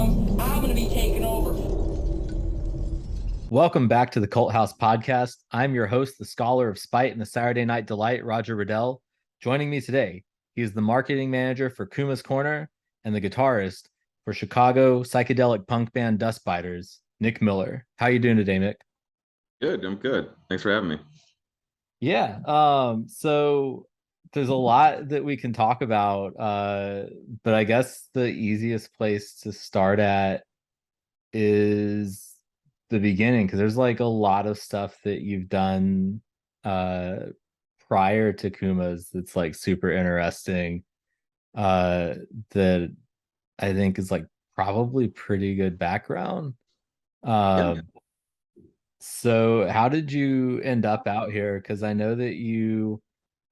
comes, I'm going to be taking over. Welcome back to the Cult House Podcast. I'm your host, the Scholar of Spite and the Saturday Night Delight, Roger Riddell. Joining me today, he is the marketing manager for Kuma's Corner and the guitarist for Chicago psychedelic punk band Dust Biters, Nick Miller. How you doing today, Nick? Good, I'm good. Thanks for having me. Yeah. So there's a lot that we can talk about, but I guess the easiest place to start at is the beginning, because there's like a lot of stuff that you've done prior to Kuma's that's like super interesting, that I think is like probably pretty good background. Yeah. So how did you end up out here? Because I know that you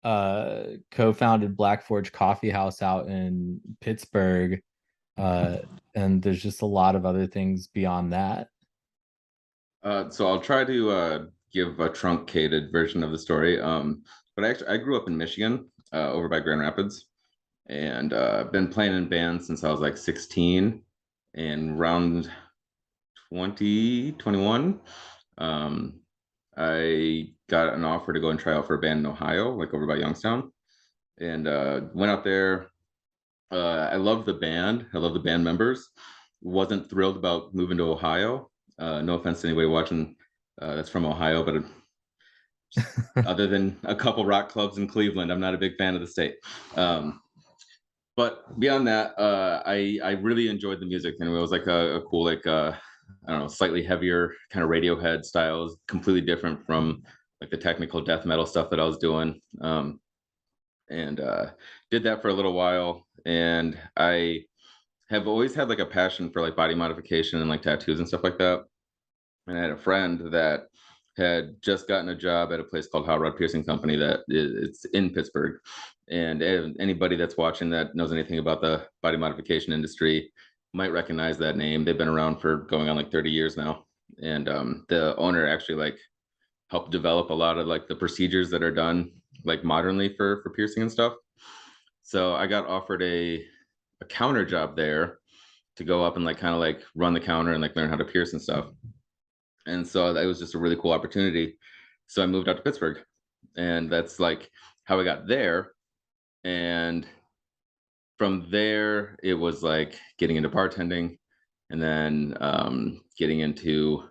co-founded Black Forge Coffee House out in Pittsburgh, and there's just a lot of other things beyond that. So I'll try to give a truncated version of the story. But I grew up in Michigan, over by Grand Rapids, and been playing in bands since I was like 16. And around 2021, I got an offer to go and try out for a band in Ohio, like over by Youngstown, and went out there. I loved the band. I love the band members. Wasn't thrilled about moving to Ohio. No offense to anybody watching that's from Ohio, but other than a couple rock clubs in Cleveland, I'm not a big fan of the state. But beyond that, I really enjoyed the music, and it was like a cool, like I don't know, slightly heavier kind of Radiohead styles, completely different from like the technical death metal stuff that I was doing. And did that for a little while, and I have always had like a passion for like body modification and like tattoos and stuff like that. And I had a friend that had just gotten a job at a place called Hot Rod Piercing Company it's in Pittsburgh. And anybody that's watching that knows anything about the body modification industry might recognize that name. They've been around for going on like 30 years now. And the owner actually like helped develop a lot of like the procedures that are done like modernly for piercing and stuff. So I got offered a counter job there to go up and like kind of like run the counter and like learn how to pierce and stuff. And so that was just a really cool opportunity. So I moved out to Pittsburgh, and that's like how I got there. And from there, it was like getting into bartending, and then getting into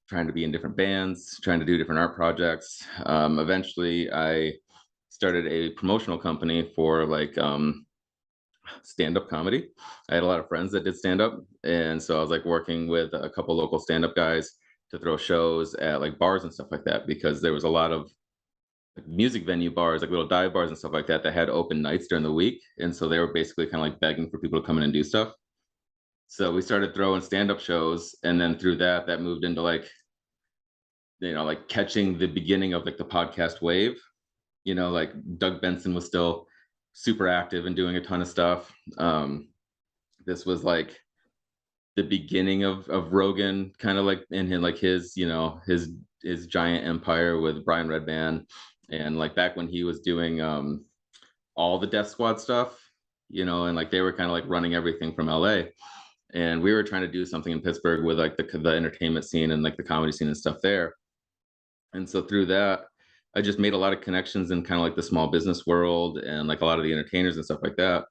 trying to be in different bands, trying to do different art projects. Eventually, I started a promotional company for like stand-up comedy. I had a lot of friends that did stand-up, and so I was like working with a couple local stand-up guys to throw shows at like bars and stuff like that, because there was a lot of like music venue bars, like little dive bars and stuff like that, that had open nights during the week, and so they were basically kind of like begging for people to come in and do stuff. So we started throwing stand-up shows, and then through that moved into like, you know, like catching the beginning of like the podcast wave. You know, like Doug Benson was still super active and doing a ton of stuff. This was like the beginning of Rogan, kind of like in like his, you know, his giant empire with Brian Redban, and like back when he was doing all the Death Squad stuff, you know, and like they were kind of like running everything from LA. And we were trying to do something in Pittsburgh with like the entertainment scene and like the comedy scene and stuff there. And so through that, I just made a lot of connections in kind of like the small business world and like a lot of the entertainers and stuff like that.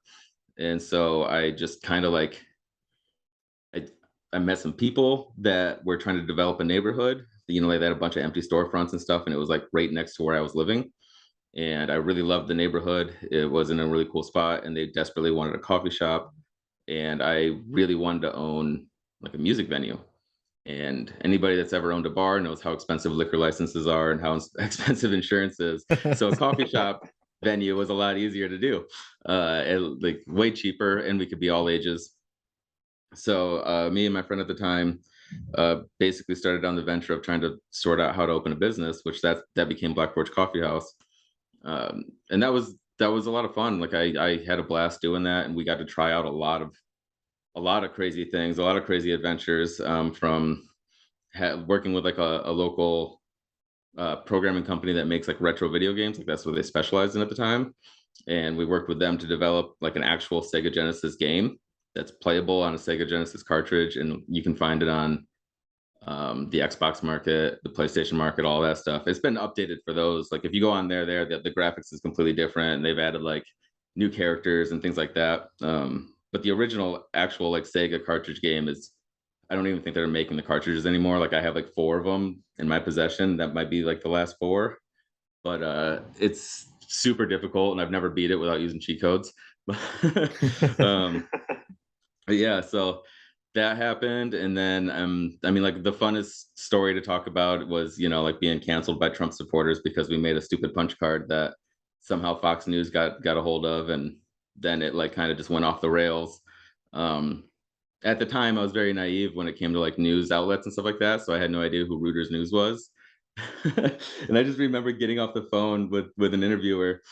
And so I just kind of like, I met some people that were trying to develop a neighborhood. You know, like they had a bunch of empty storefronts and stuff, and it was like right next to where I was living. And I really loved the neighborhood. It was in a really cool spot, and they desperately wanted a coffee shop. And I really wanted to own like a music venue. And anybody that's ever owned a bar knows how expensive liquor licenses are and how expensive insurance is. So a coffee shop venue was a lot easier to do, like way cheaper, and we could be all ages. So me and my friend at the time basically started on the venture of trying to sort out how to open a business, which that became Black Forge Coffee House. And that was a lot of fun. Like I had a blast doing that, and we got to try out a lot of crazy things, a lot of crazy adventures, from working with like a local programming company that makes like retro video games. Like that's what they specialized in at the time. And we worked with them to develop like an actual Sega Genesis game that's playable on a Sega Genesis cartridge, and you can find it on the Xbox market, the PlayStation market, all that stuff. It's been updated for those. Like if you go on there, the graphics is completely different. They've added like new characters and things like that. But the original actual like Sega cartridge game is, I don't even think they're making the cartridges anymore. Like I have like 4 of them in my possession. That might be like the last 4, but it's super difficult, and I've never beat it without using cheat codes. um, but yeah, so that happened, and then I mean, like the funnest story to talk about was, you know, like being canceled by Trump supporters because we made a stupid punch card that somehow Fox News got a hold of, and then it like kind of just went off the rails. Um, at the time, I was very naive when it came to like news outlets and stuff like that, so I had no idea who Reuters News was. And I just remember getting off the phone with an interviewer,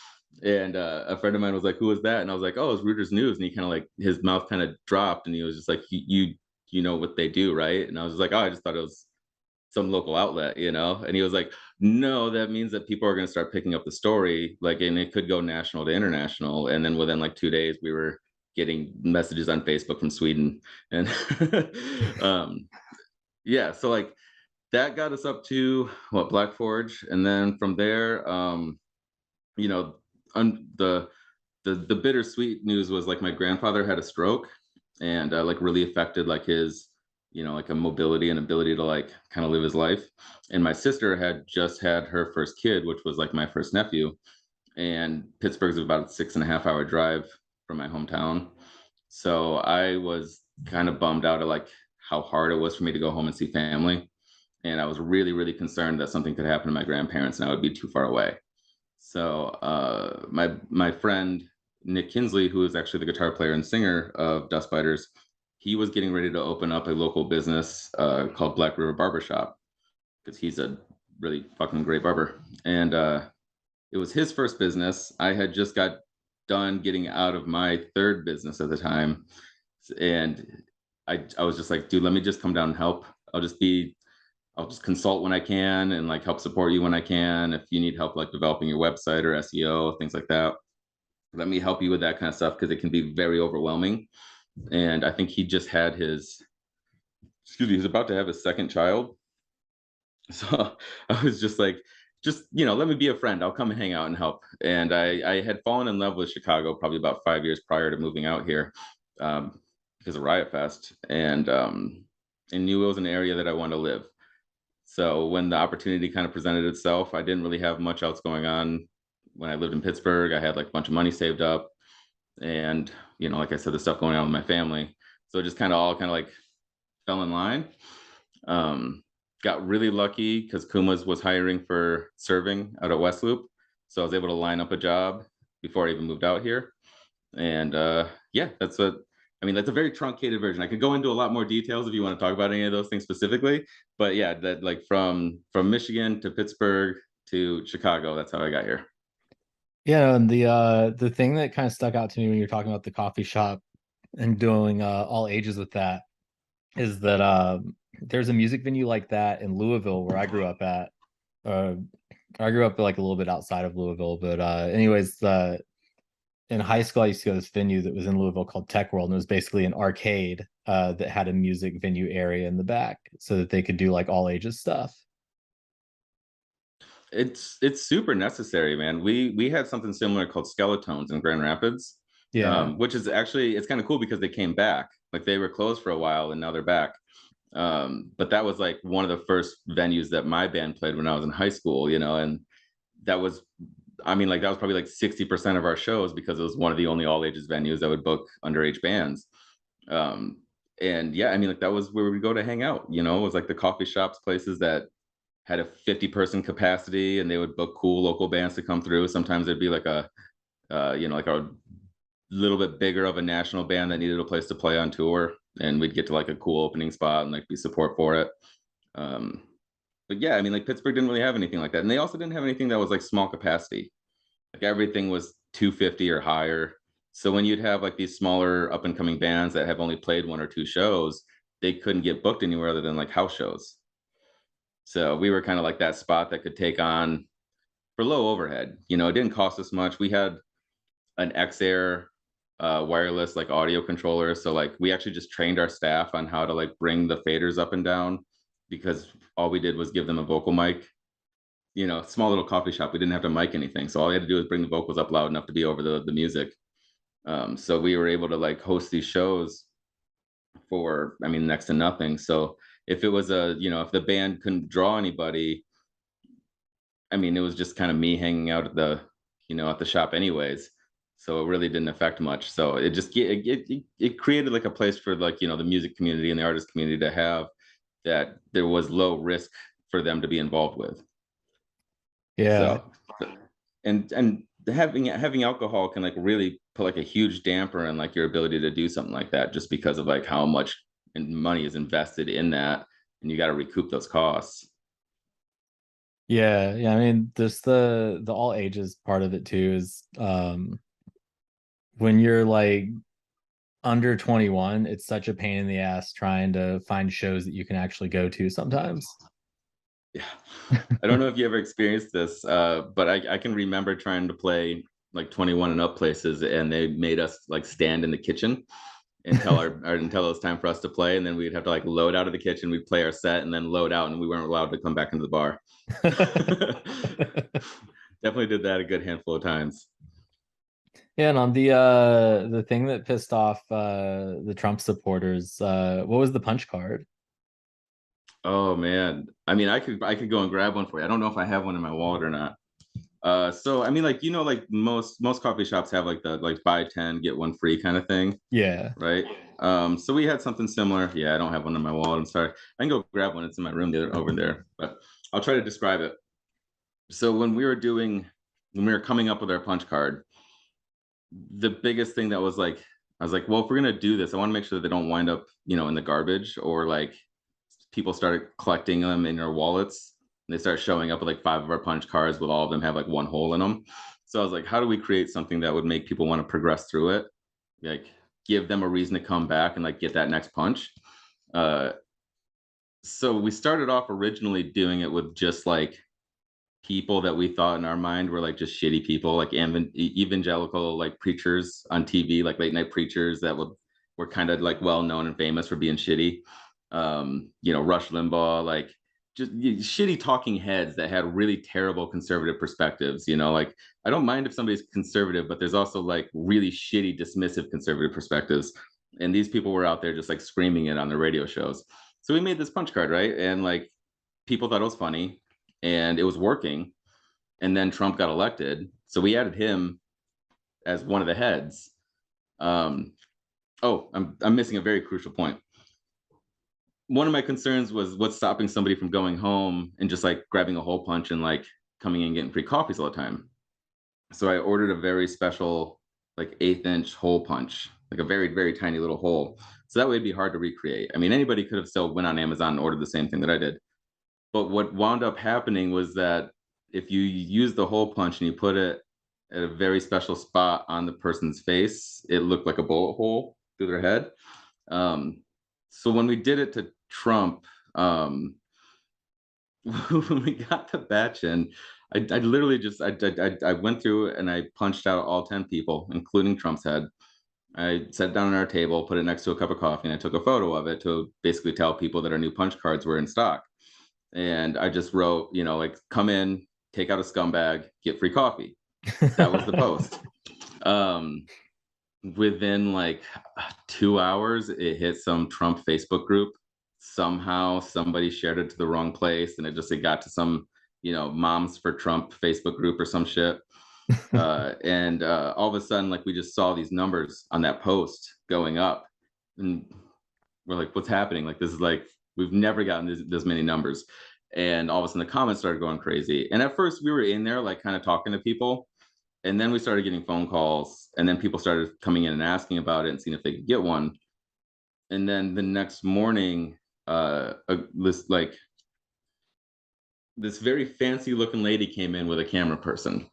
and a friend of mine was like, "Who was that?" And I was like, "Oh, it's Reuters News." And he kind of like, his mouth kind of dropped, and he was just like, You know what they do, right?" And I was just like, "Oh, I just thought it was some local outlet, you know." And he was like, "No, that means that people are going to start picking up the story, like, and it could go national to international." And then within like 2 days, we were getting messages on Facebook from Sweden, and um, yeah, so like that got us up to what, Black Forge, and then from there, you know, the bittersweet news was like my grandfather had a stroke, and like really affected like his, you know, like a mobility and ability to like kind of live his life. And my sister had just had her first kid, which was like my first nephew, and Pittsburgh's about a 6.5 hour drive from my hometown. So I was kind of bummed out at like how hard it was for me to go home and see family, and I was really really concerned that something could happen to my grandparents and I would be too far away. So my friend Nick Kinsley, who is actually the guitar player and singer of Dust Fighters, he was getting ready to open up a local business called Black River Barbershop, because he's a really fucking great barber. And it was his first business. I had just got done getting out of my third business at the time, and I was just like, dude, let me just come down and help. I'll just consult when I can and like help support you when I can. If you need help like developing your website or SEO, things like that, let me help you with that kind of stuff, because it can be very overwhelming. And I think he just had his, excuse me, he's about to have his second child. So I was just like, just, you know, let me be a friend. I'll come and hang out and help. And I had fallen in love with Chicago probably about 5 years prior to moving out here, because of Riot Fest, and knew it was an area that I wanted to live. So when the opportunity kind of presented itself, I didn't really have much else going on. When I lived in Pittsburgh, I had like a bunch of money saved up, and, you know, like I said, the stuff going on with my family. So it just kind of all kind of like fell in line. Um, got really lucky because Kuma's was hiring for serving out at West Loop. So I was able to line up a job before I even moved out here. And yeah, that's a very truncated version. I could go into a lot more details if you want to talk about any of those things specifically. But yeah, that like from Michigan to Pittsburgh to Chicago, that's how I got here. Yeah, and the thing that kind of stuck out to me when you're talking about the coffee shop and doing all ages with that is that there's a music venue like that in Louisville where I grew up at. Uh, I grew up like a little bit outside of Louisville, but anyways, in high school I used to go to this venue that was in Louisville called Tech World, and it was basically an arcade that had a music venue area in the back so that they could do like all ages stuff. It's super necessary, man. We had something similar called Skeletones in Grand Rapids, Yeah. which is actually, it's kind of cool because they came back. Like they were closed for a while and now they're back. But that was like one of the first venues that my band played when I was in high school, you know, and that was, I mean, like that was probably like 60% of our shows, because it was one of the only all ages venues that would book underage bands. Um, and yeah, I mean, like that was where we go to hang out, you know. It was like the coffee shops, places that had a 50-person capacity, and they would book cool local bands to come through. Sometimes there'd be like a you know, like a little bit bigger of a national band that needed a place to play on tour, and we'd get to like a cool opening spot and like be support for it. um but yeah, I mean, like Pittsburgh didn't really have anything like that, and they also didn't have anything that was like small capacity. Like everything was 250 or higher. So when you'd have like these smaller up and coming bands that have only played 1 or 2 shows, they couldn't get booked anywhere other than like house shows. So we were kind of like that spot that could take on for low overhead. You know, it didn't cost us much. We had an X Air wireless like audio controllers. So like we actually just trained our staff on how to like bring the faders up and down, because all we did was give them a vocal mic. Small little coffee shop, we didn't have to mic anything, so all we had to do was bring the vocals up loud enough to be over the music. So we were able to like host these shows for, I mean, next to nothing. So if it was if the band couldn't draw anybody, I mean, it was just kind of me hanging out at the shop anyways. So it really didn't affect much. So it created like a place for like, the music community and the artist community to have that there was low risk for them to be involved with. Yeah. So, and having alcohol can like really put like a huge damper on like your ability to do something like that, just because of like how much money is invested in that, and you got to recoup those costs. Yeah. I mean, there's the all ages part of it too. Is when you're like under 21, it's such a pain in the ass trying to find shows that you can actually go to sometimes. Yeah. I don't know if you ever experienced this, but I can remember trying to play like 21 and up places, and they made us like stand in the kitchen until until it was time for us to play, and then we'd have to like load out of the kitchen, we'd play our set and then load out, and we weren't allowed to come back into the bar. Definitely did that a good handful of times. Yeah, and on the thing that pissed off the Trump supporters, what was the punch card? Oh man, I mean, I could go and grab one for you. I don't know if I have one in my wallet or not. So I mean, like, like most coffee shops have like the like buy 10 get one free kind of thing. Yeah. Right. So we had something similar. Yeah, I don't have one in my wallet. I'm sorry. I can go grab one. It's in my room over there, but I'll try to describe it. So when we were coming up with our punch card, the biggest thing that was like, I was like, well, if we're gonna do this, I want to make sure that they don't wind up, in the garbage, or like people started collecting them in their wallets. And they start showing up with like 5 of our punch cards, with all of them have like one hole in them. So I was like, how do we create something that would make people want to progress through it? Like give them a reason to come back and like get that next punch. So we started off originally doing it with just like people that we thought in our mind were like just shitty people, like evangelical like preachers on TV, like late night preachers that were kind of like well known and famous for being shitty. Rush Limbaugh, like just shitty talking heads that had really terrible conservative perspectives. Like I don't mind if somebody's conservative, but there's also like really shitty dismissive conservative perspectives. And these people were out there just like screaming it on their radio shows. So we made this punch card, right? And like people thought it was funny and it was working. And then Trump got elected. So we added him as one of the heads. I'm missing a very crucial point. One of my concerns was what's stopping somebody from going home and just like grabbing a hole punch and like coming in and getting free coffees all the time. So I ordered a very special like 1/8-inch hole punch, like a very, very tiny little hole. So that way it'd be hard to recreate. I mean, anybody could have still went on Amazon and ordered the same thing that I did. But what wound up happening was that if you use the hole punch and you put it at a very special spot on the person's face, it looked like a bullet hole through their head. So when we did it to Trump, when we got the batch in, I literally just I went through and I punched out all 10 people, including Trump's head. I sat down on our table, put it next to a cup of coffee, and I took a photo of it to basically tell people that our new punch cards were in stock. And I just wrote, like, come in, take out a scumbag, get free coffee. That was the post. Within like 2 hours, it hit some Trump Facebook group. Somehow somebody shared it to the wrong place, and it got to some, Moms for Trump Facebook group or some shit. And all of a sudden, like, we just saw these numbers on that post going up, and we're like, what's happening? Like, this is like, we've never gotten this many numbers. And all of a sudden the comments started going crazy. And at first we were in there, like kind of talking to people. And then we started getting phone calls, and then people started coming in and asking about it and seeing if they could get one. And then the next morning, this very fancy looking lady came in with a camera person.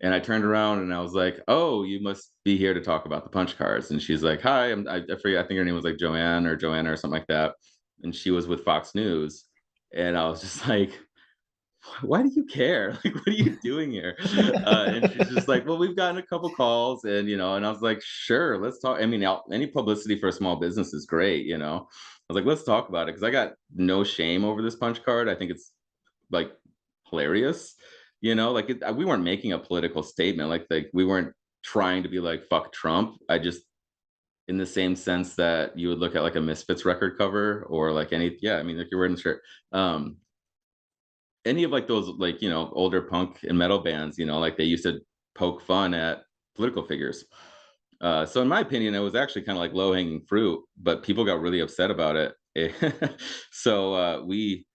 And I turned around and I was like, oh, you must be here to talk about the punch cards. And she's like, hi, I forget, I think her name was like Joanna or something like that. And she was with Fox News. And I was just like, why do you care? Like, what are you doing here? And she's just like, well, we've gotten a couple calls, and and I was like, sure, let's talk. I mean, any publicity for a small business is great. I was like, let's talk about it, because I got no shame over this punch card. I think it's like hilarious. Like we weren't making a political statement. Like we weren't trying to be like fuck Trump. I just, in the same sense that you would look at like a Misfits record cover, or like like you're wearing the shirt. Any of like those like older punk and metal bands, like they used to poke fun at political figures. So in my opinion, it was actually kind of like low hanging fruit, but people got really upset about it. So we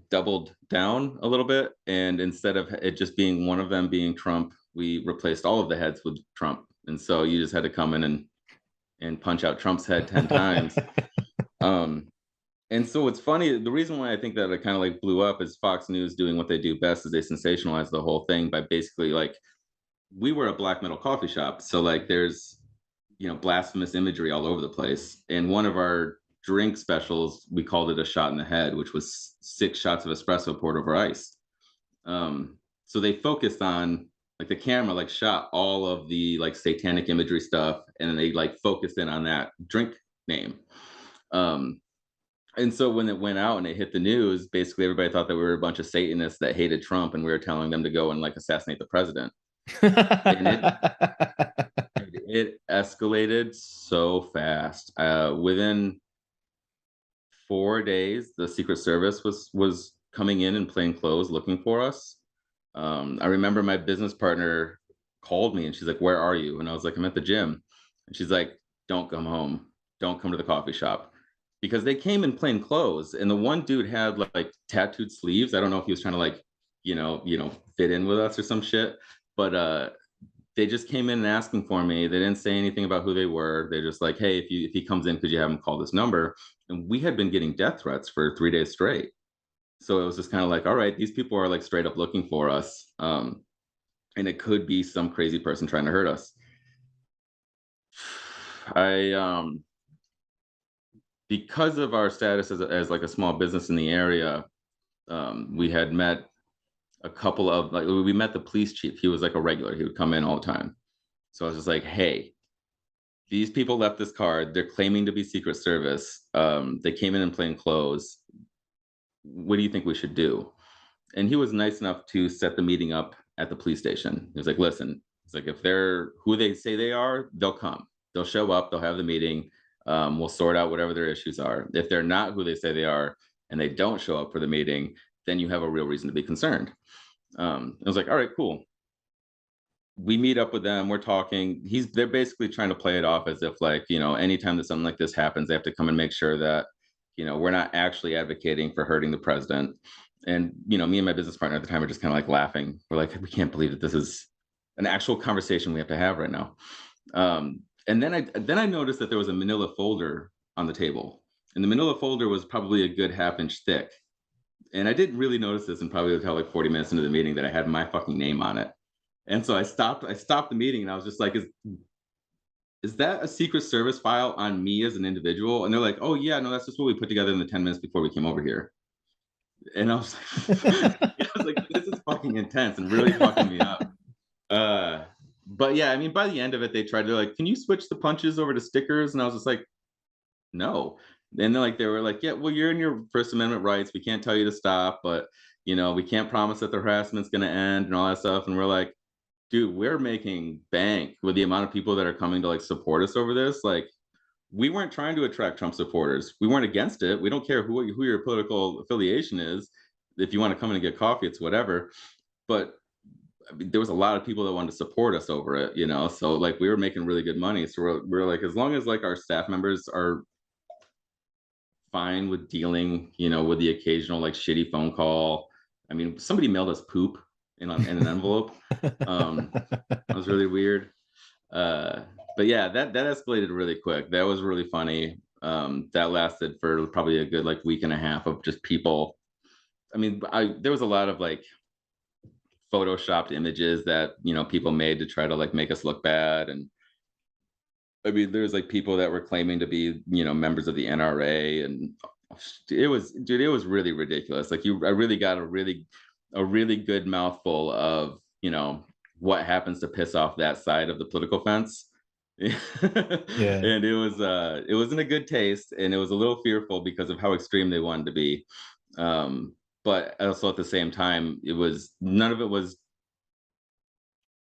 doubled down a little bit, and instead of it just being one of them being Trump, we replaced all of the heads with Trump. And so you just had to come in and punch out Trump's head 10 times. And so it's funny, the reason why I think that it kind of like blew up is Fox News doing what they do best, is they sensationalize the whole thing by basically like, we were a black metal coffee shop. So like there's, blasphemous imagery all over the place. And one of our drink specials, we called it a shot in the head, which was 6 shots of espresso poured over ice. So they focused on, like, the camera like shot all of the like satanic imagery stuff, and then they like focused in on that drink name. And so when it went out and it hit the news, basically everybody thought that we were a bunch of Satanists that hated Trump, and we were telling them to go and like assassinate the president. And it escalated so fast. Within 4 days, the Secret Service was coming in plain clothes looking for us. I remember my business partner called me and she's like, "Where are you?" And I was like, "I'm at the gym." And she's like, "Don't come home. Don't come to the coffee shop." Because they came in plain clothes, and the one dude had like tattooed sleeves. I don't know if he was trying to like, fit in with us or some shit, but they just came in and asking for me. They didn't say anything about who they were. They're just like, "Hey, if he comes in, could you have him call this number?" And we had been getting death threats for 3 days straight. So it was just kind of like, all right, these people are like straight up looking for us. And it could be some crazy person trying to hurt us. Because of our status as like a small business in the area, we had met a couple of, like, we met the police chief. He was like a regular. He would come in all the time. So I was just like, "Hey, these people left this card. They're claiming to be Secret Service. They came in plain clothes. What do you think we should do?" And he was nice enough to set the meeting up at the police station. He was like, "Listen, it's like, if they're who they say they are, they'll come. They'll show up. They'll have the meeting. We'll sort out whatever their issues are. If they're not who they say they are and they don't show up for the meeting, then you have a real reason to be concerned." I was like, "All right, cool." We meet up with them. We're talking. They're basically trying to play it off as if like, anytime that something like this happens, they have to come and make sure that, we're not actually advocating for hurting the president. And, me and my business partner at the time are just kind of like laughing. We're like, "We can't believe that this is an actual conversation we have to have right now." And then I noticed that there was a manila folder on the table, and the manila folder was probably a good half-inch thick. And I didn't really notice this, and probably until like 40 minutes into the meeting, that I had my fucking name on it. And so I stopped the meeting, and I was just like, is that a Secret Service file on me as an individual? And they're like, "Oh yeah, no, that's just what we put together in the 10 minutes before we came over here." And I was like, "This is fucking intense and really fucking me up." But yeah, I mean, by the end of it, they tried to like, "Can you switch the punches over to stickers?" And I was just like, "No." And they were like, "Yeah, well, you're in your First Amendment rights. We can't tell you to stop, but we can't promise that the harassment's going to end and all that stuff." And we're like, "Dude, we're making bank with the amount of people that are coming to like support us over this. Like, we weren't trying to attract Trump supporters. We weren't against it. We don't care who your political affiliation is. If you want to come in and get coffee, it's whatever." But I mean, there was a lot of people that wanted to support us over it, So like, we were making really good money. So we're like, as long as like our staff members are fine with dealing, with the occasional like shitty phone call. I mean, somebody mailed us poop in an envelope. That was really weird. But yeah, that escalated really quick. That was really funny. That lasted for probably a good like week and a half of just people. I mean, there was a lot of like photoshopped images that people made to try to like make us look bad. And I mean, there's like people that were claiming to be members of the NRA, and it was really ridiculous. Like, I really got to really a really good mouthful of, you know, what happens to piss off that side of the political fence. Yeah. And it wasn't a good taste, and it was a little fearful because of how extreme they wanted to be. But also at the same time, none of it was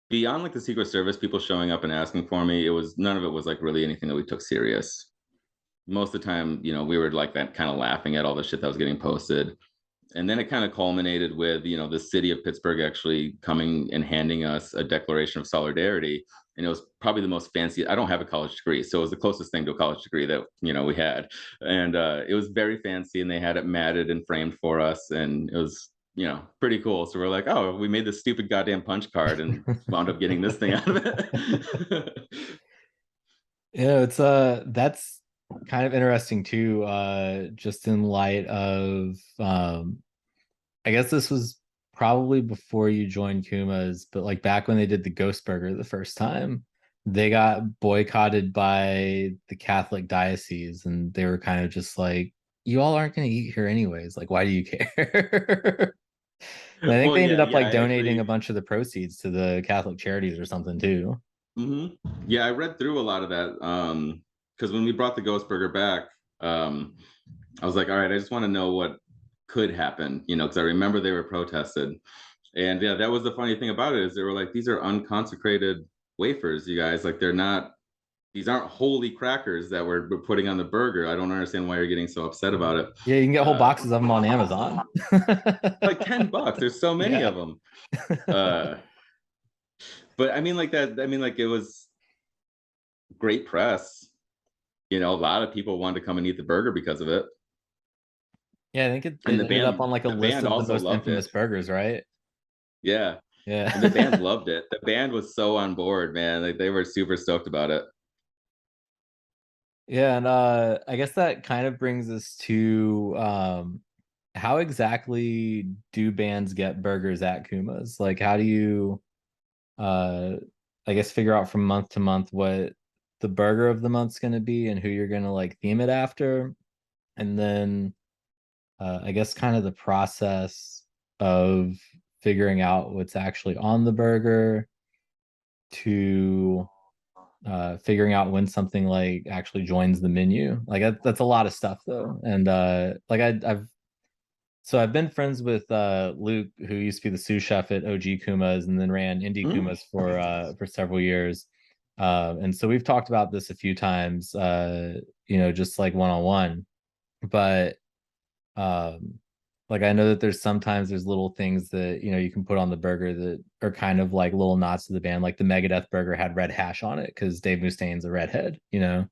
beyond like the Secret Service people showing up and asking for me. None of it was like really anything that we took serious. Most of the time, you know, we were like that kind of laughing at all the shit that was getting posted. And then it kind of culminated with, you know, the city of Pittsburgh actually coming and handing us a declaration of solidarity. And it was probably the most fancy. I don't have a college degree, so it was the closest thing to a college degree that, you know, we had. And it was very fancy, and they had it matted and framed for us, and it was, you know, pretty cool. So we're like, oh, we made this stupid goddamn punch card and wound up getting this thing out of it. Yeah, it's that's kind of interesting too, just in light of I guess this was probably before you joined Kuma's, but like back when they did the Ghost Burger the first time, they got boycotted by the Catholic diocese, and they were kind of just like, you all aren't going to eat here anyways. Like, why do you care? And I think Well, they ended yeah, up like I donating actually, a bunch of the proceeds to the Catholic charities or something too. yeah, I read through a lot of that. Because when we brought the Ghost Burger back, I was like, all right, I just want to know what could happen, you know, because I remember they were protested. And yeah, that was the funny thing about it, is they were like, these are unconsecrated wafers, you guys. Like, these aren't holy crackers that we're putting on the burger. I don't understand why you're getting so upset about it. Yeah, you can get whole boxes of them on Amazon. Like $10. There's so many Yeah. of them. Uh, but I mean, like that. I mean, like it was great press. You know, a lot of people wanted to come and eat the burger because of it. Yeah, I think it And ended up on like a the list band of the also most loved infamous it. burgers, right? Yeah. And the band Yeah. loved it. The band was so on board, man. Like they were super stoked about it. Yeah, and I guess that kind of brings us to how exactly do bands get burgers at Kuma's? Like how do you uh I guess figure out from month to month what the burger of the month's gonna be and who you're gonna like theme it after? And then I guess kind of the process of figuring out what's actually on the burger to figuring out when something like actually joins the menu. Like that's a lot of stuff though. And like I've been friends with Luke, who used to be the sous chef at OG Kuma's and then ran Indie Mm. Kuma's for several years. And so we've talked about this a few times, you know, just like one on one. But um like I know that there's little things that you know you can put on the burger that are kind of like little nods to the band. Like the Megadeth burger had red hash on it because Dave Mustaine's a redhead, you know.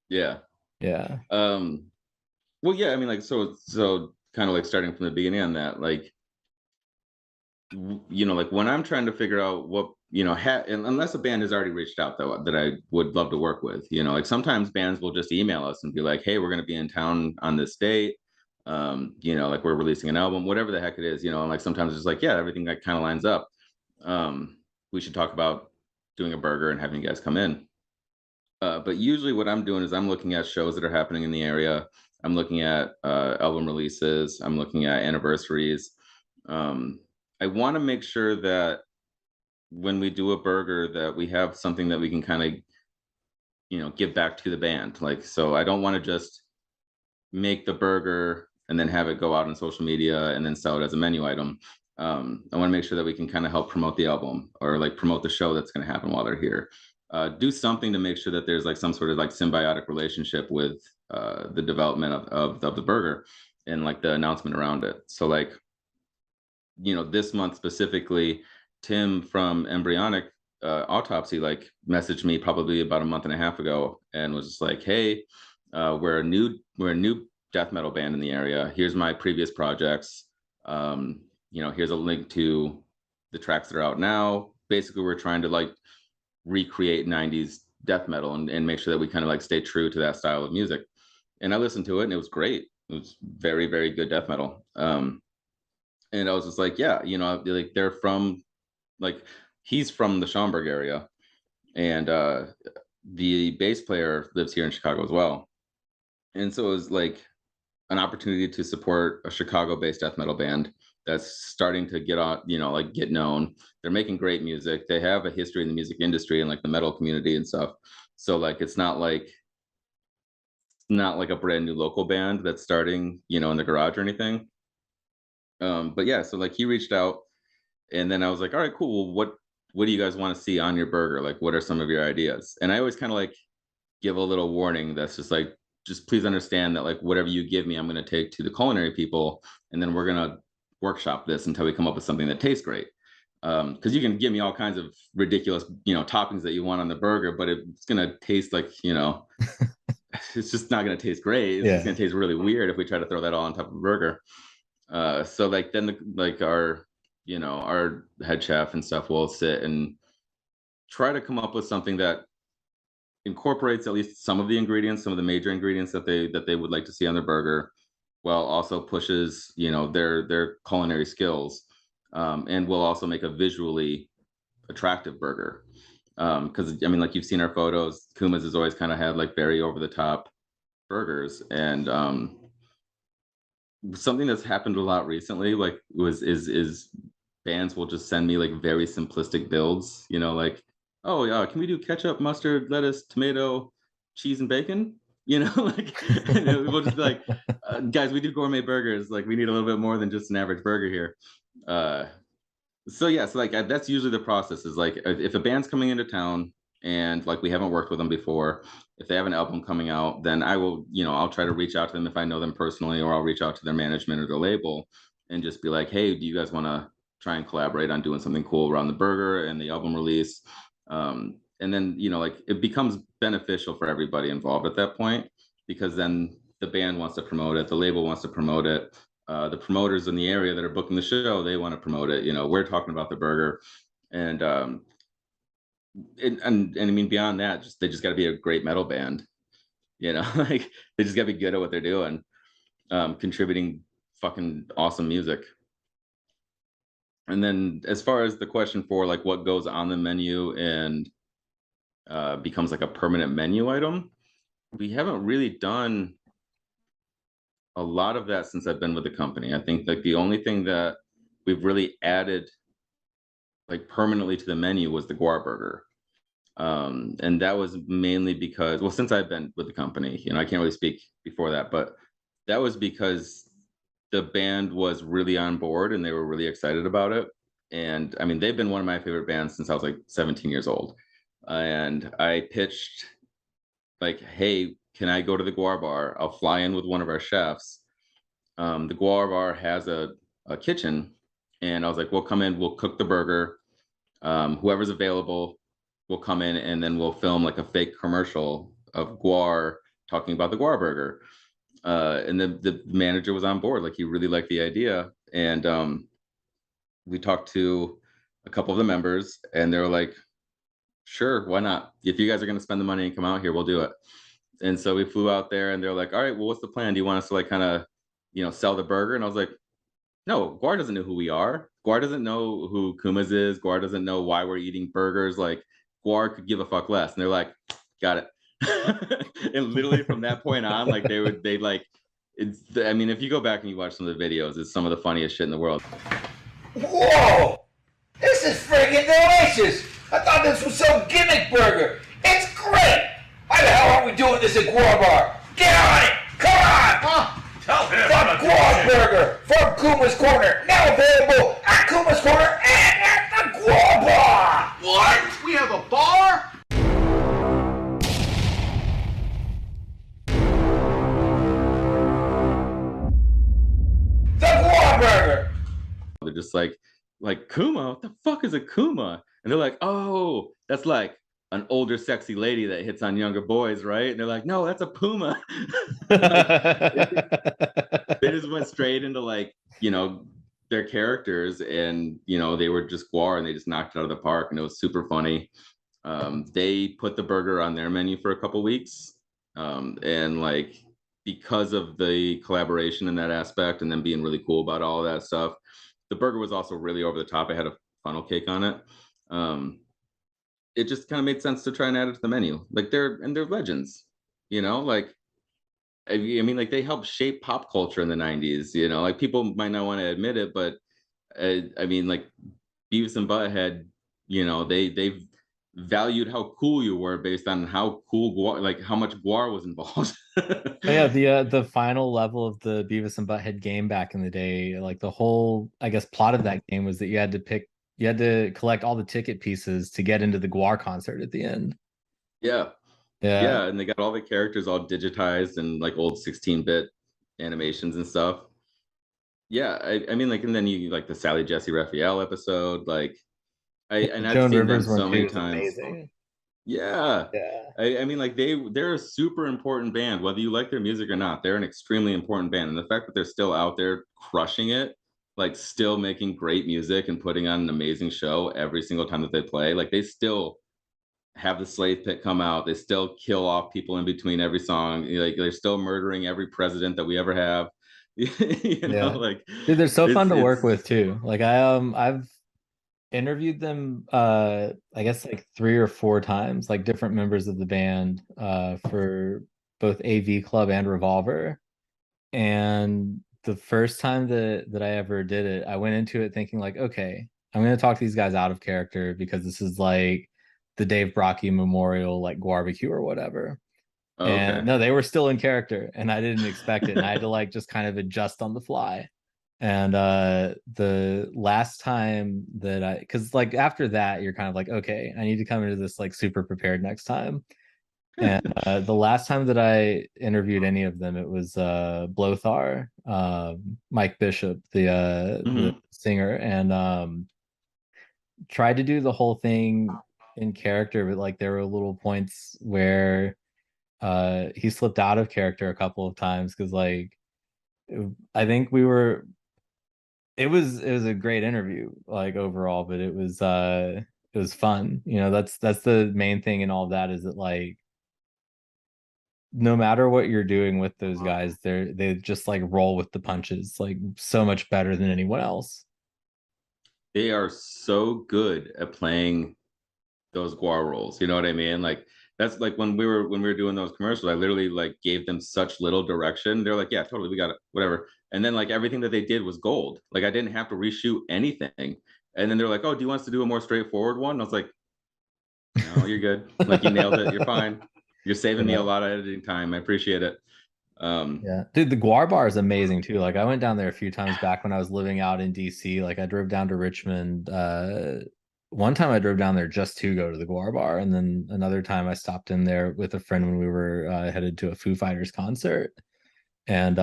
Yeah. Yeah. Well, yeah, I mean, like, so kind of like starting from the beginning on that, like, you know, like when I'm trying to figure out what, you know, unless a band has already reached out that I would love to work with, you know, like sometimes bands will just email us and be like, hey, we're going to be in town on this date. You know, like we're releasing an album, whatever the heck it is, you know, and like sometimes it's like, yeah, everything that kind of lines up. We should talk about doing a burger and having you guys come in. But usually what I'm doing is I'm looking at shows that are happening in the area. I'm looking at album releases. I'm looking at anniversaries. Um, I want to make sure that when we do a burger that we have something that we can kind of, you know, give back to the band. Like, so I don't want to just make the burger and then have it go out on social media and then sell it as a menu item. I want to make sure that we can kind of help promote the album or like promote the show that's going to happen while they're here. Do something to make sure that there's like some sort of like symbiotic relationship with the development of the burger and like the announcement around it. So like, you know, this month specifically, Tim from Embryonic Autopsy like messaged me probably about a month and a half ago and was just like, hey, we're a new death metal band in the area. Here's my previous projects. You know, here's a link to the tracks that are out now. Basically, we're trying to like recreate 90s death metal and make sure that we kind of like stay true to that style of music. And I listened to it and it was great. It was very, very good death metal. And I was just like, yeah, you know, like they're from like he's from the Schaumburg area, and the bass player lives here in Chicago as well. And so it was like an opportunity to support a Chicago-based death metal band that's starting to get on, like get known. They're making great music. They have a history in the music industry and like the metal community and stuff. So like it's not like a brand new local band that's starting, in the garage or anything. But yeah, so like he reached out, and then I was like, all right, cool. Well, what do you guys want to see on your burger? Like, what are some of your ideas? And I always kind of like give a little warning that's just like, just please understand that like whatever you give me, I'm going to take to the culinary people, and then we're going to workshop this until we come up with something that tastes great. Because you can give me all kinds of ridiculous, toppings that you want on the burger, but it's going to taste like, it's just not going to taste great. It's just going to taste really weird if we try to throw that all on top of a burger. So like then our head chef and stuff will sit and try to come up with something that incorporates at least some of the ingredients, some of the major ingredients that they would like to see on their burger, while also pushes their culinary skills, and will also make a visually attractive burger. Because I mean, like you've seen our photos, Kuma's has always kind of had like very over the top burgers, and something that's happened a lot recently like is bands will just send me like very simplistic builds, like, oh yeah, can we do ketchup, mustard, lettuce, tomato, cheese, and bacon? Like, and we'll just be like, guys, we do gourmet burgers, like we need a little bit more than just an average burger here. So yeah, so like that's usually the process, is like if a band's coming into town and like we haven't worked with them before, if they have an album coming out, then I will, I'll try to reach out to them if I know them personally, or I'll reach out to their management or their label and just be like, hey, do you guys want to try and collaborate on doing something cool around the burger and the album release? And then, like it becomes beneficial for everybody involved at that point, because then the band wants to promote it, the label wants to promote it, the promoters in the area that are booking the show, they want to promote it. We're talking about the burger, and and I mean beyond that, they just got to be a great metal band. Like they just got to be good at what they're doing, contributing fucking awesome music. And then as far as the question for like what goes on the menu and becomes like a permanent menu item, we haven't really done a lot of that since I've been with the company. I think like the only thing that we've really added like permanently to the menu was the GWAR burger. And that was mainly because, well, since I've been with the company, I can't really speak before that, but that was because the band was really on board and they were really excited about it. And I mean, they've been one of my favorite bands since I was like 17 years old. And I pitched like, hey, can I go to the GWAR bar? I'll fly in with one of our chefs. The GWAR bar has a kitchen, and I was like, we'll come in, we'll cook the burger. Whoever's available will come in, and then we'll film like a fake commercial of GWAR talking about the GWAR burger. And the manager was on board. Like he really liked the idea. And we talked to a couple of the members, and they were like, sure, why not? If you guys are going to spend the money and come out here, we'll do it. And so we flew out there, and they're like, all right, well, what's the plan? Do you want us to like kind of, sell the burger? And I was like, no, GWAR doesn't know who we are. GWAR doesn't know who Kuma's is. GWAR doesn't know why we're eating burgers. Like GWAR could give a fuck less. And they're like, got it. And literally from that point on, like I mean, if you go back and you watch some of the videos, it's some of the funniest shit in the world. Whoa! This is friggin' delicious! I thought this was some gimmick burger. It's great! Why the hell aren't we doing this at GWAR bar? Get on it! Come on! Tell him. The GWAR burger from Kuma's Corner, now available at Kuma's Corner and at the GWAR bar! What? We have a bar? The GWAR burger! They're just like Kuma, what the fuck is a Kuma? And they're like, oh, that's like an older sexy lady that hits on younger boys, right? And they're like, no, that's a puma. They just went straight into like, their characters, and they were just GWAR, and they just knocked it out of the park, and it was super funny. They put the burger on their menu for a couple weeks, and like because of the collaboration in that aspect, and then being really cool about all of that stuff, the burger was also really over the top. It had a funnel cake on it. It just kind of made sense to try and add it to the menu. Like they're legends, like, I mean, like they helped shape pop culture in the 90s, like people might not want to admit it, but I mean, like Beavis and Butthead, they've valued how cool you were based on how cool GWAR, like how much GWAR was involved. But yeah, the final level of the Beavis and Butthead game back in the day, like the whole, I guess, plot of that game was that you had to collect all the ticket pieces to get into the GWAR concert at the end. Yeah. Yeah. Yeah, and they got all the characters all digitized and like old 16-bit animations and stuff. Yeah, I mean, like, and then you like the Sally Jesse Raphael episode, like and I've Joan seen them Rivers one so too many was times. amazing. Yeah. Yeah. I mean, like they're a super important band, whether you like their music or not. They're an extremely important band, and the fact that they're still out there crushing it, like still making great music and putting on an amazing show every single time that they play, like they still have the slave pit come out. They still kill off people in between every song. Like they're still murdering every president that we ever have. Yeah. Like Dude, they're so fun to work it's with too. Like I've interviewed them I guess like 3 or 4 times, like different members of the band for both AV Club and Revolver. And the first time that I ever did it, I went into it thinking like, okay, I'm gonna talk these guys out of character because this is like the Dave Brockie Memorial like barbecue or whatever. And okay. no, they were still in character and I didn't expect it. And I had to like just kind of adjust on the fly. And the last time that because like after that, you're kind of like, okay, I need to come into this like super prepared next time. And the last time that I interviewed any of them, it was Blothar, Mike Bishop, the Mhm. singer, and tried to do the whole thing in character, but like there were little points where he slipped out of character a couple of times because like I think we were it was a great interview like overall, but it was fun. You know, that's the main thing in all of that is that like no matter what you're doing with those guys, they just like roll with the punches like so much better than anyone else. They are so good at playing those GWAR roles. You know what I mean? Like that's like when we were doing those commercials, I literally like gave them such little direction. They're like, yeah, totally, we got it, whatever. And then like everything that they did was gold. Like I didn't have to reshoot anything. And then they're like, oh, do you want us to do a more straightforward one? And I was like, no, you're good. Like you nailed it. You're fine. You're saving me a Yeah. lot of editing time. I appreciate it. Yeah. Dude, the GWAR bar is amazing too. Like I went down there a few times back when I was living out in DC. Like I drove down to Richmond. One time I drove down there just to go to the GWAR bar, and then another time I stopped in there with a friend when we were headed to a Foo Fighters concert. And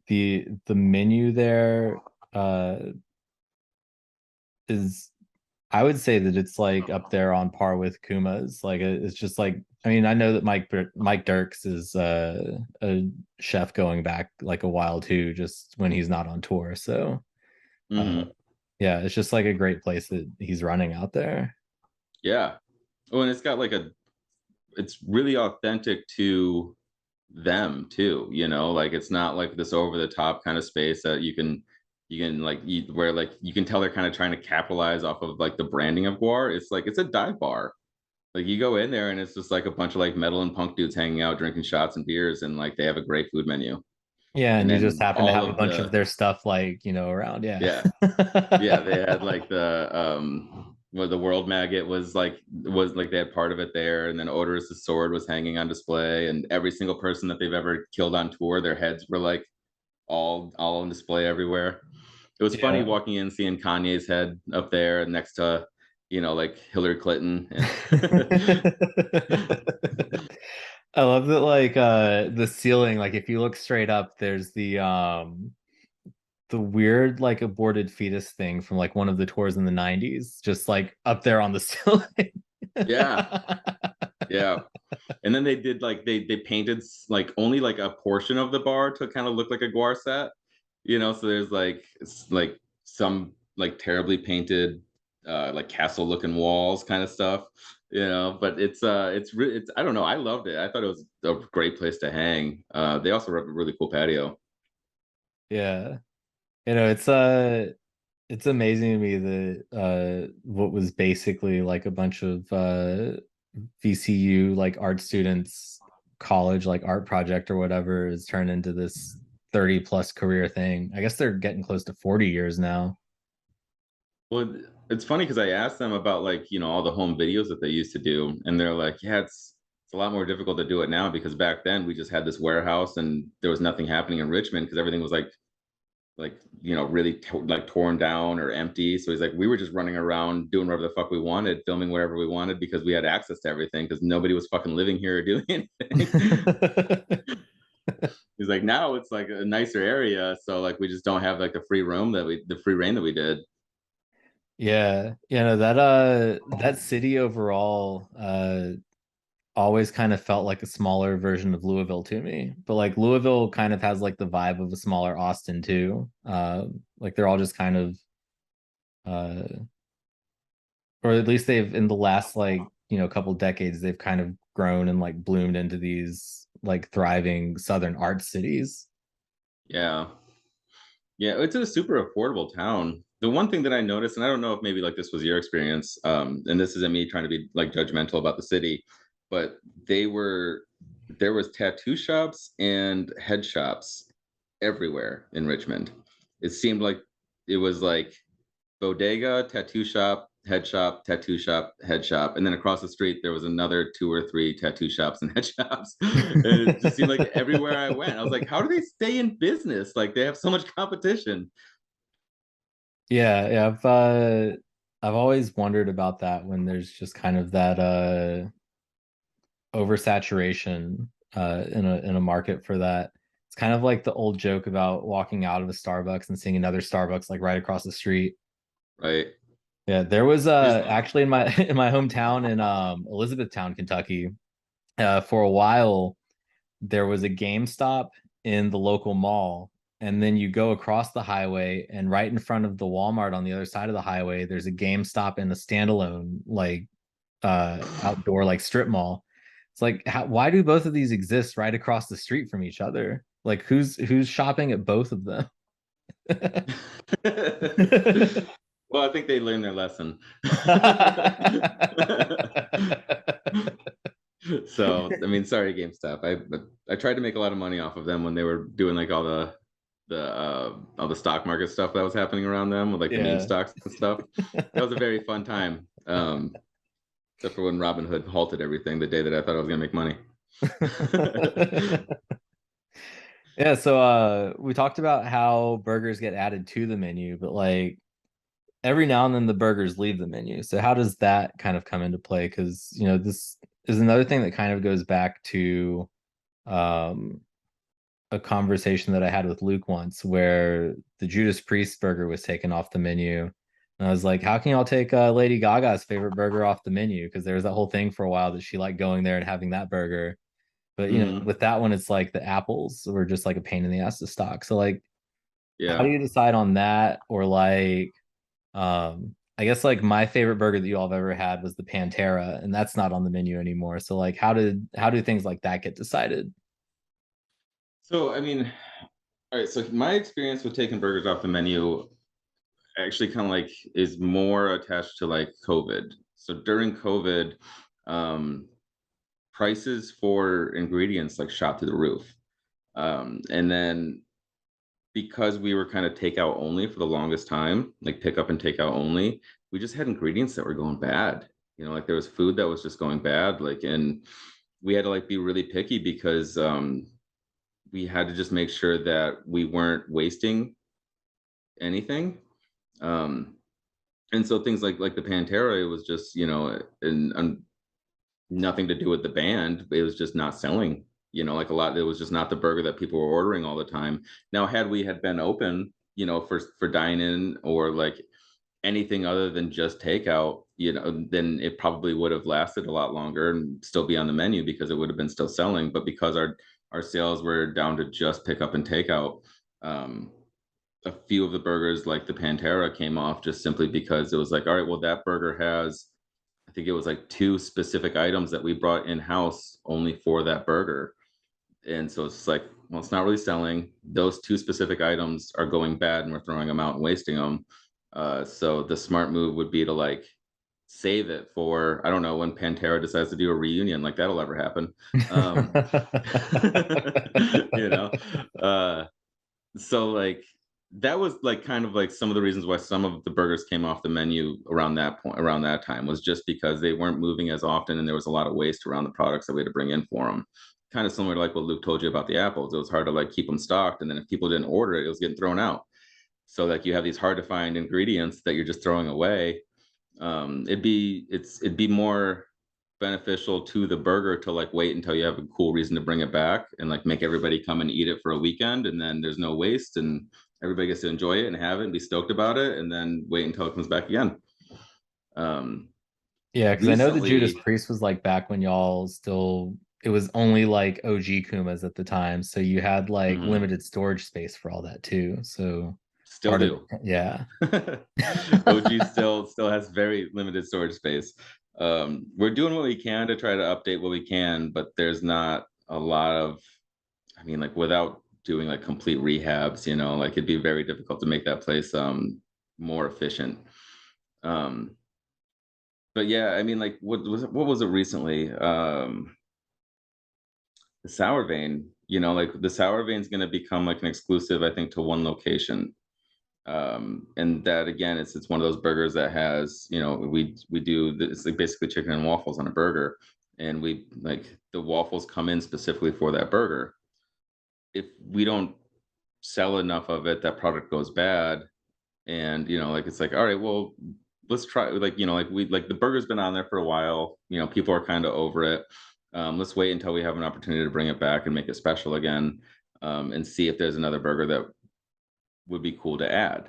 the menu there is I would say that it's like up there on par with Kuma's. Like it's just like I mean I know that Mike Dirks is a chef going back like a while too, just when he's not on tour. So uh, Mhm. yeah, it's just like a great place that he's running out there. Yeah. Oh, and it's got like it's really authentic to them too, like it's not like this over the top kind of space that you can like where like you can tell they're kind of trying to capitalize off of like the branding of GWAR. It's like it's a dive bar. Like you go in there and it's just like a bunch of like metal and punk dudes hanging out drinking shots and beers, and like they have a great food menu. Yeah, And and you just then happen to all have a of bunch of the their stuff like, you know, around. Yeah. yeah, yeah, they had like the world maggot was like they had part of it there, and then Odorous' sword was hanging on display, and every single person that they've ever killed on tour, their heads were like all on display everywhere. It was funny Yeah. walking in seeing Kanye's head up there next to like Hillary Clinton. I love that like the ceiling, like if you look straight up, there's the weird like aborted fetus thing from like one of the tours in the 90s, just like up there on the ceiling. Yeah, yeah. And then they did like they painted like only like a portion of the bar to kind of look like a GWAR set, so there's like like some like terribly painted like castle looking walls kind of stuff, but it's I don't know, I loved it. I thought it was a great place to hang. They also have a really cool patio. Yeah. You know, it's amazing to me that what was basically like a bunch of VCU like art students college like art project or whatever is turned into this 30 plus career thing. I guess they're getting close to 40 years now. Well, it's funny because I asked them about like, all the home videos that they used to do, and they're like, yeah, it's a lot more difficult to do it now because back then we just had this warehouse and there was nothing happening in Richmond because everything was really like torn down or empty. So he's like, we were just running around doing whatever the fuck we wanted, filming wherever we wanted because we had access to everything because nobody was fucking living here or doing anything. He's like, now it's like a nicer area, so like we just don't have like the free reign that we did. Yeah, that city overall always kind of felt like a smaller version of Louisville to me. But like Louisville kind of has like the vibe of a smaller Austin too. Like they're all just kind of or at least they've in the last like, couple decades, they've kind of grown and like bloomed into these like thriving southern art cities. Yeah, it's a super affordable town. The one thing that I noticed, and I don't know if maybe like this was your experience, and this isn't me trying to be like judgmental about the city, but there was tattoo shops and head shops everywhere in Richmond. It seemed like it was like bodega, tattoo shop, head shop, tattoo shop, head shop, and then across the street there was another 2 or 3 tattoo shops and head shops. And it just seemed like everywhere I went, I was like, how do they stay in business? Like they have so much competition. Yeah, I've always wondered about that when there's just kind of that oversaturation in a market for that. It's kind of like the old joke about walking out of a Starbucks and seeing another Starbucks like right across the street. Right. Yeah, there was actually in my hometown in Elizabethtown, Kentucky, for a while there was a GameStop in the local mall, and then you go across the highway and right in front of the Walmart on the other side of the highway there's a GameStop and a standalone like outdoor like strip mall. It's like why do both of these exist right across the street from each other? Like who's shopping at both of them? Well, I think they learned their lesson. So, I mean, sorry, GameStop. I tried to make a lot of money off of them when they were doing like all the stock market stuff that was happening around them with like the meme stocks and stuff. That was a very fun time. Except for when Robinhood halted everything the day that I thought I was gonna make money. Yeah, so we talked about how burgers get added to the menu, but like every now and then the burgers leave the menu. So how does that kind of come into play? Because this is another thing that kind of goes back to a conversation that I had with Luke once, where the Judas Priest burger was taken off the menu. And I was like, how can y'all take Lady Gaga's favorite burger off the menu? Because there was that whole thing for a while that she liked going there and having that burger. But with that one, it's like the apples were just like a pain in the ass to stock. So like, how do you decide on that? Or like, I guess like my favorite burger that you all have ever had was the Pantera, and that's not on the menu anymore. So like, how do things like that get decided? So I mean, all right. So my experience with taking burgers off the menu actually kind of like is more attached to like COVID. So during COVID, prices for ingredients like shot through the roof. And then because we were kind of takeout only for the longest time, like pick up and takeout only, we just had ingredients that were going bad. Like there was food that was just going bad. Like, and we had to like be really picky because we had to just make sure that we weren't wasting anything. And so things like the Pantera, it was just, and nothing to do with the band. It was just not selling, like a lot. It was just not the burger that people were ordering all the time. Now, had we had been open, for dine-in or like anything other than just takeout, then it probably would have lasted a lot longer and still be on the menu because it would have been still selling. But because our sales were down to just pick up and takeout, a few of the burgers like the Pantera came off just simply because it was like, all right, well, that burger has, I think it was like 2 specific items that we brought in-house only for that burger. And so it's like, well, it's not really selling. Those 2 specific items are going bad and we're throwing them out and wasting them. So the smart move would be to like save it for, I don't know, when Pantera decides to do a reunion, like that'll ever happen. So like that was like kind of like some of the reasons why some of the burgers came off the menu around that point, around that time, was just because they weren't moving as often and there was a lot of waste around the products that we had to bring in for them. Kind of similar to like what Luke told you about the apples. It was hard to like keep them stocked, and then if people didn't order it, it was getting thrown out. So like you have these hard to find ingredients that you're just throwing away. It'd be more beneficial to the burger to like wait until you have a cool reason to bring it back and like make everybody come and eat it for a weekend, and then there's no waste and everybody gets to enjoy it and have it and be stoked about it, and then wait until it comes back again. Yeah, because I know the Recently- Judas Priest was like back when y'all still, it was only like OG Kumas at the time, so you had like Mhm. limited storage space for all that too. So Still part do. of, yeah. OG still has very limited storage space. We're doing what we can to try to update what we can, but there's not a lot of, I mean, like without doing like complete rehabs, you know, like it'd be very difficult to make that place more efficient. But yeah, I mean, like what was it recently? The sour vein, you know, like the sour vein is going to become like an exclusive, I think, to one location. And that again, it's one of those burgers that has, you know, we do, it's like basically chicken and waffles on a burger, and we like the waffles come in specifically for that burger. If we don't sell enough of it, that product goes bad. And you know, like it's like, all right, well, let's try, like, you know, like we like the burger's been on there for a while, you know, people are kind of over it. Let's wait until we have an opportunity to bring it back and make it special again, and see if there's another burger that would be cool to add.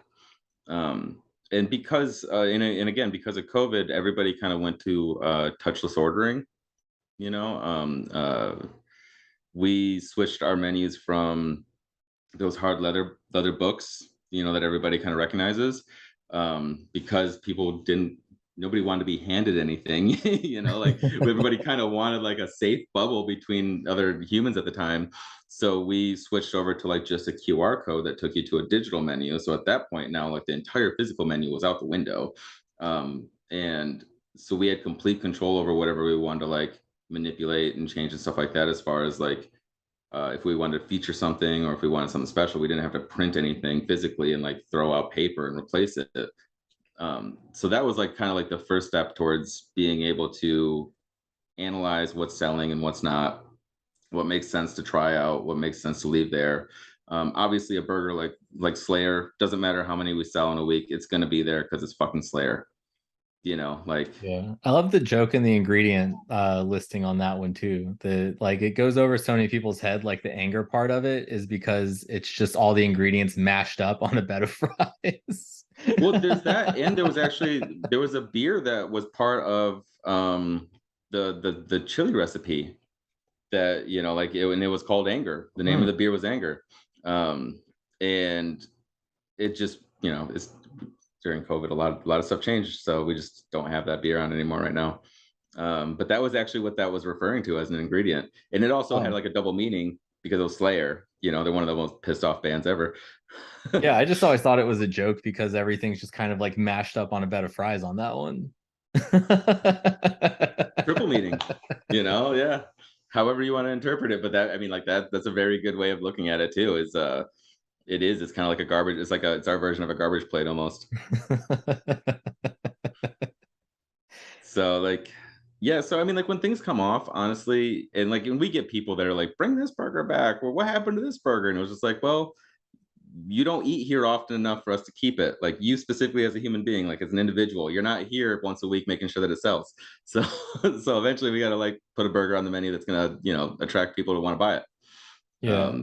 And because and again, because of COVID, everybody kind of went to touchless ordering, you know. We switched our menus from those hard leather books, you know, that everybody kind of recognizes, because people didn't, nobody wanted to be handed anything, you know, like everybody kind of wanted like a safe bubble between other humans at the time. So we switched over to like just a QR code that took you to a digital menu. So at that point now, like the entire physical menu was out the window. And so we had complete control over whatever we wanted to like manipulate and change and stuff like that, as far as like if we wanted to feature something or if we wanted something special, we didn't have to print anything physically and like throw out paper and replace it. So that was like kind of like the first step towards being able to analyze what's selling and what's not, what makes sense to try out, what makes sense to leave there. Obviously a burger like Slayer, doesn't matter how many we sell in a week, it's going to be there because it's fucking Slayer. You know, like, Yeah, I love the joke in the ingredient listing on that one too. The like it goes over so many people's head. Like the anger part of it is because it's just all the ingredients mashed up on a bed of fries. well, there's that, and there was a beer that was part of the chili recipe that, you know, like and it was called Anger. The name of the beer was Anger, and it just, you know, it's during COVID, a lot of stuff changed, so we just don't have that beer on anymore right now. But that was actually what that was referring to as an ingredient, and it also had like a double meaning because it was Slayer. You know, they're one of the most pissed off bands ever. Yeah, I just always thought it was a joke because everything's just kind of like mashed up on a bed of fries on that one. Triple meaning, you know, yeah. However you want to interpret it, but that, I mean, like that's a very good way of looking at it too. Is it's kind of like a garbage. It's like it's our version of a garbage plate almost. So like, yeah. So I mean, like when things come off, honestly, and like, and we get people that are like, bring this burger back. Well, what happened to this burger? And it was just like, well, you don't eat here often enough for us to keep it. Like you specifically as a human being, like as an individual, you're not here once a week making sure that it sells. So, so eventually we got to like put a burger on the menu that's gonna, you know, attract people to want to buy it. Yeah.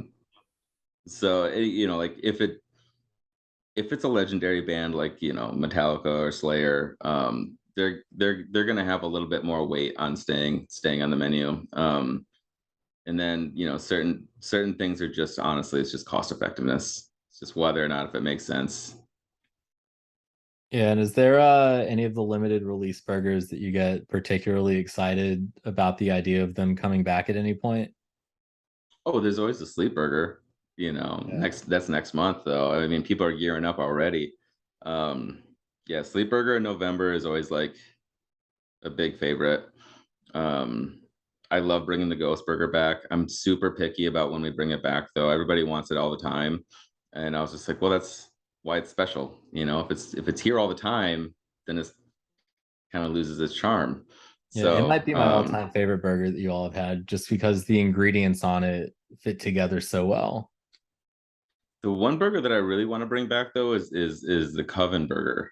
So you know, like if it's a legendary band like, you know, Metallica or Slayer, they're gonna have a little bit more weight on staying on the menu. And then, you know, certain things are just, honestly, it's just cost effectiveness. It's just whether or not if it makes sense. Yeah, and is there any of the limited release burgers that you get particularly excited about the idea of them coming back at any point? Oh, there's always the sleep burger. You know, that's next month though. I mean, people are gearing up already. Yeah, sleep burger in November is always like a big favorite. I love bringing the ghost burger back. I'm super picky about when we bring it back though. Everybody wants it all the time. And I was just like, well, that's why it's special. You know, if it's here all the time, then it's kind of loses its charm. Yeah, it So might be my all-time favorite burger that you all have had, just because the ingredients on it fit together so well. the one burger that I really want to bring back though is the Coven Burger,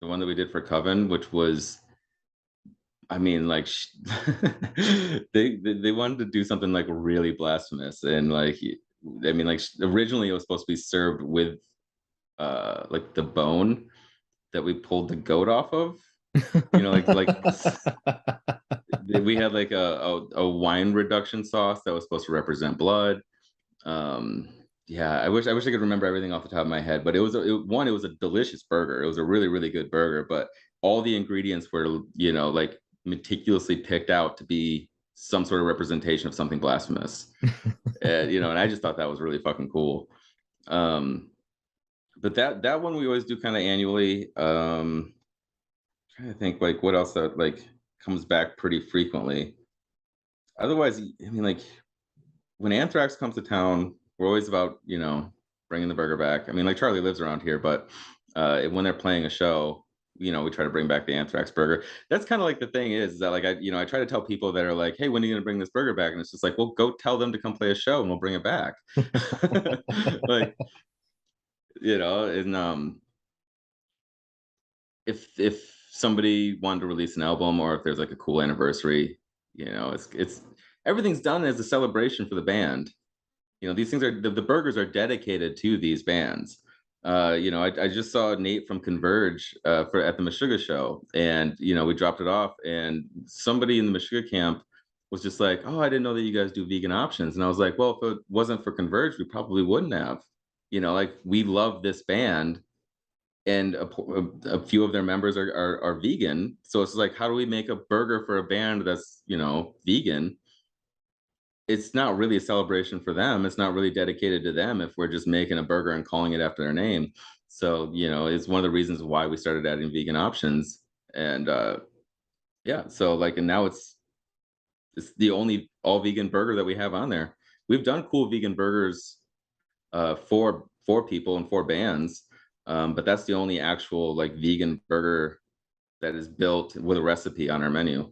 the one that we did for Coven, which was, I mean, like they wanted to do something like really blasphemous, and like, I mean, like originally it was supposed to be served with like the bone that we pulled the goat off of, you know, like we had like a wine reduction sauce that was supposed to represent blood. Yeah, I wish I could remember everything off the top of my head, but it was a delicious burger. It was a really, really good burger, but all the ingredients were, you know, like meticulously picked out to be some sort of representation of something blasphemous. You know, and I just thought that was really fucking cool. But that one we always do kind of annually. Trying to think like what else that like comes back pretty frequently. Otherwise, I mean, like when Anthrax comes to town, we're always about, you know, bringing the burger back. I mean, like Charlie lives around here, but when they're playing a show, you know, we try to bring back the Anthrax burger. That's kind of like the thing is that like I try to tell people that are like, hey, when are you gonna bring this burger back? And it's just like, well, go tell them to come play a show and we'll bring it back. Like, you know, and if somebody wanted to release an album, or if there's like a cool anniversary, you know, it's everything's done as a celebration for the band. You know, these things are the burgers are dedicated to these bands. You know, I just saw Nate from Converge at the Meshuggah show, and you know, we dropped it off, and somebody in the Meshuggah camp was just like, "Oh, I didn't know that you guys do vegan options," and I was like, "Well, if it wasn't for Converge, we probably wouldn't have." You know, like we love this band, and a few of their members are vegan, so it's like, how do we make a burger for a band that's, you know, vegan? It's not really a celebration for them. It's not really dedicated to them if we're just making a burger and calling it after their name. So, you know, it's one of the reasons why we started adding vegan options. And yeah, so like, and now it's the only all vegan burger that we have on there. We've done cool vegan burgers for people and for bands, but that's the only actual like vegan burger that is built with a recipe on our menu.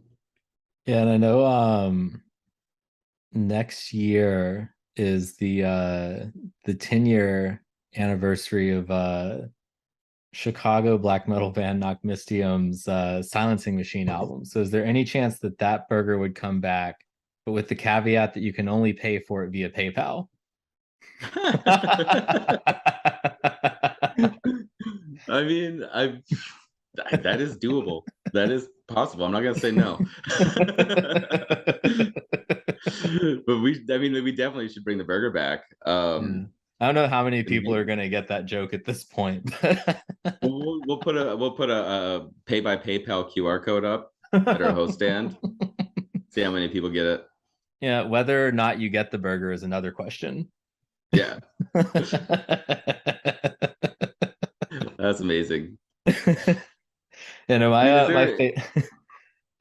Yeah, and I know next year is the 10-year anniversary of Chicago black metal band Knock Mystium's Silencing Machine album. So is there any chance that that burger would come back, but with the caveat that you can only pay for it via PayPal? I mean, that is doable. That is possible. I'm not gonna say no. But we definitely should bring the burger back. I don't know how many people are gonna get that joke at this point. we'll put a pay by PayPal QR code up at our host stand. See how many people get it. Yeah, whether or not you get the burger is another question. Yeah. That's amazing. You know, I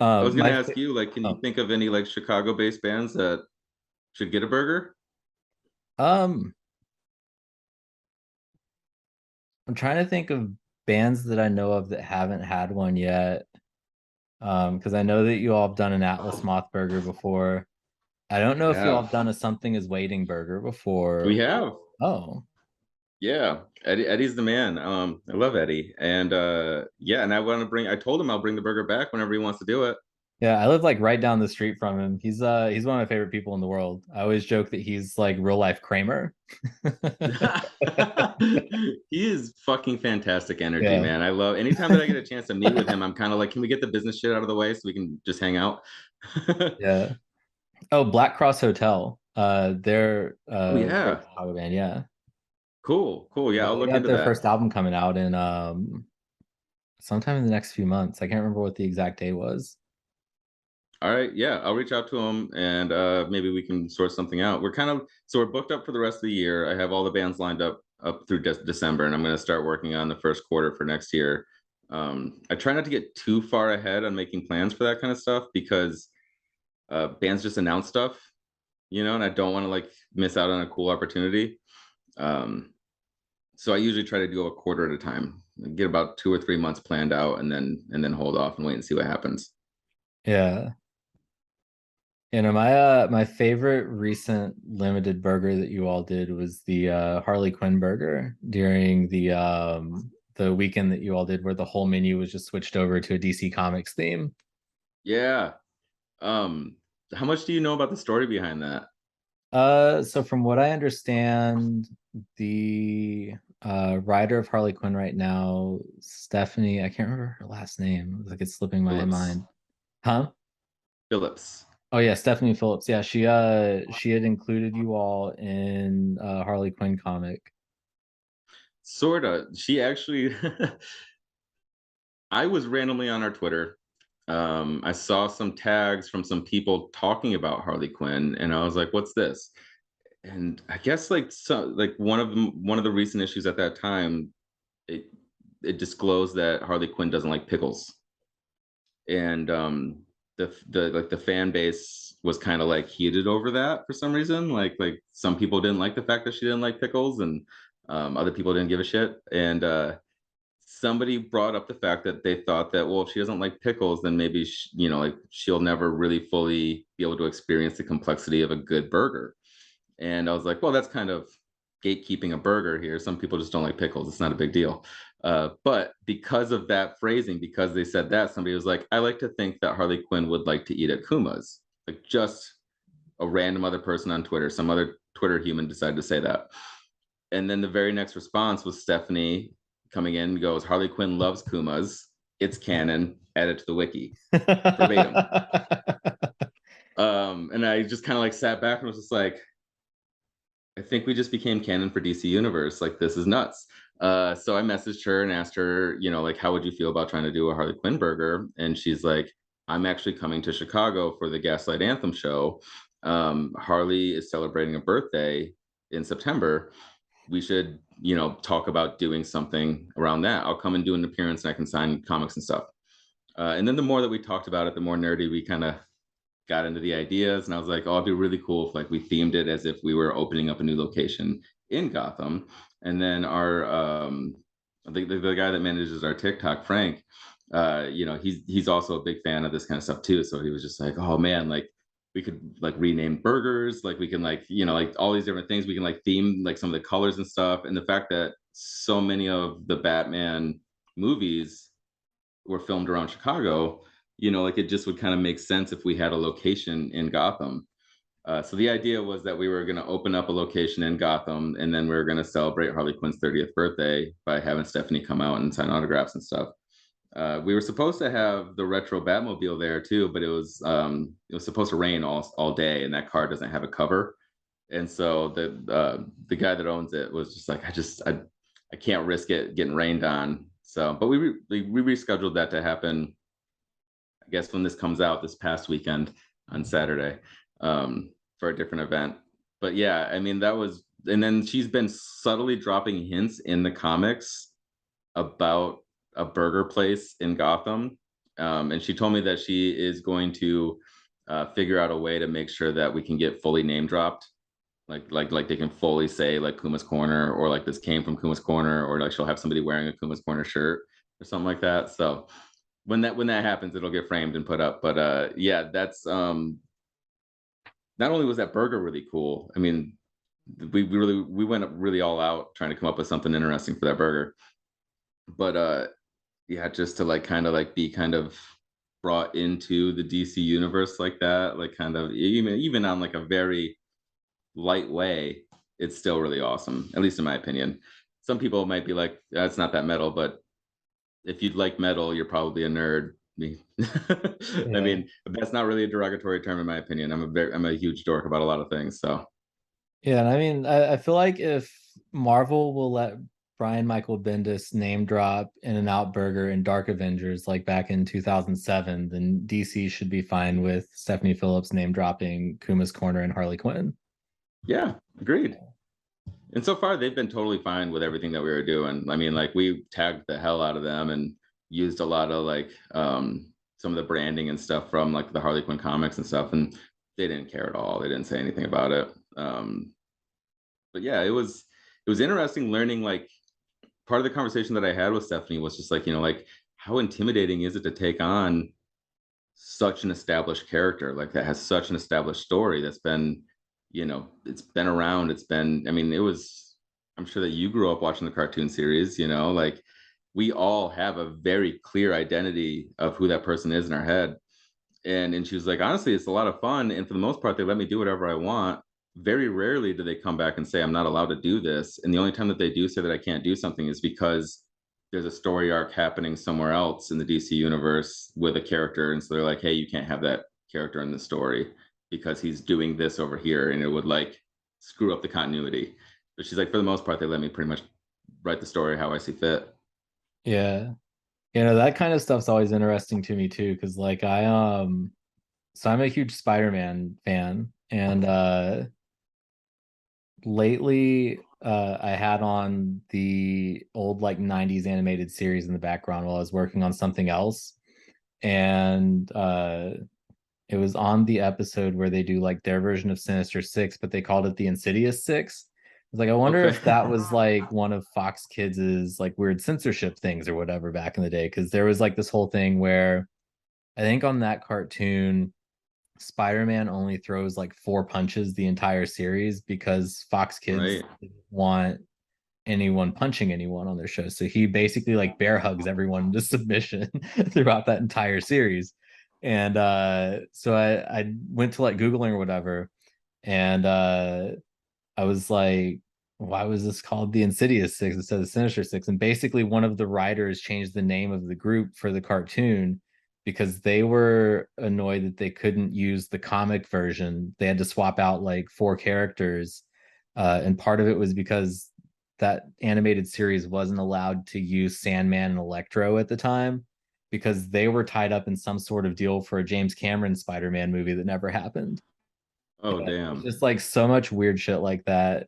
was gonna my ask you, like, can you think of any like Chicago-based bands that should get a burger? I'm trying to think of bands that I know of that haven't had one yet. Because I know that you all have done an Atlas Moth burger before. I don't know if you all have done a Something Is Waiting burger before. We have. Oh. Yeah, Eddie's the man. I love Eddie, and yeah, and I told him I'll bring the burger back whenever he wants to do it. Yeah, I live like right down the street from him. He's one of my favorite people in the world. I always joke that he's like real life Kramer. He is fucking fantastic energy, Yeah. man. I love anytime that I get a chance to meet with him, I'm kind of like, can we get the business shit out of the way so we can just hang out? Yeah. Oh, Black Cross Hotel. They're yeah. Chicago band, yeah. Cool. Yeah, I'll look into their that. first album coming out in sometime in the next few months. I can't remember what the exact day was. All right, yeah, I'll reach out to him, and maybe we can sort something out. We're booked up for the rest of the year. I have all the bands lined up through December, and I'm going to start working on the first quarter for next year. I try not to get too far ahead on making plans for that kind of stuff, because bands just announce stuff, you know, and I don't want to like miss out on a cool opportunity. So I usually try to do a quarter at a time, get about 2 or 3 months planned out, and then hold off and wait and see what happens. Yeah. My favorite recent limited burger that you all did was the Harley Quinn burger during the weekend that you all did, where the whole menu was just switched over to a DC Comics theme. Yeah. How much do you know about the story behind that? So from what I understand, the writer of Harley Quinn right now, Stephanie, I can't remember her last name. Like it's slipping my Phillips. mind. Huh? Phillips. Oh yeah, Stephanie Phillips. Yeah, she had included you all in Harley Quinn comic. Sorta. She actually I was randomly on our Twitter. I saw some tags from some people talking about Harley Quinn, and I was like, "What's this?" And I guess one of the recent issues at that time, it disclosed that Harley Quinn doesn't like pickles, and the fan base was kind of like heated over that for some reason. Like some people didn't like the fact that she didn't like pickles, and other people didn't give a shit. And somebody brought up the fact that they thought that, well, if she doesn't like pickles, then maybe like she'll never really fully be able to experience the complexity of a good burger. And I was like, well, that's kind of gatekeeping a burger here. Some people just don't like pickles. It's not a big deal. But because of that phrasing, because they said that, somebody was like, I like to think that Harley Quinn would like to eat at Kuma's. Like just a random other person on Twitter, some other Twitter human decided to say that. And then the very next response was Stephanie coming in and goes, Harley Quinn loves Kuma's. It's canon. Add it to the wiki. Verbatim. And I just kind of like sat back and was just like, I think we just became canon for DC Universe. Like, this is nuts. So I messaged her and asked her, like, how would you feel about trying to do a Harley Quinn burger? And she's like, I'm actually coming to Chicago for the Gaslight Anthem show. Harley is celebrating a birthday in September. We should, talk about doing something around that. I'll come and do an appearance and I can sign comics and stuff. And then the more that we talked about it, the more nerdy we kind of got into the ideas. And I was like, oh, it'd be really cool if like we themed it as if we were opening up a new location in Gotham. And then our the guy that manages our TikTok, Frank, he's also a big fan of this kind of stuff too. So he was just like, oh man, like we could like rename burgers, like we can like all these different things. We can like theme like some of the colors and stuff. And the fact that so many of the Batman movies were filmed around Chicago, like it just would kind of make sense if we had a location in Gotham. So the idea was that we were going to open up a location in Gotham, and then we were going to celebrate Harley Quinn's 30th birthday by having Stephanie come out and sign autographs and stuff. We were supposed to have the retro Batmobile there too, but it was supposed to rain all day, and that car doesn't have a cover. And so the guy that owns it was just like, I can't risk it getting rained on. So, but we rescheduled that to happen, I guess, when this comes out this past weekend on Saturday, for a different event. But yeah, I mean, that was, and then she's been subtly dropping hints in the comics about a burger place in Gotham. And she told me that she is going to figure out a way to make sure that we can get fully name dropped. Like they can fully say like Kuma's Corner, or like this came from Kuma's Corner, or like she'll have somebody wearing a Kuma's Corner shirt or something like that. So when that happens, it'll get framed and put up. But yeah, that's not only was that burger really cool. I mean, we went up really all out trying to come up with something interesting for that burger. But yeah, just to like kind of like be kind of brought into the DC universe like that, like kind of even on like a very light way, it's still really awesome, at least in my opinion. Some people might be like, that's not that metal, but if you'd like metal, you're probably a nerd. I mean, that's not really a derogatory term in my opinion. I'm a huge dork about a lot of things. So yeah, and I mean, I feel like if Marvel will let Brian Michael Bendis name drop In-N-Out Burger and Dark Avengers like back in 2007, then DC should be fine with Stephanie Phillips name dropping Kuma's Corner and Harley Quinn. Yeah, agreed. And so far, they've been totally fine with everything that we were doing. I mean, like we tagged the hell out of them and used a lot of like some of the branding and stuff from like the Harley Quinn comics and stuff, and they didn't care at all. They didn't say anything about it. But yeah, it was interesting learning like part of the conversation that I had with Stephanie was just like, like how intimidating is it to take on such an established character like that has such an established story that's been, it's been around. It's been, I mean, I'm sure that you grew up watching the cartoon series, like we all have a very clear identity of who that person is in our head. And she was like, honestly, it's a lot of fun. And for the most part, they let me do whatever I want. Very rarely do they come back and say, I'm not allowed to do this. And the only time that they do say that I can't do something is because there's a story arc happening somewhere else in the DC universe with a character. And so they're like, hey, you can't have that character in the story because he's doing this over here. And it would like screw up the continuity. But she's like, for the most part, they let me pretty much write the story how I see fit. Yeah. That kind of stuff's always interesting to me too, because like so I'm a huge Spider-Man fan, and lately I had on the old like 90s animated series in the background while I was working on something else, and it was on the episode where they do like their version of Sinister Six, but they called it the Insidious Six. It's like, I wonder if that was like one of Fox Kids's like weird censorship things or whatever back in the day, because there was like this whole thing where I think on that cartoon Spider-Man only throws like 4 punches the entire series because Fox Kids didn't want anyone punching anyone on their show. So he basically like bear hugs everyone to submission throughout that entire series. And so I went to like Googling or whatever, and I was like, why was this called the Insidious Six instead of Sinister Six? And basically one of the writers changed the name of the group for the cartoon because they were annoyed that they couldn't use the comic version. They had to swap out like 4 characters. And part of it was because that animated series wasn't allowed to use Sandman and Electro at the time because they were tied up in some sort of deal for a James Cameron Spider-Man movie that never happened. Oh, damn. Just like so much weird shit like that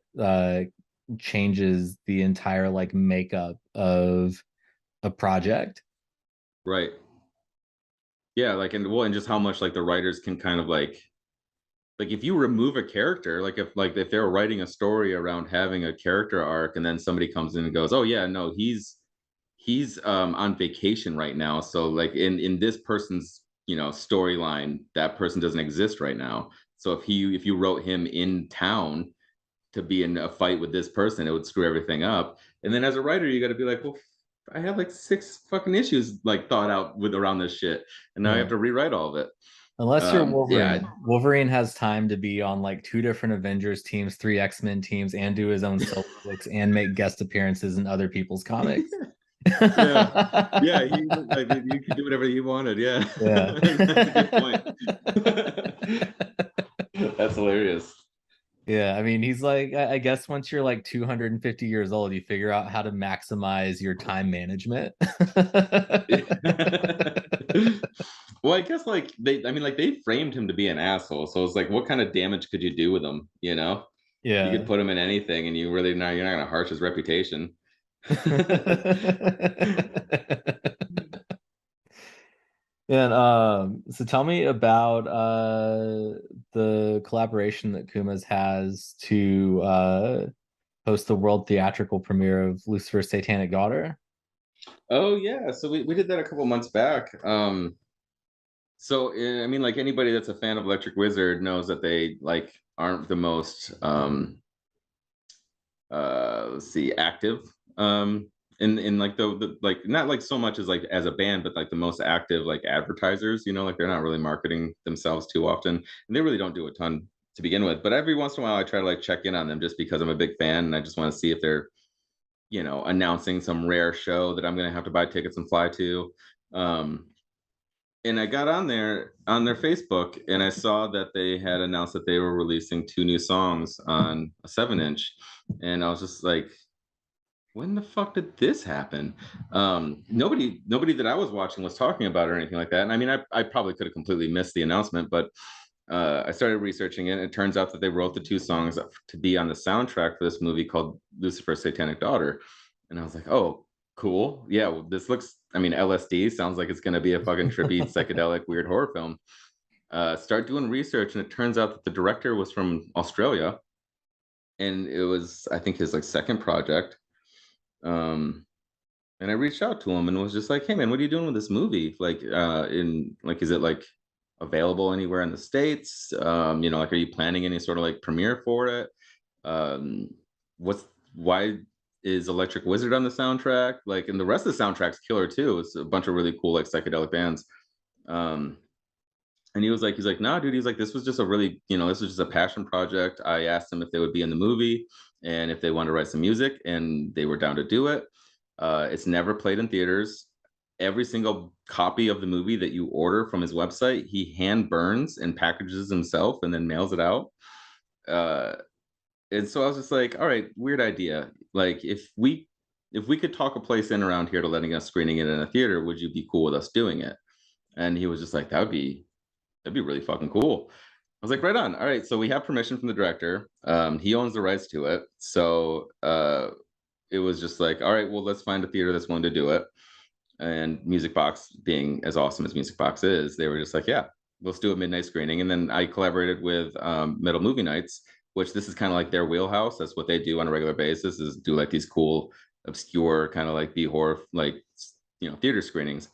changes the entire like makeup of a project. Right. Yeah, like and just how much like the writers can kind of like if you remove a character, like if they're writing a story around having a character arc and then somebody comes in and goes, oh yeah, no, he's on vacation right now. So like in this person's, storyline, that person doesn't exist right now. So if you wrote him in town to be in a fight with this person, it would screw everything up. And then as a writer, you got to be like, well, I have like 6 fucking issues like thought out with around this shit, and now I have to rewrite all of it. Unless you're Wolverine. Wolverine has time to be on like 2 different Avengers teams, 3 X-Men teams, and do his own solo books and make guest appearances in other people's comics. Yeah, he you could do whatever you wanted. Yeah. That's a good point. That's hilarious. Yeah, I mean, he's like, I guess once you're like 250 years old, you figure out how to maximize your time management. Well, I guess like they framed him to be an asshole, so it's like, what kind of damage could you do with him? Yeah, you could put him in anything, and you're not gonna harsh his reputation. And so tell me about the collaboration that Kuma's has to host the world theatrical premiere of Lucifer's Satanic Daughter. Oh yeah, so we did that a couple months back. So I mean, like anybody that's a fan of Electric Wizard knows that they like aren't the most let's see, active in like the like, not like so much as like as a band, but like the most active like advertisers, like they're not really marketing themselves too often, and they really don't do a ton to begin with. But every once in a while I try to like check in on them just because I'm a big fan and I just want to see if they're announcing some rare show that I'm gonna have to buy tickets and fly to. And I got on their Facebook and I saw that they had announced that they were releasing 2 new songs on a 7-inch, and I was just like, when the fuck did this happen? Nobody that I was watching was talking about it or anything like that. And I mean, I probably could have completely missed the announcement, but I started researching it, and it turns out that they wrote the 2 songs to be on the soundtrack for this movie called Lucifer's Satanic Daughter. And I was like, oh, cool. Yeah, well, this looks, I mean, LSD sounds like it's going to be a fucking trippy, psychedelic, weird horror film. Start doing research, and it turns out that the director was from Australia, and it was, I think, his like 2nd project. And I reached out to him and was just like, hey man, what are you doing with this movie? Like, is it like available anywhere in the States? Like, are you planning any sort of like premiere for it? Um, why is Electric Wizard on the soundtrack? Like, and the rest of the soundtrack's killer too. It's a bunch of really cool like psychedelic bands. And he's like, nah, dude. He's like, this was just a really, this was just a passion project. I asked them if they would be in the movie and if they wanted to write some music, and they were down to do it. It's never played in theaters. Every single copy of the movie that you order from his website, he hand burns and packages himself and then mails it out. And so I was just like, all right, weird idea. Like, if we could talk a place in around here to letting us screening it in a theater, would you be cool with us doing it? And he was just like, that'd be really fucking cool. I was like, right on. All right, so we have permission from the director. He owns the rights to it. So it was just like, all right, well, let's find a theater that's willing to do it. And Music Box, being as awesome as Music Box is, they were just like, yeah, let's do a midnight screening. And then I collaborated with Metal Movie Nights, which this is kind of like their wheelhouse. That's what they do on a regular basis, is do like these cool, obscure kind of like B-horror, like, theater screenings.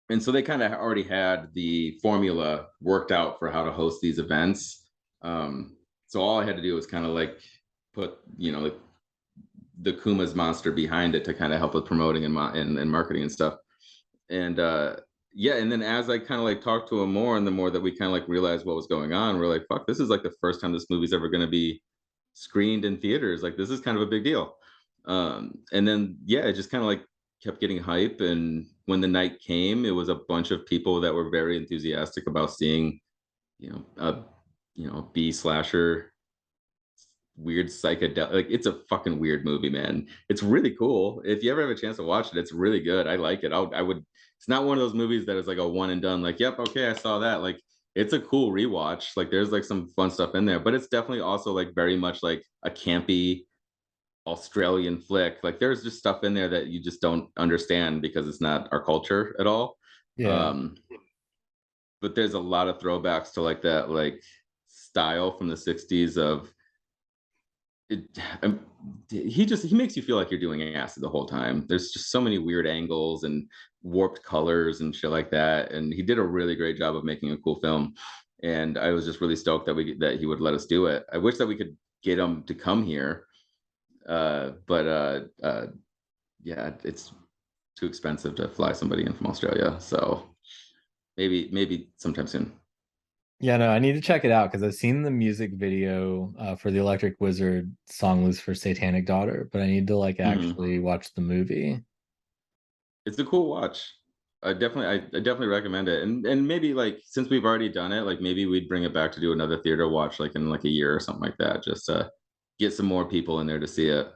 And so they kind of already had the formula worked out for how to host these events. So all I had to do was kind of like put, like the Kuma's monster behind it to kind of help with promoting and marketing and stuff. And and then as I kind of like talked to him more, and the more that we kind of like realized what was going on, we're like, fuck, this is like the first time this movie's ever going to be screened in theaters. Like, this is kind of a big deal. And then it just kind of like kept getting hype. And when the night came, it was a bunch of people that were very enthusiastic about seeing, a B slasher, weird psychedelic. Like, it's a fucking weird movie, man. It's really cool. If you ever have a chance to watch it, it's really good. I like it. I would. It's not one of those movies that is like a one and done. Like, yep, okay, I saw that. Like, it's a cool rewatch. Like, there's like some fun stuff in there, but it's definitely also like very much like a campy Australian flick. Like, there's just stuff in there that you just don't understand because it's not our culture at all. Yeah. But there's a lot of throwbacks to like that like style from the 60s of it. He makes you feel like you're doing acid the whole time. There's just so many weird angles and warped colors and shit like that. And he did a really great job of making a cool film. And I was just really stoked that he would let us do it. I wish that we could get him to come here. But it's too expensive to fly somebody in from Australia. So maybe sometime soon. Yeah, no, I need to check it out because I've seen the music video for the Electric Wizard song "Loose for Satanic Daughter," but I need to like actually watch the movie. It's a cool watch. I definitely recommend it. And maybe like, since we've already done it, like maybe we'd bring it back to do another theater watch like in like a year or something like that, just to get some more people in there to see it.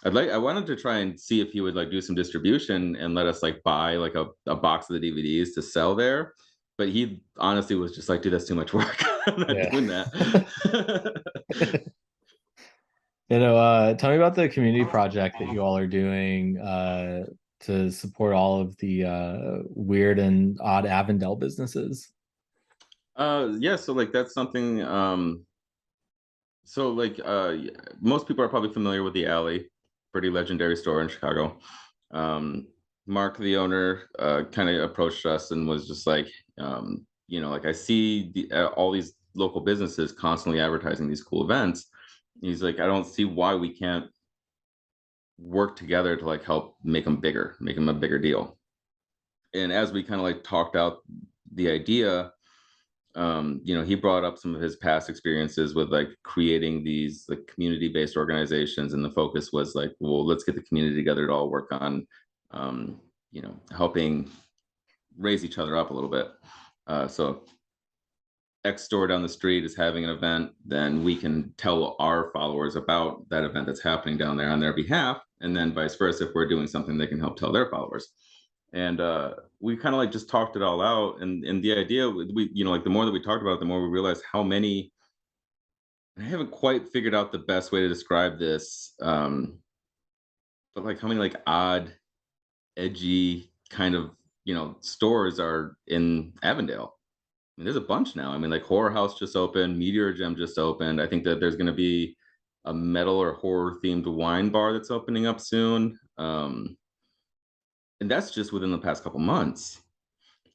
I wanted to try and see if he would like do some distribution and let us like buy like a box of the DVDs to sell there. But he honestly was just like, dude, that's too much work. I'm not doing that. Tell me about the community project that you all are doing to support all of the weird and odd Avondale businesses. So like that's something. So like most people are probably familiar with the Alley, pretty legendary store in Chicago. Mark, the owner, kind of approached us and was just like, like, I see all these local businesses constantly advertising these cool events. He's like, I don't see why we can't work together to like help make them a bigger deal. And as we kind of like talked out the idea, he brought up some of his past experiences with like creating these like community-based organizations, and the focus was like, well, let's get the community together to all work on helping raise each other up a little bit. So X store down the street is having an event, then we can tell our followers about that event that's happening down there on their behalf, and then vice versa. If we're doing something, they can help tell their followers. And we kind of like just talked it all out, and the idea, we like the more that we talked about it, the more we realized how many. I haven't quite figured out the best way to describe this, but like how many like odd, edgy kind of stores are in Avondale. I mean, there's a bunch now. I mean, like Horror House just opened, Meteor Gem just opened. I think that there's going to be a metal or horror themed wine bar that's opening up soon. And that's just within the past couple months.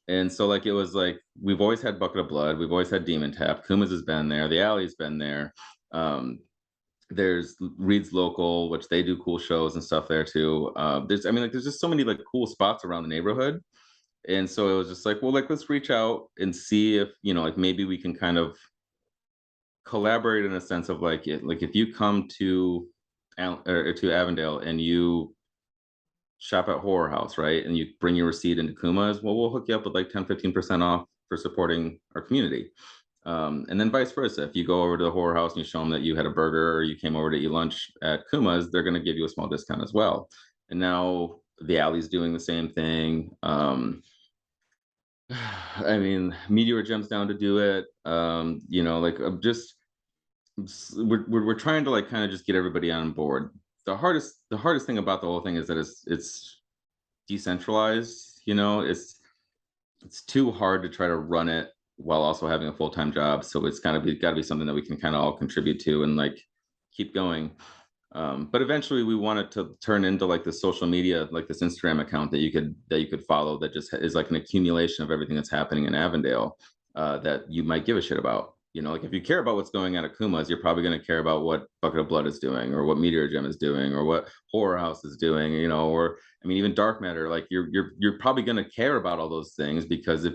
And so like it was like we've always had Bucket of Blood, we've always had Demon Tap, Kuma's has been there, the Alley's been there. There's Reed's Local, which they do cool shows and stuff there too. There's just so many like cool spots around the neighborhood. And so it was just like, well, like let's reach out and see if, like maybe we can kind of collaborate in a sense of like if you come to Avondale and you shop at Horror House, right, and you bring your receipt into Kuma's, well, we'll hook you up with like 10-15% off for supporting our community. And then vice versa. If you go over to the Horror House and you show them that you had a burger or you came over to eat lunch at Kuma's, they're going to give you a small discount as well. And now the Alley's doing the same thing. I mean, Meteor Gem's down to do it. We're trying to like kind of just get everybody on board. The hardest thing about the whole thing is that it's decentralized. It's too hard to try to run it while also having a full-time job. So it's got to be something that we can kind of all contribute to and like keep going. But eventually we want it to turn into like the social media, like this Instagram account that you could follow that just is like an accumulation of everything that's happening in Avondale that you might give a shit about. Like if you care about what's going on at Kuma's, you're probably going to care about what Bucket of Blood is doing or what Meteor Gem is doing or what Horror House is doing, or I mean, even Dark Matter, like you're probably going to care about all those things because if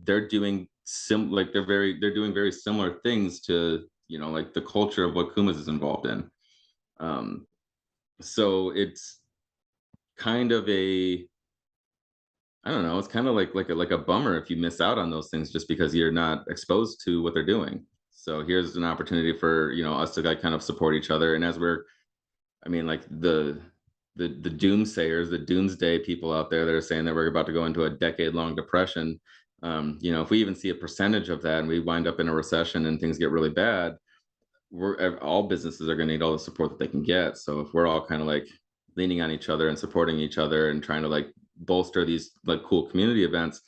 they're doing they're doing very similar things to, like the culture of what Kuma's is involved in. So it's kind of I don't know, it's kind of like a bummer if you miss out on those things just because you're not exposed to what they're doing. So here's an opportunity for, us to like kind of support each other. And as the doomsayers, the doomsday people out there that are saying that we're about to go into a decade-long depression, if we even see a percentage of that and we wind up in a recession and things get really bad, all businesses are going to need all the support that they can get. So if we're all kind of like leaning on each other and supporting each other and trying to like bolster these like cool community events,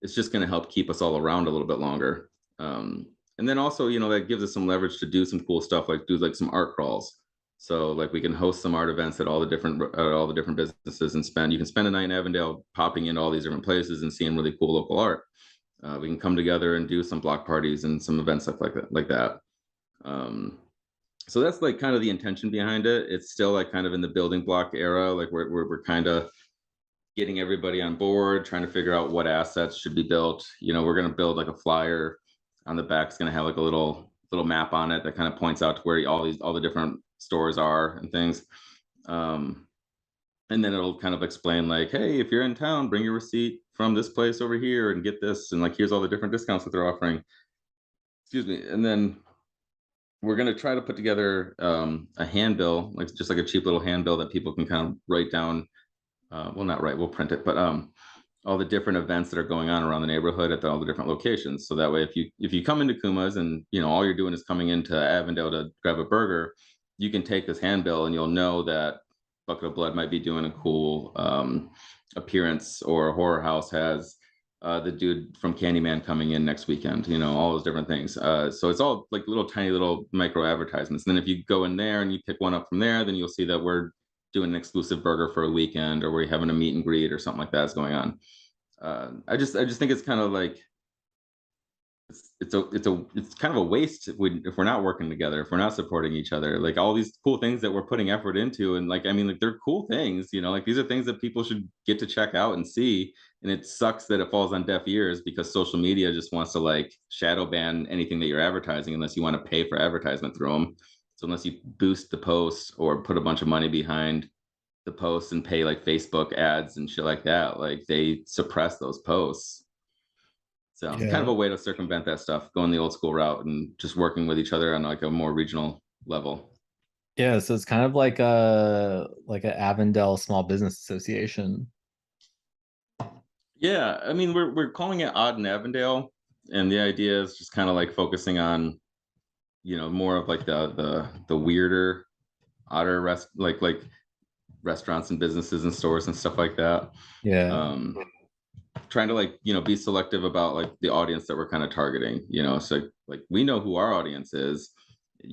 it's just going to help keep us all around a little bit longer. And then also, that gives us some leverage to do some cool stuff, like do like some art crawls. So like we can host some art events at all the different businesses and you can spend a night in Avondale popping into all these different places and seeing really cool local art. We can come together and do some block parties and some events stuff like that. So that's like kind of the intention behind it. It's still like kind of in the building block era. Like we're kind of getting everybody on board, trying to figure out what assets should be built. We're going to build like a flyer on the back. It's going to have like a little map on it that kind of points out to where all the different stores are and things. And then it'll kind of explain like, hey, if you're in town, bring your receipt from this place over here and get this. And like, here's all the different discounts that they're offering. Excuse me. And then we're going to try to put together a handbill, like just like a cheap little handbill that people can kind of write down. We'll print it, but all the different events that are going on around the neighborhood at all the different locations. So that way, if you come into Kuma's and all you're doing is coming into Avondale to grab a burger, you can take this handbill and you'll know that Bucket of Blood might be doing a cool appearance, or Horror House has the dude from Candyman coming in next weekend, all those different things. So it's all like tiny little micro advertisements. And then if you go in there and you pick one up from there, then you'll see that we're doing an exclusive burger for a weekend, or we're having a meet and greet or something like that's going on. I just think it's kind of like it's kind of a waste if we're not working together, if we're not supporting each other. Like all these cool things that we're putting effort into, and like they're cool things, like these are things that people should get to check out and see. And it sucks that it falls on deaf ears because social media just wants to like shadow ban anything that you're advertising unless you want to pay for advertisement through them. So unless you boost the post or put a bunch of money behind the posts and pay like Facebook ads and shit like that, like they suppress those posts. So kind of a way to circumvent that stuff, going the old school route and just working with each other on like a more regional level. Yeah, so it's kind of like an Avondale Small Business Association. Yeah, I mean we're calling it Odd in Avondale, and the idea is just kind of like focusing on more of like the weirder, odder restaurants and businesses and stores and stuff like that. Yeah. Trying to like be selective about like the audience that we're kind of targeting. So like we know who our audience is.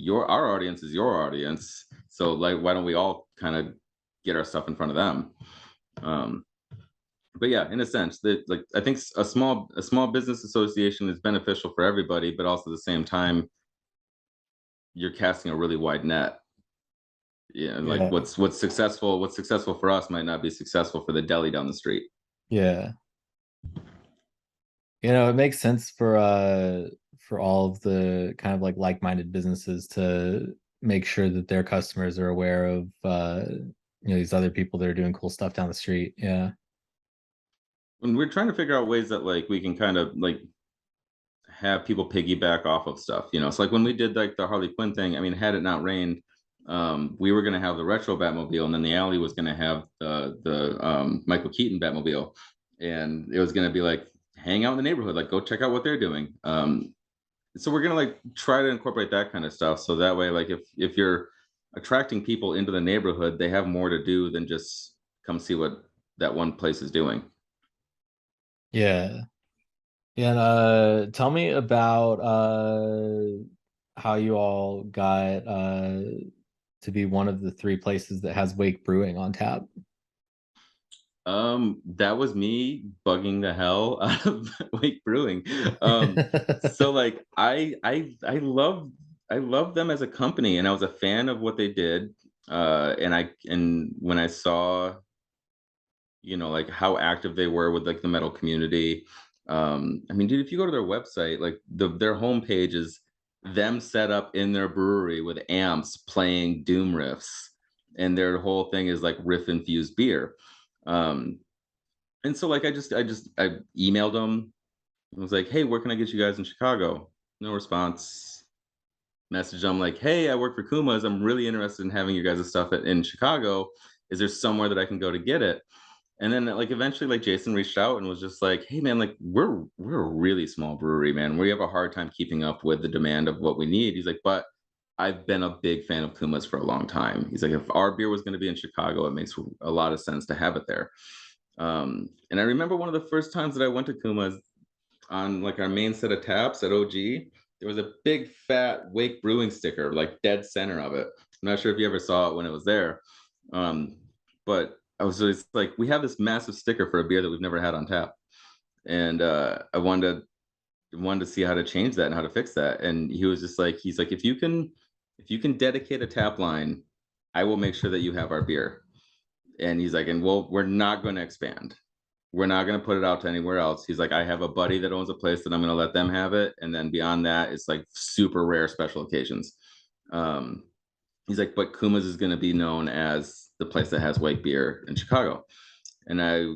Our audience is your audience. So like why don't we all kind of get our stuff in front of them. But yeah, in a sense, that like I think a small business association is beneficial for everybody, but also at the same time, you're casting a really wide net. Yeah, like what's successful for us might not be successful for the deli down the street. Yeah. It makes sense for all of the kind of like-minded businesses to make sure that their customers are aware of these other people that are doing cool stuff down the street. Yeah. And we're trying to figure out ways that like we can kind of like have people piggyback off of stuff, so like when we did like the Harley Quinn thing, I mean, had it not rained, we were going to have the retro Batmobile, and then the alley was going to have the Michael Keaton Batmobile, and it was going to be like hang out in the neighborhood, like go check out what they're doing. So we're going to like try to incorporate that kind of stuff, so that way like if you're attracting people into the neighborhood, they have more to do than just come see what that one place is doing. Yeah. And tell me about how you all got to be one of the 3 places that has Wake Brewing on tap. That was me bugging the hell out of Wake Brewing. So like I love them as a company, and I was a fan of what they did. And when I saw like how active they were with like the metal community, I mean, dude, if you go to their website, like their homepage is them set up in their brewery with amps playing doom riffs, and their whole thing is like riff infused beer. And so like I emailed them. I was like, hey, where can I get you guys in Chicago? No response. Message them like, hey, I work for Kuma's, I'm really interested in having you guys' stuff in Chicago. Is there somewhere that I can go to get it? And then like eventually like Jason reached out and was just like, hey man, like we're a really small brewery, man. We have a hard time keeping up with the demand of what we need. He's like, but I've been a big fan of Kuma's for a long time. He's like, if our beer was going to be in Chicago, it makes a lot of sense to have it there. And I remember one of the first times that I went to Kuma's, on like our main set of taps at OG, there was a big fat Wake Brewing sticker, like dead center of it. I'm not sure if you ever saw it when it was there. But I was just like, we have this massive sticker for a beer that we've never had on tap. And I wanted to see how to change that and how to fix that. And he was just like, he's like, if you can dedicate a tap line, I will make sure that you have our beer. And he's like, and we're not going to expand. We're not going to put it out to anywhere else. He's like, I have a buddy that owns a place that I'm going to let them have it. And then beyond that, it's like super rare special occasions. He's like, but Kuma's is going to be known as the place that has Wake beer in Chicago. And I,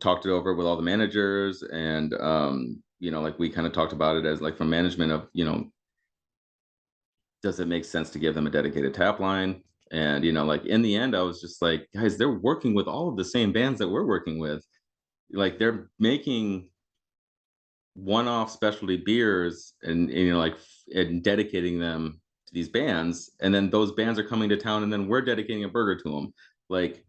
talked it over with all the managers, and, like we kind of talked about it as like from management of, does it make sense to give them a dedicated tap line? And, like in the end, I was just like, guys, they're working with all of the same bands that we're working with. Like they're making one-off specialty beers and and dedicating them to these bands. And then those bands are coming to town, and then we're dedicating a burger to them. Like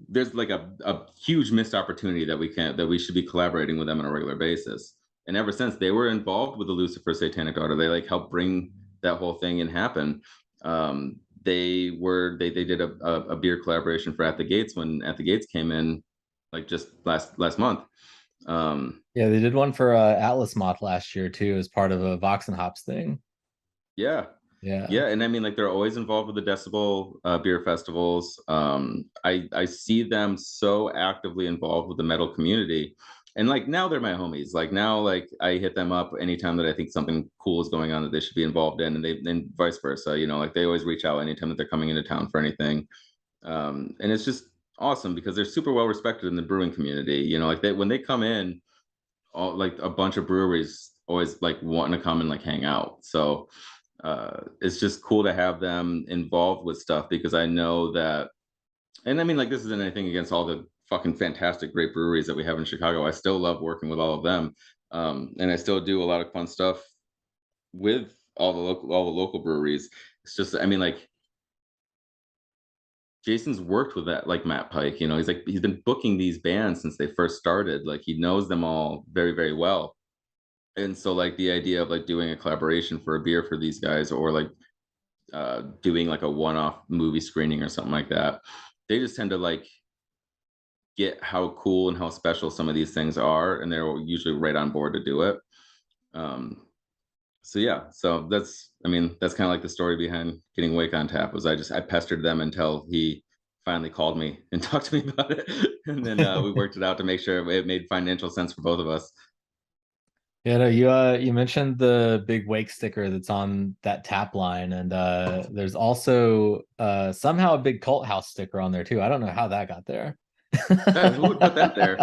there's like a huge missed opportunity that we should be collaborating with them on a regular basis. And ever since they were involved with the Lucifer Satanic Daughter, they like helped bring that whole thing and happen. They did a beer collaboration for At the Gates when At the Gates came in, like just last month. Yeah, they did one for Atlas Moth last year too, as part of a Vox and Hops thing. Yeah. And I mean, like they're always involved with the Decibel beer festivals. I see them so actively involved with the metal community, and like now they're my homies. Like now, like I hit them up anytime that I think something cool is going on that they should be involved in, and then vice versa. Like they always reach out anytime that they're coming into town for anything. And it's just awesome because they're super well respected in the brewing community. Like when they come in, all like a bunch of breweries always like wanting to come and like hang out. So it's just cool to have them involved with stuff, because I know that, and I mean, like this isn't anything against all the fucking fantastic great breweries that we have in Chicago. I still love working with all of them, and I still do a lot of fun stuff with all the local breweries. It's just, I mean, like Jason's worked with that, like Matt Pike, he's been booking these bands since they first started. Like he knows them all very, very well. And so like the idea of like doing a collaboration for a beer for these guys, or like doing like a one-off movie screening or something like that, they just tend to like get how cool and how special some of these things are, and they're usually right on board to do it. So yeah, so that's kind of like the story behind getting Wake on Tap. Was I pestered them until he finally called me and talked to me about it, and then we worked it out to make sure it made financial sense for both of us. Yeah, no, you mentioned the big Wake sticker that's on that tap line, and there's also somehow a big Cult House sticker on there too. I don't know how that got there. Who would put that there?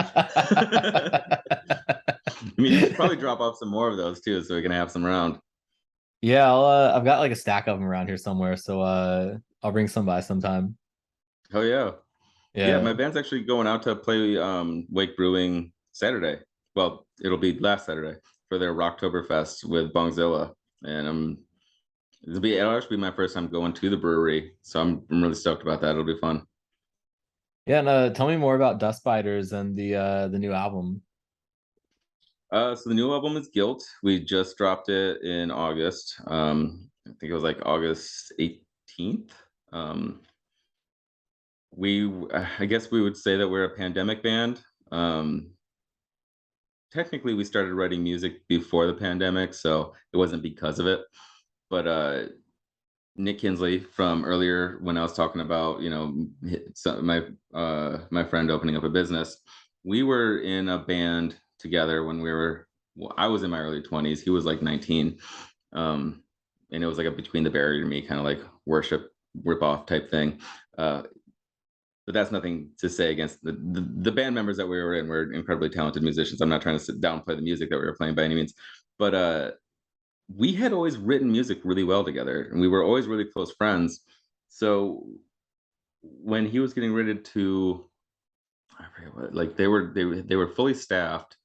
I mean, you should probably drop off some more of those too, so we can have some around. Yeah, I've got like a stack of them around here somewhere, so I'll bring some by sometime. Oh yeah. Yeah. My band's actually going out to play Wake Brewing Saturday. Well, it'll be last Saturday for their Rocktoberfest with Bongzilla, and it'll actually be my first time going to the brewery, so I'm really stoked about that. It'll be fun. Yeah, and tell me more about Dust Biters and the new album. So the new album is Guilt. We just dropped it in August. I think it was like August 18th. I guess we would say that we're a pandemic band. Technically, we started writing music before the pandemic, so it wasn't because of it. But Nick Kinsley from earlier, when I was talking about, my friend opening up a business, we were in a band together when I was in my early 20s. He was like 19. And it was like a Between the Barrier to me kind of like worship rip-off type thing. But that's nothing to say against the band members that we were in. Were incredibly talented musicians. I'm not trying to sit down and play the music that we were playing by any means, but we had always written music really well together, and we were always really close friends. So when he was getting ready to, I forget what, like they were fully staffed,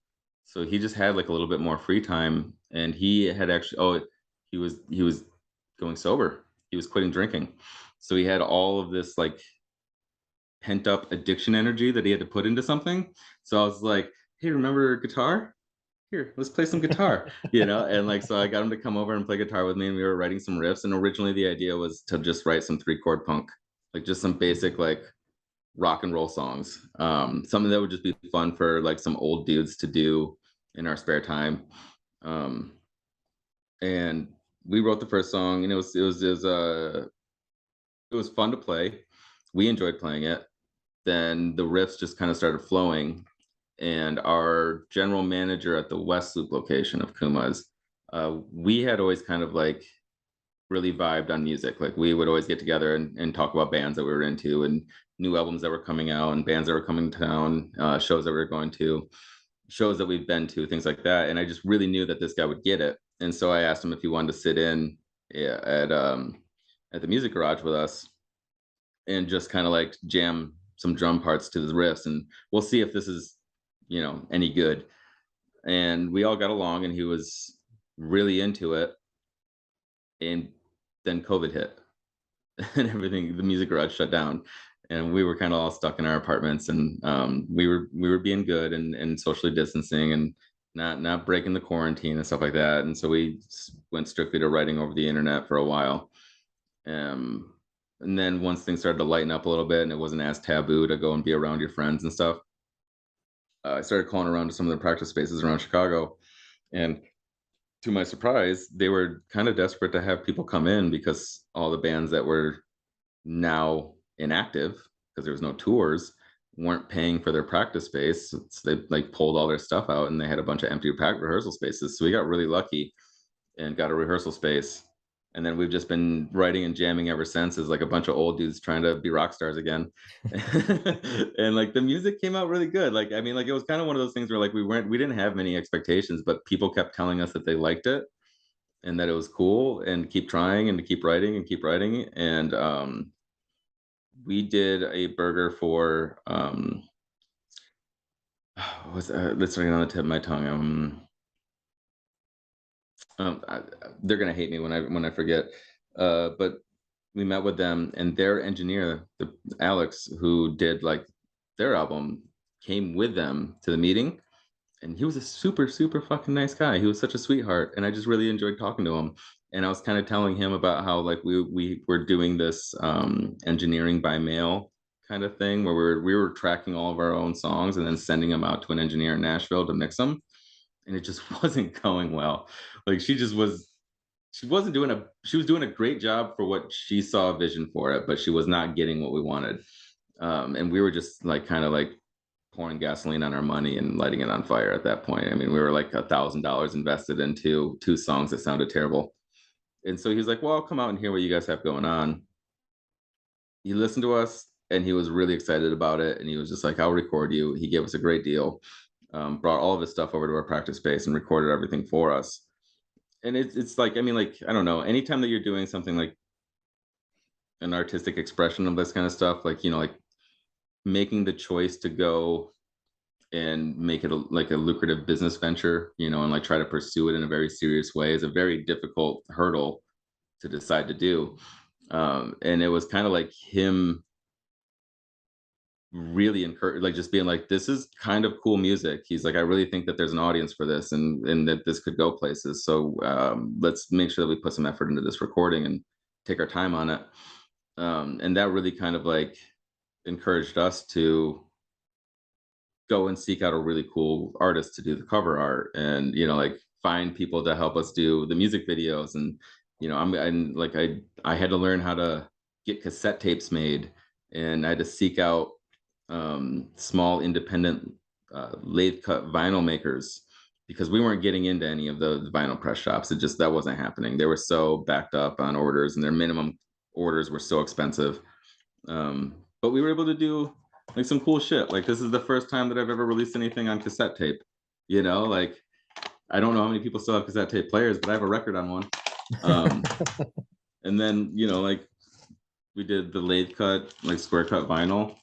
so he just had like a little bit more free time, and he had actually he was going sober. He was quitting drinking, so he had all of this like pent up addiction energy that he had to put into something. So I was like, hey, remember guitar? Here, let's play some guitar, and like, so I got him to come over and play guitar with me, and we were writing some riffs. And originally the idea was to just write some 3-chord punk, like just some basic like rock and roll songs, something that would just be fun for like some old dudes to do in our spare time. And we wrote the first song, and it was fun to play. We enjoyed playing it. Then the riffs just kind of started flowing, and our general manager at the West Loop location of Kuma's, we had always kind of like really vibed on music. Like we would always get together and talk about bands that we were into and new albums that were coming out and bands that were coming to town, shows that we were going to, shows that we've been to, things like that. And I just really knew that this guy would get it. And so I asked him if he wanted to sit in at the Music Garage with us and just kind of like jam some drum parts to the riffs, and we'll see if this is, any good. And we all got along, and he was really into it. And then COVID hit, and everything, the Music Garage shut down, and we were kind of all stuck in our apartments. And we were being good and socially distancing and not breaking the quarantine and stuff like that. And so we went strictly to writing over the internet for a while. And then once things started to lighten up a little bit and it wasn't as taboo to go and be around your friends and stuff, I started calling around to some of the practice spaces around Chicago. And to my surprise, they were kind of desperate to have people come in because all the bands that were now inactive, because there was no tours, weren't paying for their practice space. So they like pulled all their stuff out, and they had a bunch of empty rehearsal spaces. So we got really lucky and got a rehearsal space. And then we've just been writing and jamming ever since, as like a bunch of old dudes trying to be rock stars again. And like the music came out really good. Like, I mean, like it was kind of one of those things where like we didn't have many expectations, but people kept telling us that they liked it and that it was cool, and keep trying and to keep writing and keep writing. And we did a burger for let's get on the tip of my tongue. They're gonna hate me when I forget, but we met with them, and their engineer, Alex, who did like their album, came with them to the meeting, and he was a super fucking nice guy. He was such a sweetheart, and I just really enjoyed talking to him. And I was kind of telling him about how like we were doing this engineering by mail kind of thing where we were tracking all of our own songs and then sending them out to an engineer in Nashville to mix them, and it just wasn't going well. Like she was doing a great job for what she saw a vision for it, but she was not getting what we wanted. And we were just like kind of like pouring gasoline on our money and lighting it on fire at that point. I mean, we were like $1,000 invested into 2 songs that sounded terrible. And so he was like, well, I'll come out and hear what you guys have going on. He listened to us and he was really excited about it. And he was just like, I'll record you. He gave us a great deal, brought all of his stuff over to our practice space and recorded everything for us. And it's like, I mean, like, I don't know, anytime that you're doing something like an artistic expression of this kind of stuff, like, you know, like making the choice to go and make it like a lucrative business venture, you know, and like try to pursue it in a very serious way is a very difficult hurdle to decide to do. And it was kind of like him really encourage, like just being like, this is kind of cool music. He's like, I really think that there's an audience for this and that this could go places. So let's make sure that we put some effort into this recording and take our time on it. And that really kind of like encouraged us to go and seek out a really cool artist to do the cover art and, you know, like find people to help us do the music videos. And, you know, I had to learn how to get cassette tapes made, and I had to seek out small independent lathe cut vinyl makers because we weren't getting into any of the vinyl press shops. That wasn't happening. They were so backed up on orders and their minimum orders were so expensive. But we were able to do like some cool shit. Like this is the first time that I've ever released anything on cassette tape, you know, like I don't know how many people still have cassette tape players, but I have a record on one. And then, you know, like we did the lathe cut, like square cut vinyl,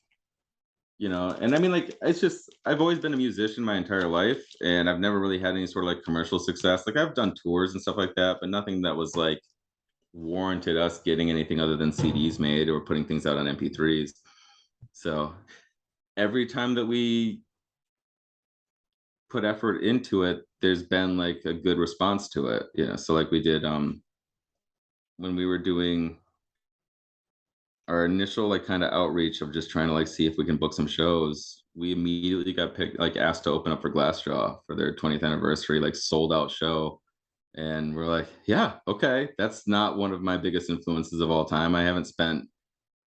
you know, and I mean, like, it's just, I've always been a musician my entire life and I've never really had any sort of like commercial success. Like I've done tours and stuff like that, but nothing that was like warranted us getting anything other than CDs made or putting things out on MP3s. So every time that we put effort into it, there's been like a good response to it, you know. So like we did when we were doing our initial like kind of outreach of just trying to like see if we can book some shows, we immediately got asked to open up for Glassjaw for their 20th anniversary, like sold out show. And we're like, yeah, okay, that's not one of my biggest influences of all time. I haven't spent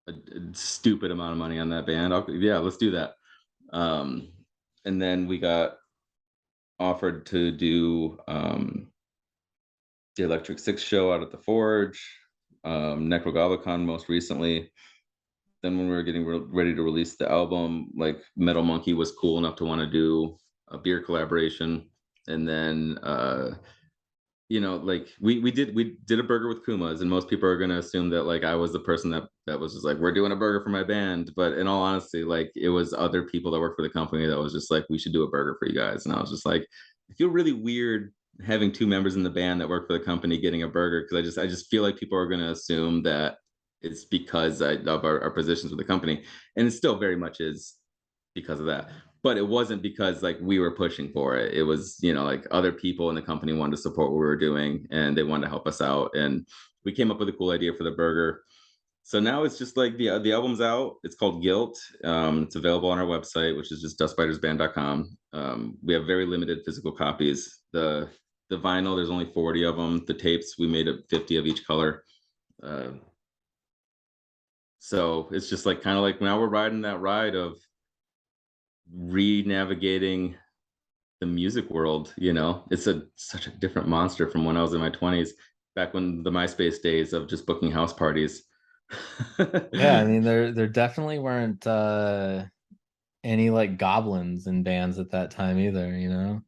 a stupid amount of money on that band. Yeah, let's do that. And then we got offered to do the Electric Six show out at the Forge, Necrogoblicon most recently. Then when we were getting ready to release the album, like Metal Monkey was cool enough to want to do a beer collaboration. And then you know, like we did a burger with Kumas, and most people are going to assume that like I was the person that was just like, we're doing a burger for my band. But in all honesty, like it was other people that work for the company that was just like, we should do a burger for you guys. And I was just like, I feel really weird having 2 members in the band that work for the company getting a burger, because I just feel like people are going to assume that it's because of our positions with the company, and it still very much is because of that. But it wasn't because like we were pushing for it. It was, you know, like other people in the company wanted to support what we were doing and they wanted to help us out. And we came up with a cool idea for the burger. So now it's just like the album's out. It's called Guilt. It's available on our website, which is just dustbitersband.com. We have very limited physical copies. The vinyl, there's only 40 of them. The tapes, we made 50 of each color. So it's just like kind of like now we're riding that ride of re-navigating the music world, you know. It's such a different monster from when I was in my 20s, back when the MySpace days of just booking house parties. Yeah, I mean there definitely weren't any like goblins in bands at that time either, you know.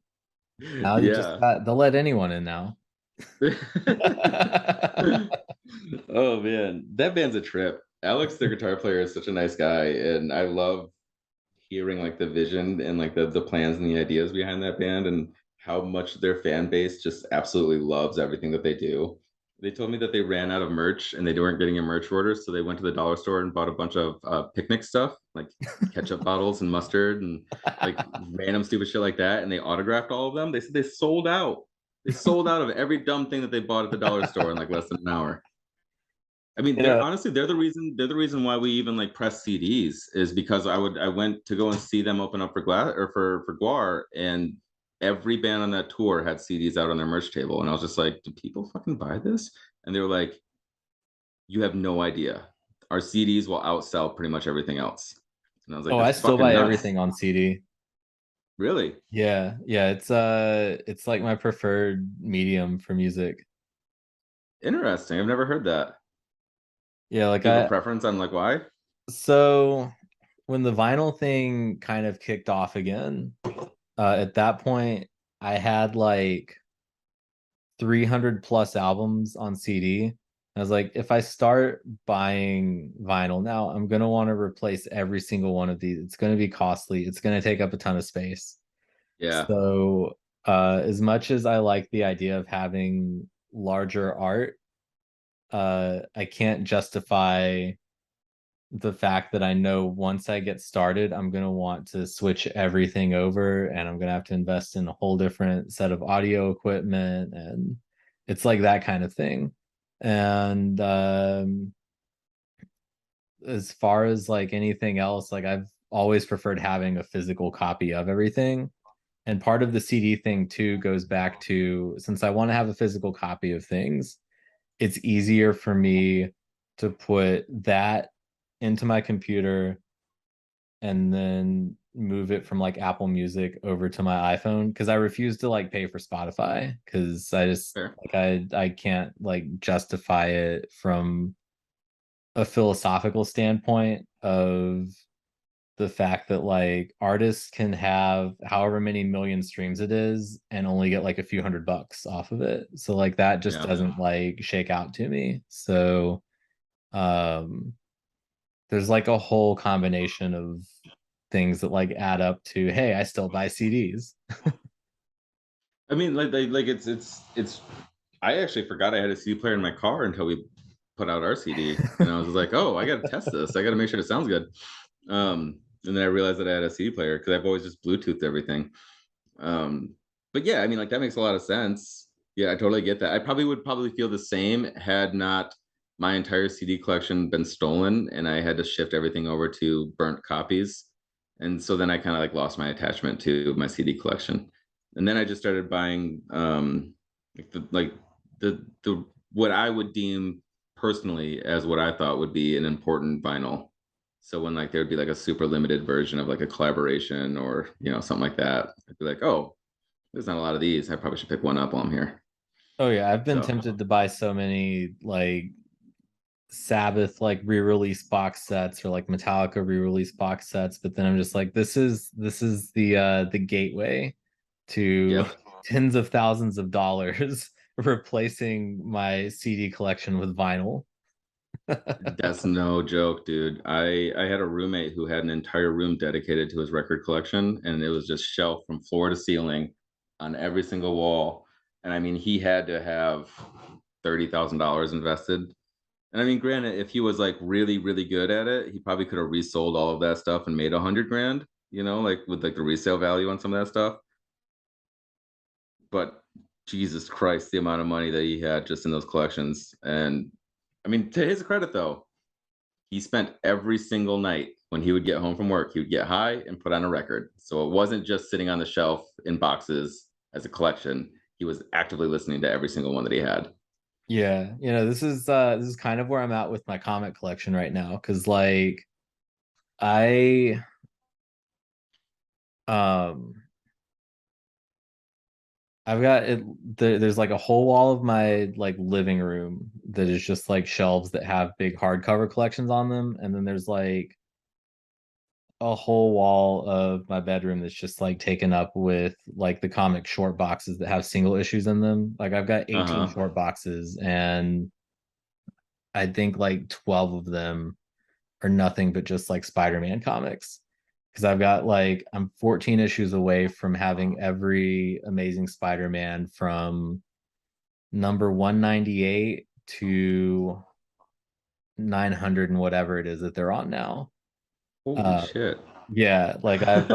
Now you they'll let anyone in now. Oh man, that band's a trip. Alex, their guitar player, is such a nice guy, and I love hearing like the vision and like the plans and the ideas behind that band and how much their fan base just absolutely loves everything that they do. They told me that they ran out of merch and they weren't getting a merch order, so they went to the dollar store and bought a bunch of picnic stuff like ketchup bottles and mustard and like random stupid shit like that, and they autographed all of them. They said they sold out. They sold out of every dumb thing that they bought at the dollar store in like less than an hour. I mean, You they're know, honestly they're the reason why we even like press CDs is because I went to go and see them open up for Glass or for GWAR, and every band on that tour had CDs out on their merch table, and I was just like, do people fucking buy this? And they were like, you have no idea. Our CDs will outsell pretty much everything else. And I was like, oh, I that's still fucking buy nuts. everything on CD. Really Yeah, yeah, it's like my preferred medium for music. interesting. I've never heard that. Yeah, like Do you have a preference on like why? so when the vinyl thing kind of kicked off again, at that point I had like 300 plus albums on CD. I was like, if I start buying vinyl now, I'm gonna want to replace every single one of these. It's gonna be costly. It's gonna take up a ton of space. Yeah. So, as much as I like the idea of having larger art, I can't justify the fact that I know once I get started, I'm gonna want to switch everything over and I'm gonna have to invest in a whole different set of audio equipment, and it's like that kind of thing. And as far as like anything else, like I've always preferred having a physical copy of everything. And part of the CD thing too goes back to, since I want to have a physical copy of things, it's easier for me to put that into my computer and then move it from like Apple Music over to my iPhone, because I refuse to like pay for Spotify because I just Fair. like I can't like justify it from a philosophical standpoint of the fact that like artists can have however many million streams it is and only get like a few $100 off of it. So like that just Yeah. doesn't like shake out to me. So um there's like a whole combination of things that like add up to, hey, I still buy CDs. I mean, like it's. I actually forgot I had a CD player in my car until we put out our CD, and I was like, oh, I got to test this. I got to make sure it sounds good. And then I realized that I had a CD player because I've always just Bluetoothed everything. But yeah, I mean, like that makes a lot of sense. Yeah, I totally get that. I probably feel the same had not my entire CD collection been stolen and I had to shift everything over to burnt copies. And so then I kind of like lost my attachment to my CD collection. And then I just started buying the what I would deem personally as what I thought would be an important vinyl. So when like there'd be like a super limited version of like a collaboration or something like that, I'd be like, oh, there's not a lot of these. I probably should pick one up while I'm here. Oh yeah, I've been So tempted to buy so many like Sabbath like re-release box sets or like Metallica re-release box sets, but then I'm just like, this is the gateway to yep, tens of thousands of dollars replacing my CD collection with vinyl. that's no joke, dude. I had a roommate who had an entire room dedicated to his record collection, and it was just shelved from floor to ceiling on every single wall. And I mean, he had to have $30,000 invested. And I mean, granted, if he was like really, really good at it, he probably could have resold all of that stuff and made 100 grand, like with like the resale value on some of that stuff. But Jesus Christ, the amount of money that he had just in those collections. And I mean, to his credit though, he spent every single night when he would get home from work, he would get high and put on a record. So it wasn't just sitting on the shelf in boxes as a collection. He was actively listening to every single one that he had. Yeah, this is kind of where I'm at with my comic collection right now, because like I um I've got it. There's like a whole wall of my like living room that is just like shelves that have big hardcover collections on them, and then there's like a whole wall of my bedroom that's just like taken up with like the comic short boxes that have single issues in them. Like I've got 18 Uh-huh. short boxes, and I think like 12 of them are nothing but just like Spider-Man comics. Because I'm 14 issues away from having every Amazing Spider-Man from number 198 to 900 and whatever it is that they're on now. Holy Uh, shit. yeah, like I've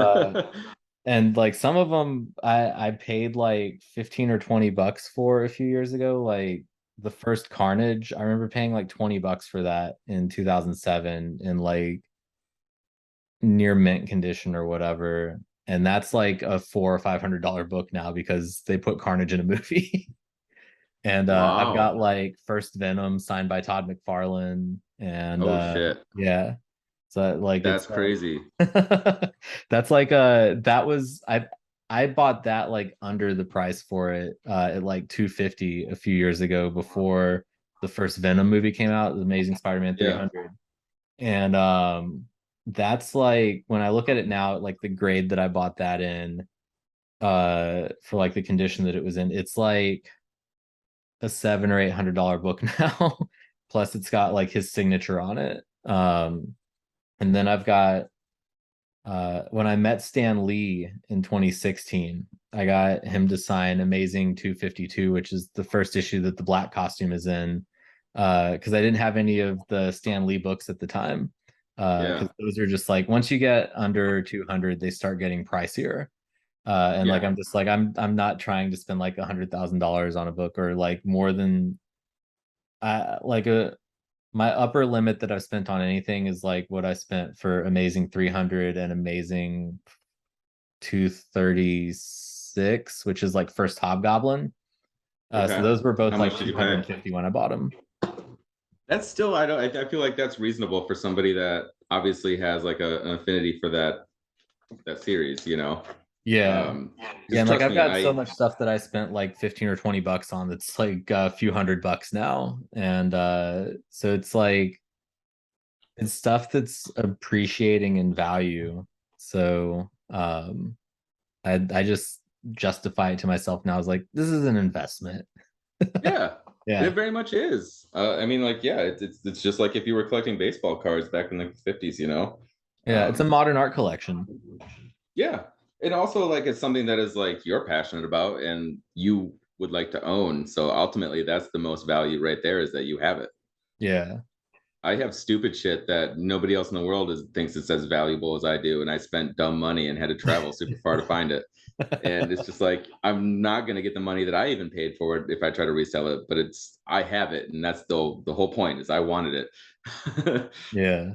and like some of them I paid like 15 or $20 for a few years ago. Like the first Carnage, I remember paying like $20 for that in 2007 in like near mint condition or whatever. And that's like a $400 or $500 book now because they put Carnage in a movie. And I've got Wow. like First Venom signed by Todd McFarlane, and Oh shit. yeah, so like That's it's crazy. that's like that was I bought that like under the price for it at like 250 a few years ago before the first Venom movie came out, The Amazing Spider-Man Yeah. 300. And that's like when I look at it now, like the grade that I bought that in for like the condition that it was in, it's like a $700 or $800 book now. Plus it's got like his signature on it. And then I've got when I met Stan Lee in 2016, I got him to sign Amazing 252, which is the first issue that the black costume is in. Because I didn't have any of the Stan Lee books at the time. Yeah. Because those are just like once you get under 200, they start getting pricier. And like Yeah. I'm just like I'm not trying to spend like $100,000 on a book or like more than like a my upper limit that I've spent on anything is like what I spent for Amazing 300 and Amazing 236, which is like first Hobgoblin. So Okay. those were both How like much did you pay? 250 when I bought them. That's still, I feel like that's reasonable for somebody that obviously has like an affinity for that series, you know. Yeah. Yeah, and like Trust I've me, got so much stuff that I spent like 15 or $20 on that's like a few $100 now. And so it's like it's stuff that's appreciating in value. So I just justify it to myself now. I was like, this is an investment. yeah, Yeah. it very much is. I mean, like, yeah, it's just like if you were collecting baseball cards back in the 50s, you know. Yeah, it's a modern art collection. Yeah, and also like it's something that is like you're passionate about and you would like to own. So ultimately, that's the most value right there is that you have it. Yeah. I have stupid shit that nobody else in the world thinks it's as valuable as I do, and I spent dumb money and had to travel super far to find it. And it's just like I'm not gonna get the money that I even paid for it if I try to resell it, but I have it, and that's the whole point is I wanted it. Yeah.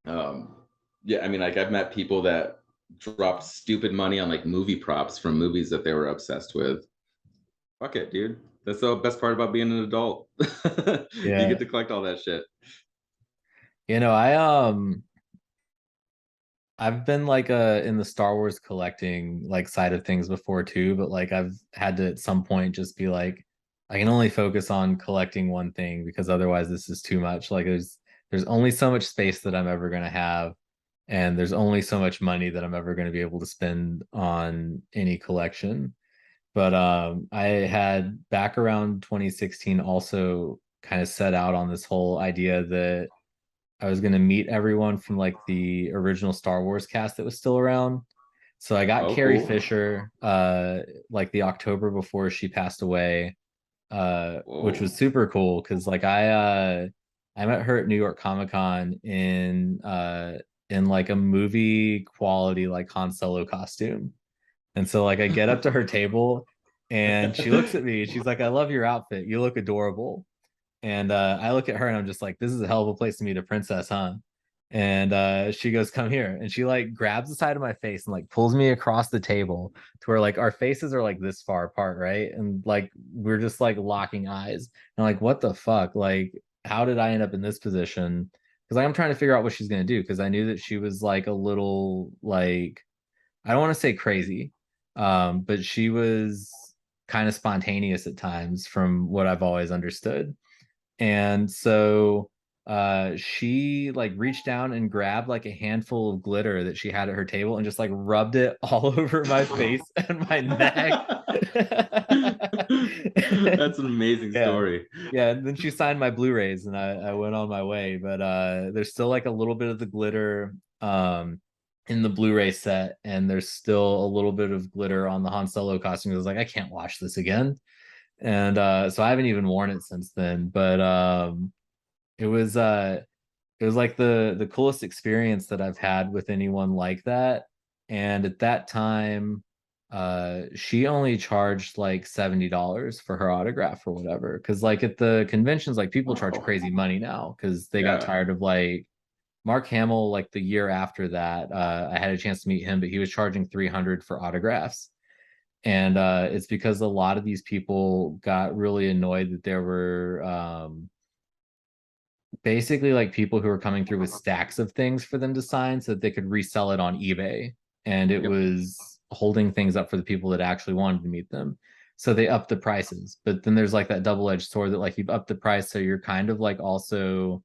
um, yeah, I mean, like I've met people that dropped stupid money on like movie props from movies that they were obsessed with. Fuck it, dude. That's the best part about being an adult. You Yeah. get to collect all that shit. You know, I've been like in the Star Wars collecting like side of things before too, but like I've had to at some point just be like, I can only focus on collecting one thing because otherwise this is too much. Like there's only so much space that I'm ever gonna have, and there's only so much money that I'm ever gonna be able to spend on any collection. But I had back around 2016 also kind of set out on this whole idea that I was going to meet everyone from like the original Star Wars cast that was still around. So I got Oh, Carrie cool. Fisher like the October before she passed away, which was Whoa. super cool because like I met her at New York Comic Con in like a movie quality like Han Solo costume. And so like I get up to her table and she looks at me and she's like, I love your outfit. You look adorable. And I look at her and I'm just like, this is a hell of a place to meet a princess, huh? And she goes, come here. And she like grabs the side of my face and like pulls me across the table to where like our faces are like this far apart, right? And like we're just like locking eyes. And I'm like, what the fuck? Like, how did I end up in this position? Because like, I'm trying to figure out what she's gonna do because I knew that she was like a little like I don't want to say crazy, but she was kind of spontaneous at times from what I've always understood. And so she like reached down and grabbed like a handful of glitter that she had at her table and just like rubbed it all over my face and my neck. That's an amazing Yeah. story. Yeah, and then she signed my Blu-rays and I went on my way. But there's still like a little bit of the glitter in the Blu-ray set, and there's still a little bit of glitter on the Han Solo costume. I was like, I can't wash this again. And so I haven't even worn it since then. But it was like the coolest experience that I've had with anyone like that. And at that time, she only charged like $70 for her autograph or whatever. Because like at the conventions, like people charge Wow. crazy money now because they got Yeah. tired of like Mark Hamill. Like the year after that, I had a chance to meet him, but he was charging 300 for autographs. And it's because a lot of these people got really annoyed that there were basically like people who were coming through with stacks of things for them to sign so that they could resell it on eBay. And it Yep. was holding things up for the people that actually wanted to meet them. So they upped the prices. But then there's like that double-edged sword that like you've upped the price. So you're kind of like also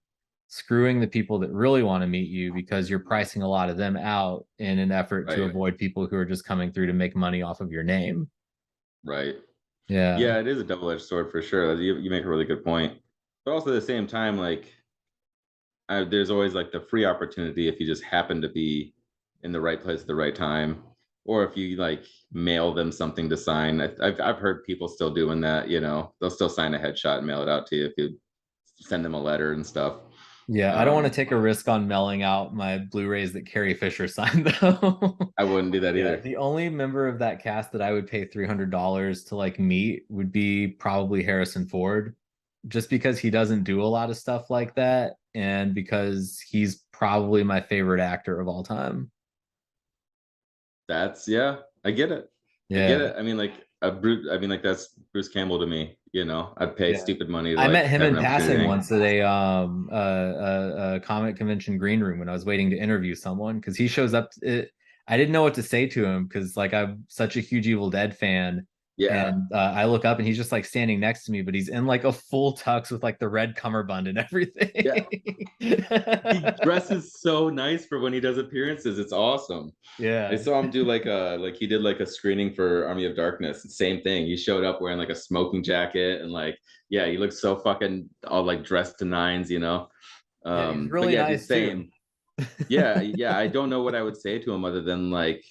screwing the people that really want to meet you because you're pricing a lot of them out in an effort to Right. avoid people who are just coming through to make money off of your name. Right. Yeah. Yeah, it is a double-edged sword for sure. You make a really good point. But also at the same time, like there's always like the free opportunity if you just happen to be in the right place at the right time, or if you like mail them something to sign. I've heard people still doing that. They'll still sign a headshot and mail it out to you if you send them a letter and stuff. Yeah, I don't want to take a risk on mailing out my Blu-rays that Carrie Fisher signed, though. I wouldn't do that Yeah, either. the only member of that cast that I would pay $300 to like meet would be probably Harrison Ford, just because he doesn't do a lot of stuff like that, and because he's probably my favorite actor of all time. Yeah, I get it. I get Yeah. it. I mean, like that's Bruce Campbell to me. I'd pay Yeah. stupid money to I like met him have in an opportunity to passing hang. once at a comic convention green room when I was waiting to interview someone because he shows up. I didn't know what to say to him because like I'm such a huge Evil Dead fan, Yeah. and I look up and he's just like standing next to me, but he's in like a full tux with like the red cummerbund and everything. Yeah. He dresses so nice for when he does appearances. It's awesome. Yeah. I saw him do he did like a screening for Army of Darkness. Same thing. He showed up wearing like a smoking jacket and like, yeah, he looks so fucking all like dressed to nines. Yeah, he's But really yeah, dude, nice same. too. Yeah. I don't know what I would say to him other than like,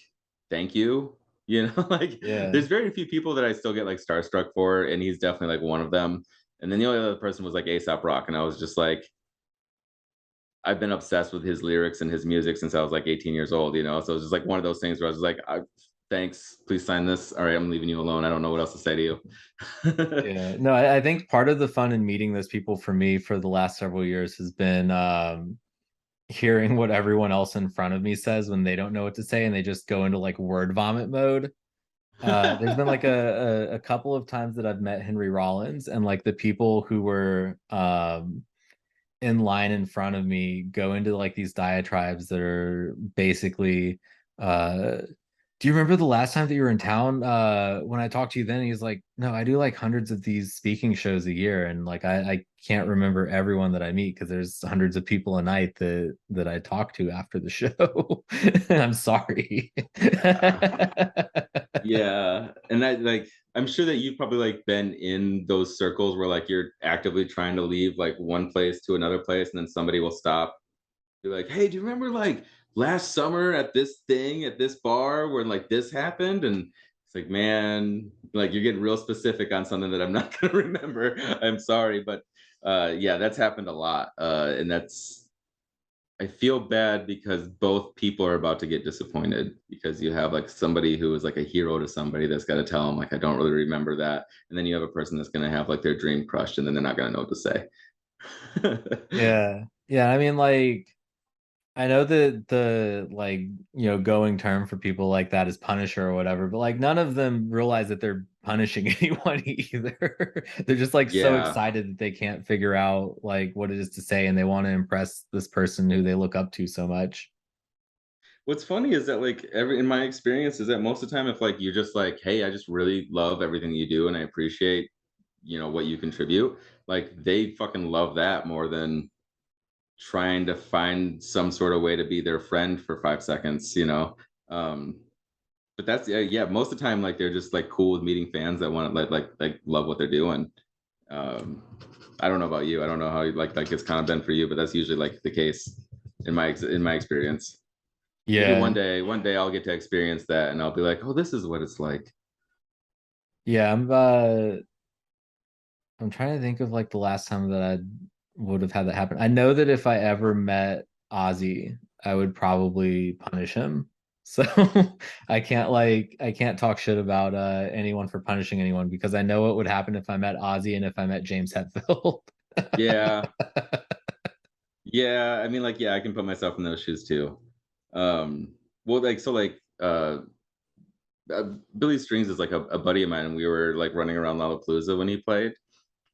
thank you. Like Yeah. there's very few people that I still get like starstruck for, and he's definitely like one of them. And then the only other person was like A$AP Rock, and I was just like, I've been obsessed with his lyrics and his music since I was like 18 years old, so it's just like one of those things where I was like, thanks, please sign this. All right, I'm leaving you alone. I don't know what else to say to you. Yeah, no, I think part of the fun in meeting those people for me for the last several years has been hearing what everyone else in front of me says when they don't know what to say and they just go into like word vomit mode. There's been like a couple of times that I've met Henry Rollins, and like the people who were in line in front of me go into like these diatribes that are basically do you remember the last time that you were in town when I talked to you then? He's like, no, I do like hundreds of these speaking shows a year, and like I can't remember everyone that I meet because there's hundreds of people a night that I talk to after the show. I'm sorry. Yeah, and that like I'm sure that you've probably like been in those circles where like you're actively trying to leave like one place to another place, and then somebody will stop. Be like, hey, do you remember like last summer at this thing at this bar where like this happened? And it's like, man, like you're getting real specific on something that I'm not gonna remember. I'm sorry, but yeah, that's happened a lot, and I feel bad because both people are about to get disappointed because you have like somebody who is like a hero to somebody that's got to tell them like, I don't really remember that, and then you have a person that's going to have like their dream crushed, and then they're not going to know what to say. Yeah, I mean, like I know that the like going term for people like that is punisher or whatever, but like none of them realize that they're punishing anyone either. They're just like so Yeah. excited that they can't figure out like what it is to say, and they want to impress this person who they look up to so much. What's funny is that like in my experience is that most of the time if like you're just like, hey, I just really love everything you do and I appreciate what you contribute, like they fucking love that more than trying to find some sort of way to be their friend for 5 seconds. But that's yeah, most of the time like they're just like cool with meeting fans that want to like love what they're doing. I don't know about you, I don't know how like it's kind of been for you, but that's usually like the case in my experience. Yeah. Maybe one day I'll get to experience that and I'll be like, oh, this is what it's like. Yeah, I'm trying to think of like the last time that I would have had that happen. I know that if I ever met Ozzy, I would probably punish him So I can't talk shit about anyone for punishing anyone because I know what would happen if I met Ozzy and if I met James Hetfield. Yeah. Yeah, I mean, like, yeah, I can put myself in those shoes too. Well, like, so, like, Billy Strings is like a buddy of mine, and we were like running around Lollapalooza when he played,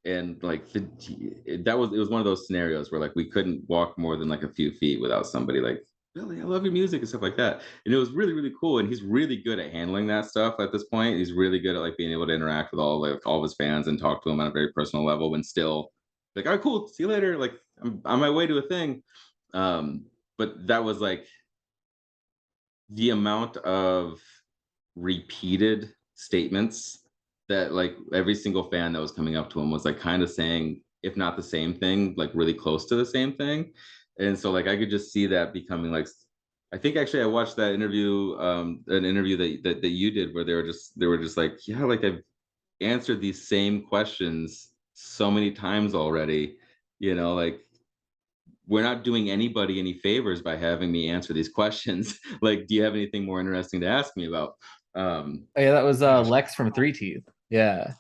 and like it was one of those scenarios where like we couldn't walk more than like a few feet without somebody like, Billy, I love your music and stuff like that, and it was really really cool. And he's really good at handling that stuff at this point. He's really good at like being able to interact with all of his fans and talk to them on a very personal level, and still like, all right, cool, see you later. Like, I'm on my way to a thing. But that was like the amount of repeated statements that like every single fan that was coming up to him was like kind of saying, if not the same thing, like really close to the same thing. And so like I could just see that becoming like, I think actually I watched that interview, an interview that you did where they were just like, yeah, like I've answered these same questions so many times already, like we're not doing anybody any favors by having me answer these questions. Like, do you have anything more interesting to ask me about? Oh, yeah, that was Lex from Three Teeth. Yeah.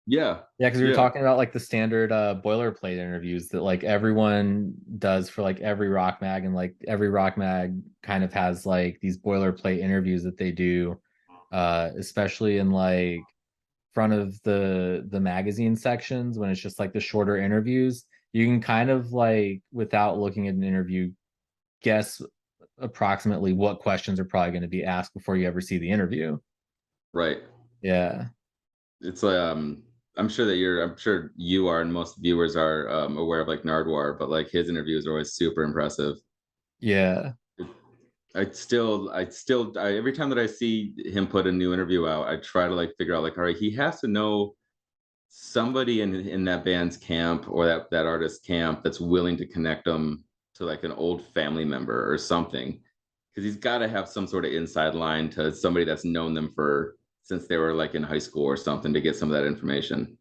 Yeah. Yeah, because we were talking about like the standard boilerplate interviews that like everyone does for like every rock mag, and like every rock mag kind of has like these boilerplate interviews that they do, especially in like front of the magazine sections when it's just like the shorter interviews. You can kind of like, without looking at an interview, guess approximately what questions are probably going to be asked before you ever see the interview. Right. Yeah. It's I'm sure you are, and most viewers are aware of like Nardwuar, but like his interviews are always super impressive. Yeah. Every time that I see him put a new interview out, I try to like figure out like, all right, he has to know somebody in that band's camp or that artist's camp that's willing to connect them to like an old family member or something, because he's got to have some sort of inside line to somebody that's known them since they were like in high school or something to get some of that information.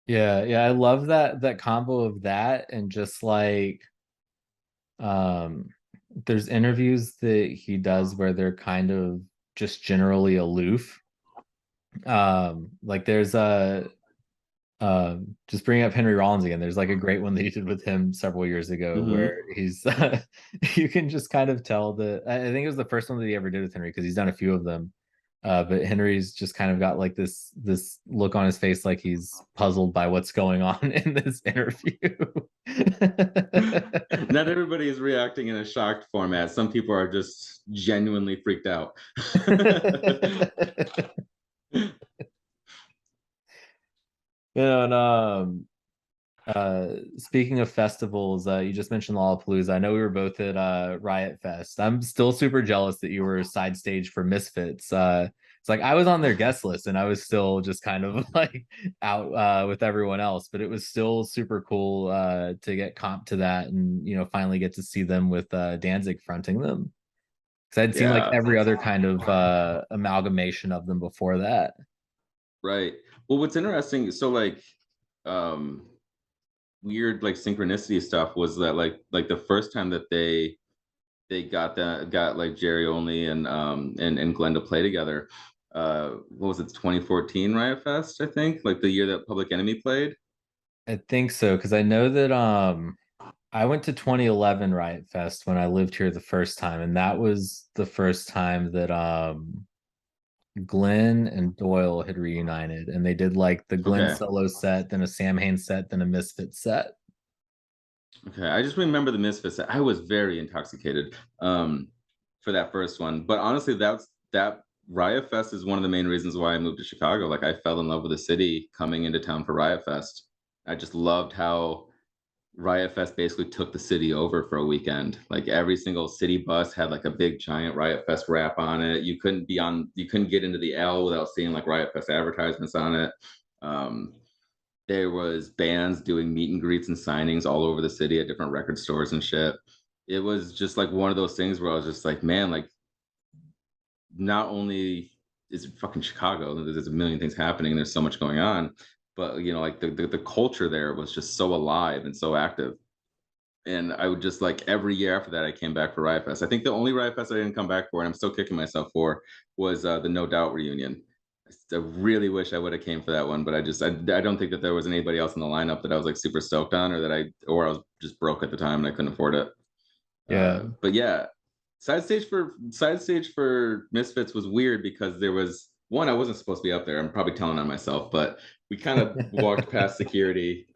Yeah, I love that combo of that and just like there's interviews that he does where they're kind of just generally aloof. Like there's a just bringing up Henry Rollins again, there's like a great one that he did with him several years ago where he's you can just kind of tell that I think it was the first one that he ever did with Henry because he's done a few of them. But Henry's just kind of got like this look on his face like he's puzzled by what's going on in this interview. Not everybody is reacting in a shocked format. Some people are just genuinely freaked out. And speaking of festivals, you just mentioned Lollapalooza. I know we were both at Riot Fest. I'm still super jealous that you were side stage for Misfits. It's like I was on their guest list and I was still just kind of like out with everyone else, but it was still super cool to get comp to that and finally get to see them with Danzig fronting them. Because I'd seen like every other kind of amalgamation of them before that. Right. Well, what's interesting, so like weird like synchronicity stuff was that like the first time that they got like Jerry Only and Glenn to play together, what was it, 2014 Riot Fest, I think, like the year that Public Enemy played. I think so, because I know that I went to 2011 Riot Fest when I lived here the first time, and that was the first time that Glenn and Doyle had reunited, and they did like the Glenn solo set, then a Sam Haines set, then a Misfits set. Okay, I just remember the Misfits set. I was very intoxicated for that first one, but honestly, that Riot Fest is one of the main reasons why I moved to Chicago. Like I fell in love with the city coming into town for Riot Fest. I just loved how Riot Fest basically took the city over for a weekend. Like every single city bus had like a big giant Riot Fest wrap on it. You couldn't get into the L without seeing like Riot Fest advertisements on it. There was bands doing meet and greets and signings all over the city at different record stores and shit. It was just like one of those things where I was just like, man, like not only is it fucking Chicago, there's a million things happening, there's so much going on, but like the culture there was just so alive and so active. And I would just like every year after that, I came back for Riot Fest. I think the only Riot Fest I didn't come back for, and I'm still kicking myself for, was the No Doubt reunion. I really wish I would have came for that one, but I don't think that there was anybody else in the lineup that I was like super stoked on, or I was just broke at the time and I couldn't afford it. Yeah. But yeah, side stage for Misfits was weird because there was one, I wasn't supposed to be up there. I'm probably telling on myself, but we kind of walked past security.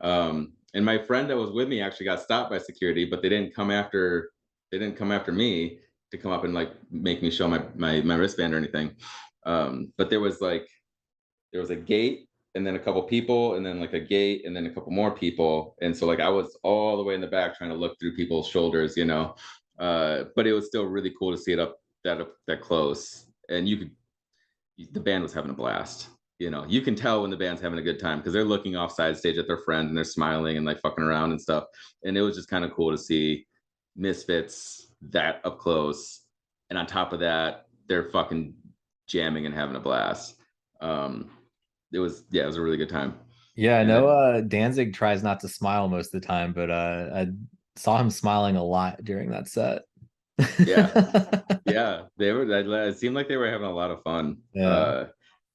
And my friend that was with me actually got stopped by security, but they didn't come after me to come up and like make me show my wristband or anything. But there was a gate and then a couple people and then like a gate and then a couple more people. And so like I was all the way in the back trying to look through people's shoulders, you know. But it was still really cool to see it up that close. And the band was having a blast. You know, you can tell when the band's having a good time because they're looking off side stage at their friend and they're smiling and like fucking around and stuff. And it was just kind of cool to see Misfits that up close. And on top of that, they're fucking jamming and having a blast. It was a really good time. Yeah, I know Danzig tries not to smile most of the time, but I saw him smiling a lot during that set. Yeah, it seemed like they were having a lot of fun.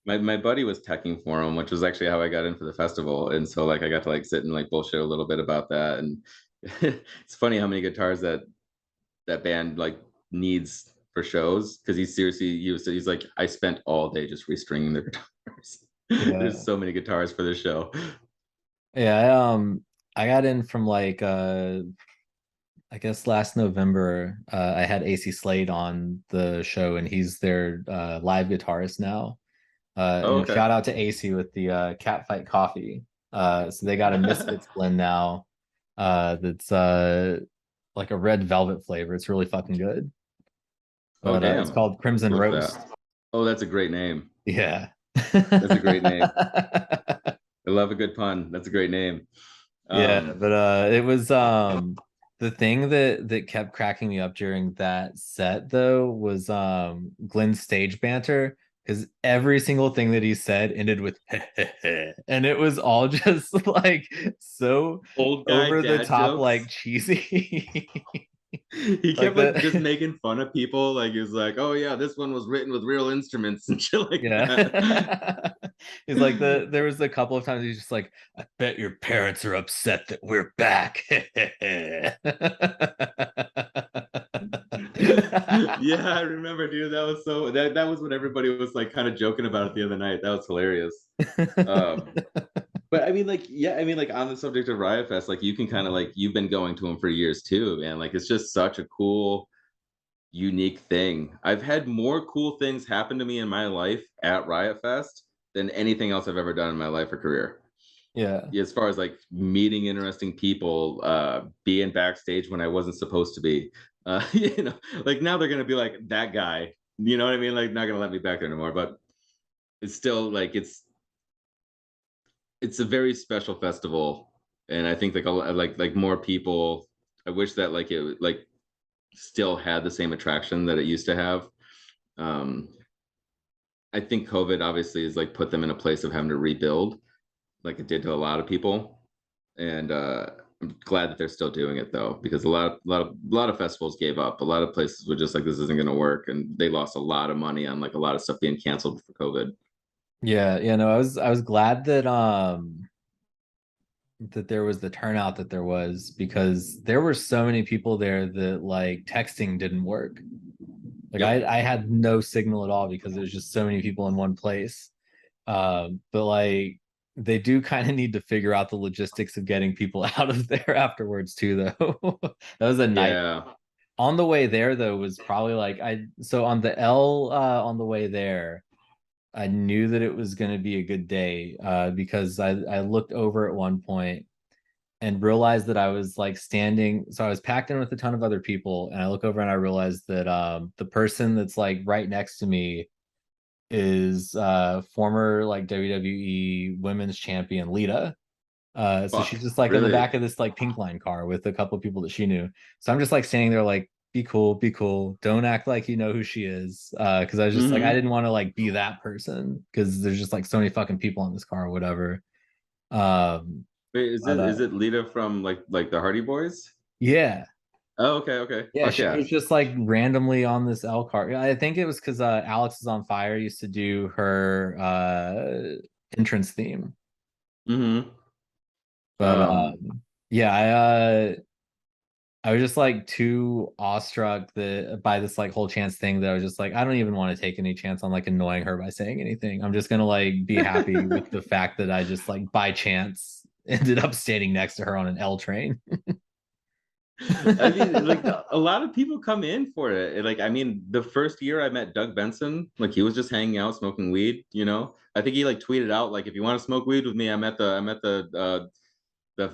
My buddy was teching for him, which was actually how I got in for the festival, and so like I got to like sit and like bullshit a little bit about that. And it's funny how many guitars that band like needs for shows, because he's like, I spent all day just restringing their guitars. There's so many guitars for this show. I got in from like I guess last November. I had AC Slade on the show, and he's their live guitarist now. Okay. Shout out to AC with the Catfight Coffee. So they got a Misfits blend now. That's like a red velvet flavor. It's really fucking good. But it's called Crimson Roast. Oh, that's a great name. Yeah. That's a great name. I love a good pun. That's a great name. But it was the thing that kept cracking me up during that set though was Glenn's stage banter, because every single thing that he said ended with and it was all just like so over the top jokes. Like cheesy. He kept like just making fun of people. Like he was like, "Oh yeah, this one was written with real instruments and shit like that." He's like there was a couple of times he's just like, "I bet your parents are upset that we're back." Yeah, I remember, dude. That was so that was what everybody was like kind of joking about at the other night. That was hilarious. But I mean, like, on the subject of Riot Fest, like, you can kind of like, you've been going to them for years too, man. Like, it's just such a cool, unique thing. I've had more cool things happen to me in my life at Riot Fest than anything else I've ever done in my life or career. Yeah. As far as like meeting interesting people, being backstage when I wasn't supposed to be, you know, like now they're gonna be like that guy. You know what I mean? Like, not gonna let me back there anymore. But it's still like it's a very special festival, and I think like more people. I wish that like it like still had the same attraction that it used to have. I think COVID obviously has like put them in a place of having to rebuild, like it did to a lot of people, and I'm glad that they're still doing it though, because a lot of festivals gave up. A lot of places were just like, this isn't going to work, and they lost a lot of money on like a lot of stuff being canceled for COVID. Yeah, no, I was glad that that there was the turnout that there was, because there were so many people there that like texting didn't work. Like I had no signal at all because there's just so many people in one place. But like they do kind of need to figure out the logistics of getting people out of there afterwards too, though. That was a night. Yeah. On the way there though was probably like on the L on the way there, I knew that it was going to be a good day because I looked over at one point and realized that I was like standing. So I was packed in with a ton of other people, and I look over and I realized that the person that's like right next to me is former like WWE women's champion Lita. So she's just like in the back of this like pink line car with a couple of people that she knew. So I'm just like standing there like, be cool, don't act like you know who she is, because I was just like, I didn't want to like be that person, because there's just like so many fucking people in this car or whatever. Wait, is it Lita from like the Hardy Boys? Yeah. Oh, okay. Yeah, Fuck she yeah. was just like randomly on this L card. I think it was because Alex is on Fire used to do her entrance theme. Mm-hmm. But yeah, I was just like too awestruck by this like whole chance thing that I was just like, I don't even want to take any chance on like annoying her by saying anything. I'm just gonna like be happy with the fact that I just like by chance ended up standing next to her on an L train. I mean, like a lot of people come in for it. Like, I mean, the first year I met Doug Benson, like he was just hanging out smoking weed. I think he like tweeted out like, if you want to smoke weed with me, I'm at the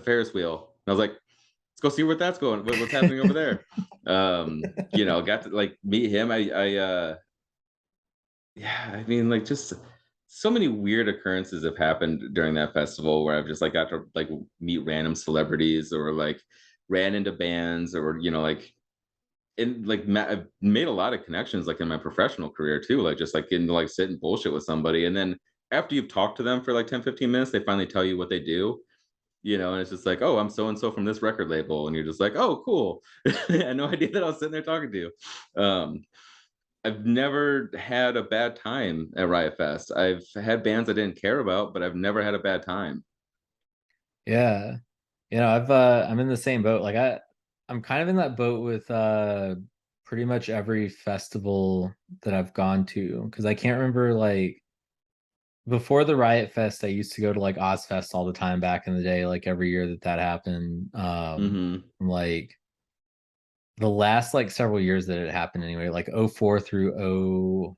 Ferris wheel. And I was like, let's go see what that's going. What's happening over there? Got to like meet him. Yeah, I mean, like just so many weird occurrences have happened during that festival where I've just like got to like meet random celebrities or like ran into bands or like I've made a lot of connections like in my professional career too, like just like getting to like sit and bullshit with somebody, and then after you've talked to them for like 10-15 minutes, they finally tell you what they do. And it's just like, oh, I'm so and so from this record label, and you're just like, oh, cool. I had no idea that I was sitting there talking to you. I've never had a bad time at Riot Fest. I've had bands I didn't care about, but I've never had a bad time. Yeah. I'm in the same boat. Like I'm kind of in that boat with pretty much every festival that I've gone to because I can't remember like before the Riot Fest, I used to go to like Ozfest all the time back in the day, like every year that happened. Like the last like several years that it happened anyway, like 04 through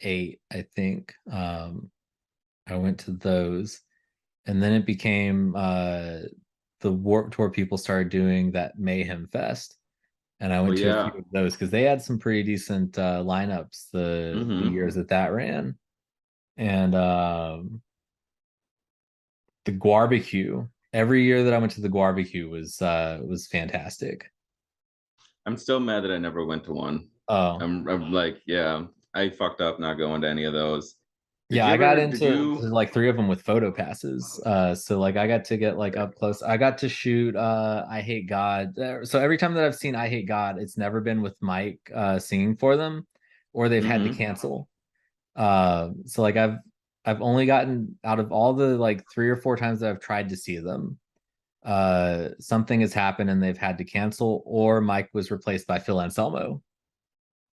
08, I think. I went to those, and then it became the Warped Tour people started doing that Mayhem Fest, and I went to a few of those because they had some pretty decent lineups the years that ran, and the Guarbecue. Every year that I went to the Guarbecue was fantastic. I'm still mad that I never went to one. Oh, I'm like, yeah, I fucked up not going to any of those. Yeah, I got into like 3 of them with photo passes. So like I got to get like up close. I got to shoot I Hate God. So every time that I've seen I Hate God, it's never been with Mike singing for them, or they've had to cancel. So like I've only gotten out of all the like 3 or 4 times that I've tried to see them, something has happened and they've had to cancel, or Mike was replaced by Phil Anselmo,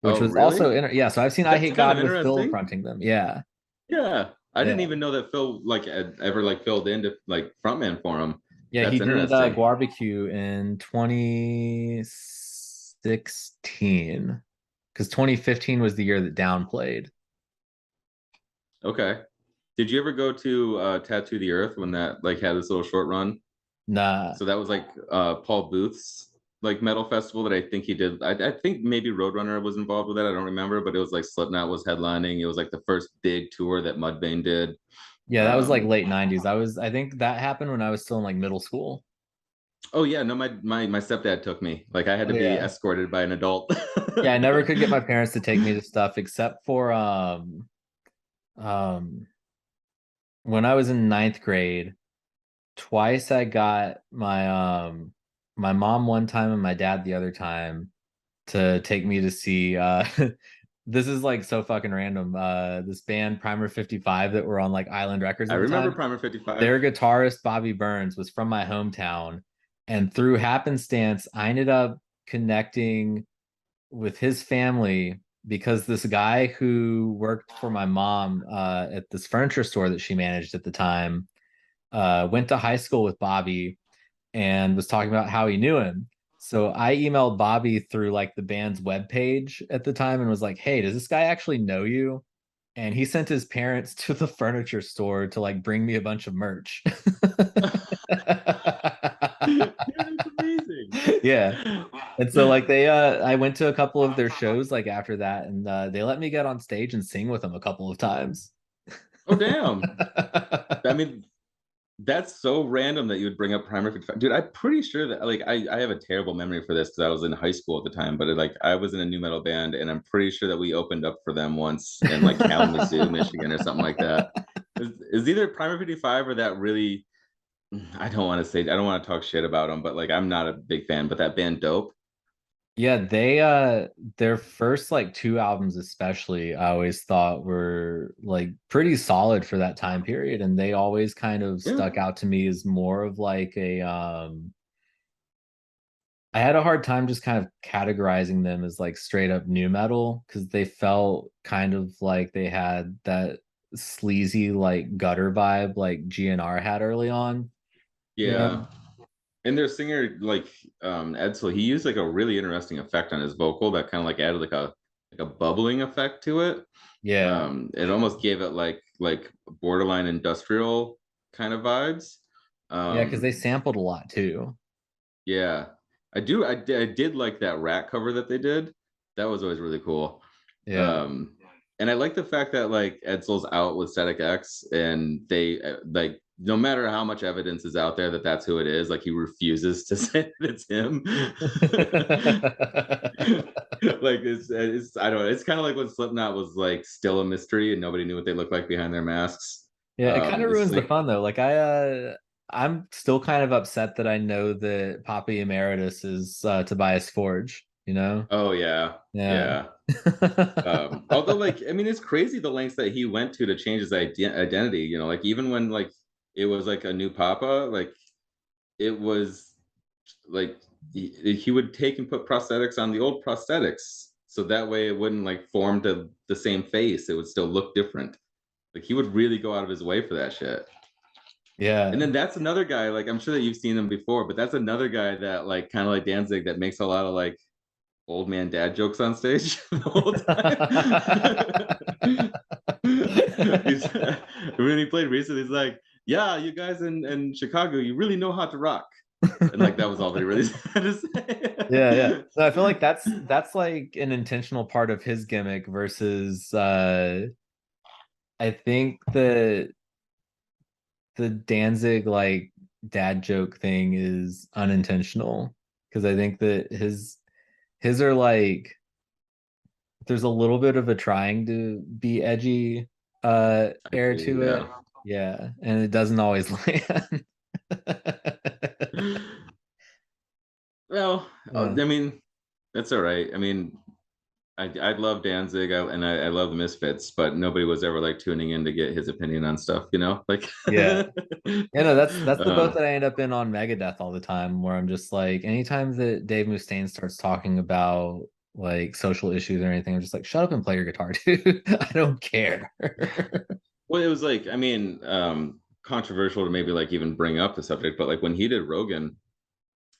which was really? also so I've seen I Hate God with Phil fronting them. Yeah. Yeah, I didn't even know that Phil like ever like filled in to like frontman for him. Yeah, That's he did interesting. Barbecue in 2016 because 2015 was the year that Down played. Okay, did you ever go to Tattoo the Earth when that like had this little short run? Nah. So that was like Paul Booth's like metal festival that I think he did. I think maybe Roadrunner was involved with that. I don't remember, but it was like Slipknot was headlining. It was like the first big tour that Mudvayne did. Yeah, that was like late 90s. I think that happened when I was still in like middle school. Oh yeah, no, my stepdad took me. Like I had to be escorted by an adult. Yeah, I never could get my parents to take me to stuff except for when I was in 9th grade. Twice I got my my mom one time and my dad the other time to take me to see this is like so fucking random. This band Primer 55 that were on like Island Records at I the remember time. Primer 55. Their guitarist Bobby Burns was from my hometown, and through happenstance I ended up connecting with his family because this guy who worked for my mom at this furniture store that she managed at the time went to high school with Bobby and was talking about how he knew him. So I emailed Bobby through like the band's webpage at the time and was like, hey, does this guy actually know you? And he sent his parents to the furniture store to like bring me a bunch of merch. That's amazing. Yeah. And so like I went to a couple of their shows like after that, and they let me get on stage and sing with them a couple of times. Oh damn. I mean, that's so random that you would bring up Primer 55. Dude, I'm pretty sure that like I have a terrible memory for this because I was in high school at the time, but I was in a new metal band and I'm pretty sure that we opened up for them once in like Kalamazoo, Michigan or something like that. Is either Primer 55 or that really I don't want to say, I don't want to talk shit about them, but like I'm not a big fan. But that band Dope. Yeah, their first like two albums especially, I always thought were like pretty solid for that time period, and they always kind of Yeah. stuck out to me as more of like a I had a hard time just kind of categorizing them as like straight up new metal because they felt kind of like they had that sleazy like gutter vibe like GNR had early on. You Yeah. know? And their singer, like Edsel, he used like a really interesting effect on his vocal that kind of like added like a bubbling effect to it. Yeah. It almost gave it like borderline industrial kind of vibes. Yeah, because they Um, sampled a lot too. yeah, I did like that Rat cover that they did. That was always really cool. Yeah. And I like the fact that like Edsel's out with Static X, and they like no matter how much evidence is out there that that's who it is, like he refuses to say that it's him. Like it's I don't know. It's kind of like when Slipknot was like still a mystery and nobody knew what they looked like behind their masks. Yeah, it kind of It's ruins the like fun though. Like I'm still kind of upset that I know that Poppy Emeritus is Tobias Forge, you know? oh yeah, Yeah. yeah. Although like I mean it's crazy the lengths that he went to change his identity, you know, like even when like it was like a new papa, like it was like he would take and put prosthetics on the old prosthetics so that way it wouldn't like form the same face, it would still look different. Like he would really go out of his way for that shit. And Yeah. then that's another guy, like I'm sure that you've seen him before, but that's another guy that like kind of like Danzig that makes a lot of like old man dad jokes on stage the whole time. When he played recently, he's like, yeah, you guys in Chicago, you really know how to rock. And like that was all that he really had to say. Yeah, yeah. So I feel like that's like an intentional part of his gimmick versus I think the Danzig like dad joke thing is unintentional because I think that his are like there's a little bit of a trying to be edgy air to Yeah. it. Yeah, and it doesn't always land. Well, I Yeah. mean, that's all right. I mean, I love Danzig and I love the Misfits, but nobody was ever like tuning in to get his opinion on stuff, you know? Like Yeah. Yeah, no, that's the boat um, that I end up in on Megadeth all the time, where I'm just like, anytime that Dave Mustaine starts talking about like social issues or anything, I'm just like, shut up and play your guitar, dude. I don't care. well, it was like, I mean, controversial to maybe like even bring up the subject, but like when he did Rogan,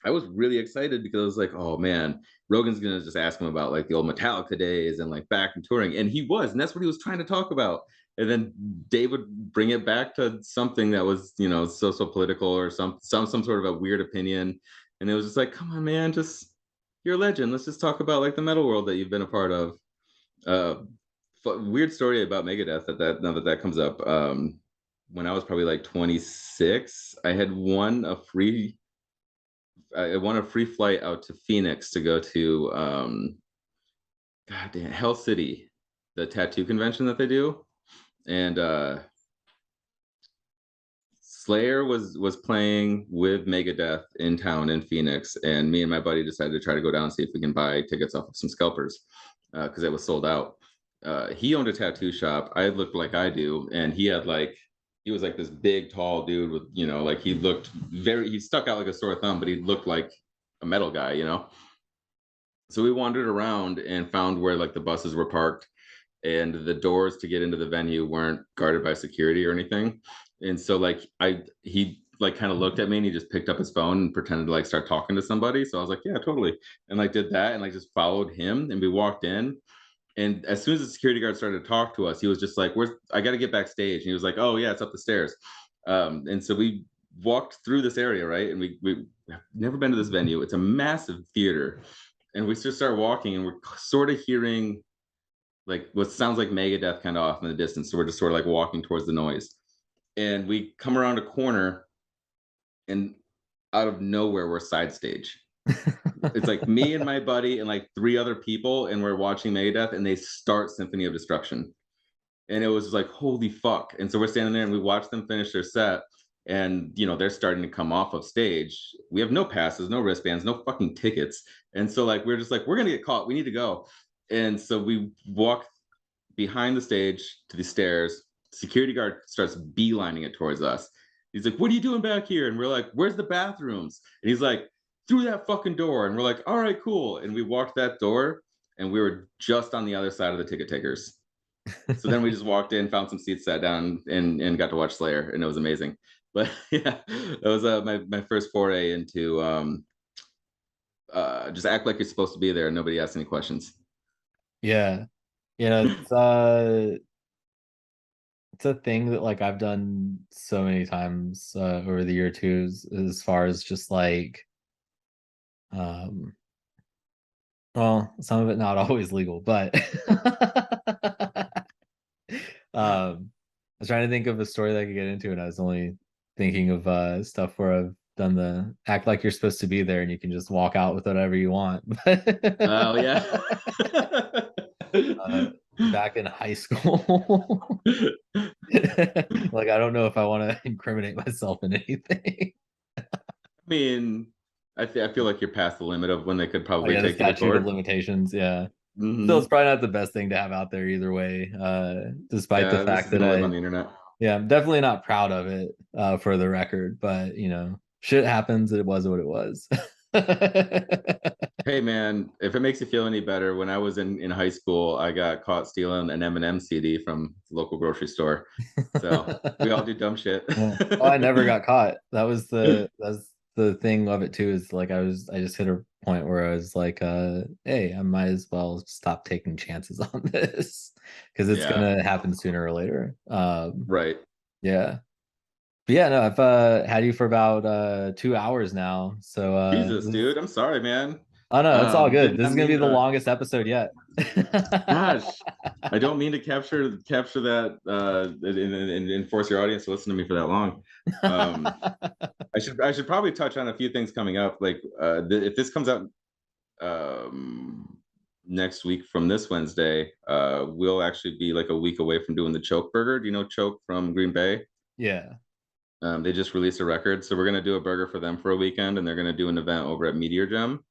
I was really excited because I was like, oh man, Rogan's gonna just ask him about like the old Metallica days and like back and touring. And he was, and that's what he was trying to talk about. And then Dave would bring it back to something that was, you know, social political or some sort of a weird opinion. And it was just like, come on, man, just you're a legend. Let's just talk about like the metal world that you've been a part of. Uh Weird story about Megadeth that now that comes up. When I was probably like 26, I won a free flight out to Phoenix to go to God damn Hell City, the tattoo convention that they do. And Slayer was playing with Megadeth in town in Phoenix, and me and my buddy decided to try to go down and see if we can buy tickets off of some scalpers because it was sold out. He owned a tattoo shop. I looked like I do, and he was like this big, tall dude with, you know, like he stuck out like a sore thumb, but he looked like a metal guy, you know. So we wandered around and found where like the buses were parked, and the doors to get into the venue weren't guarded by security or anything. And so like he like kind of looked at me and he just picked up his phone and pretended to like start talking to somebody. So I was like, yeah, totally. And like did that and like just followed him, and we walked in. And as soon as the security guard started to talk to us, he was just like, "Where's I got to get backstage?" And he was like, "Oh yeah, it's up the stairs." And so we walked through this area, right? And we have never been to this venue. It's a massive theater, and we just start walking, and we're sort of hearing like what sounds like Megadeth kind of off in the distance. So we're just sort of like walking towards the noise, and we come around a corner, and out of nowhere, we're side stage. It's like me and my buddy and like three other people, and we're watching Megadeth, and they start Symphony of Destruction, and it was like holy fuck. And so we're standing there and we watched them finish their set, and they're starting to come off of stage. We have no passes, no wristbands, no fucking tickets, and so like we're just like, we're gonna get caught, we need to go. And so we walk behind the stage to the stairs. Security guard starts beelining it towards us. He's like, what are you doing back here? And we're like, where's the bathrooms? And he's like, through that fucking door. And we're like, all right, cool. And we walked that door, and we were just on the other side of the ticket takers. So then we just walked in, found some seats, sat down, and got to watch Slayer, and it was amazing. But yeah, it was my first foray into just act like you're supposed to be there and nobody asks any questions. Yeah, it's a thing that like I've done so many times over the year too, as far as just like well, some of it not always legal, but I was trying to think of a story that I could get into, and I was only thinking of stuff where I've done the act like you're supposed to be there and you can just walk out with whatever you want. Oh yeah. Back in high school. Like, I don't know if I want to incriminate myself in anything. I mean, I feel like you're past the limit of when they could probably the take you to statute court. of limitations, yeah. Mhm. So it's probably not the best thing to have out there either way, despite the fact that live on the internet. Yeah, I'm definitely not proud of it, for the record, but shit happens. It was what it was. Hey man, if it makes you feel any better, when I was in high school, I got caught stealing an Eminem CD from the local grocery store. So we all do dumb shit. Oh, I never got caught. That's the thing of it too, is like I just hit a point where I was like, hey, I might as well stop taking chances on this, because it's gonna happen sooner or later. Right. Yeah. But yeah, no, I've had you for about 2 hours now. So Jesus, dude, I'm sorry, man. Oh no, it's all good. Did This not is gonna be mean the to- longest episode yet. Gosh, I don't mean to capture that and force your audience to listen to me for that long. I should probably touch on a few things coming up. Like if this comes out next week from this Wednesday, we'll actually be like a week away from doing the Choke Burger. Do you know Choke from Green Bay? Yeah. They just released a record, so we're gonna do a burger for them for a weekend, and they're gonna do an event over at Meteor Gem.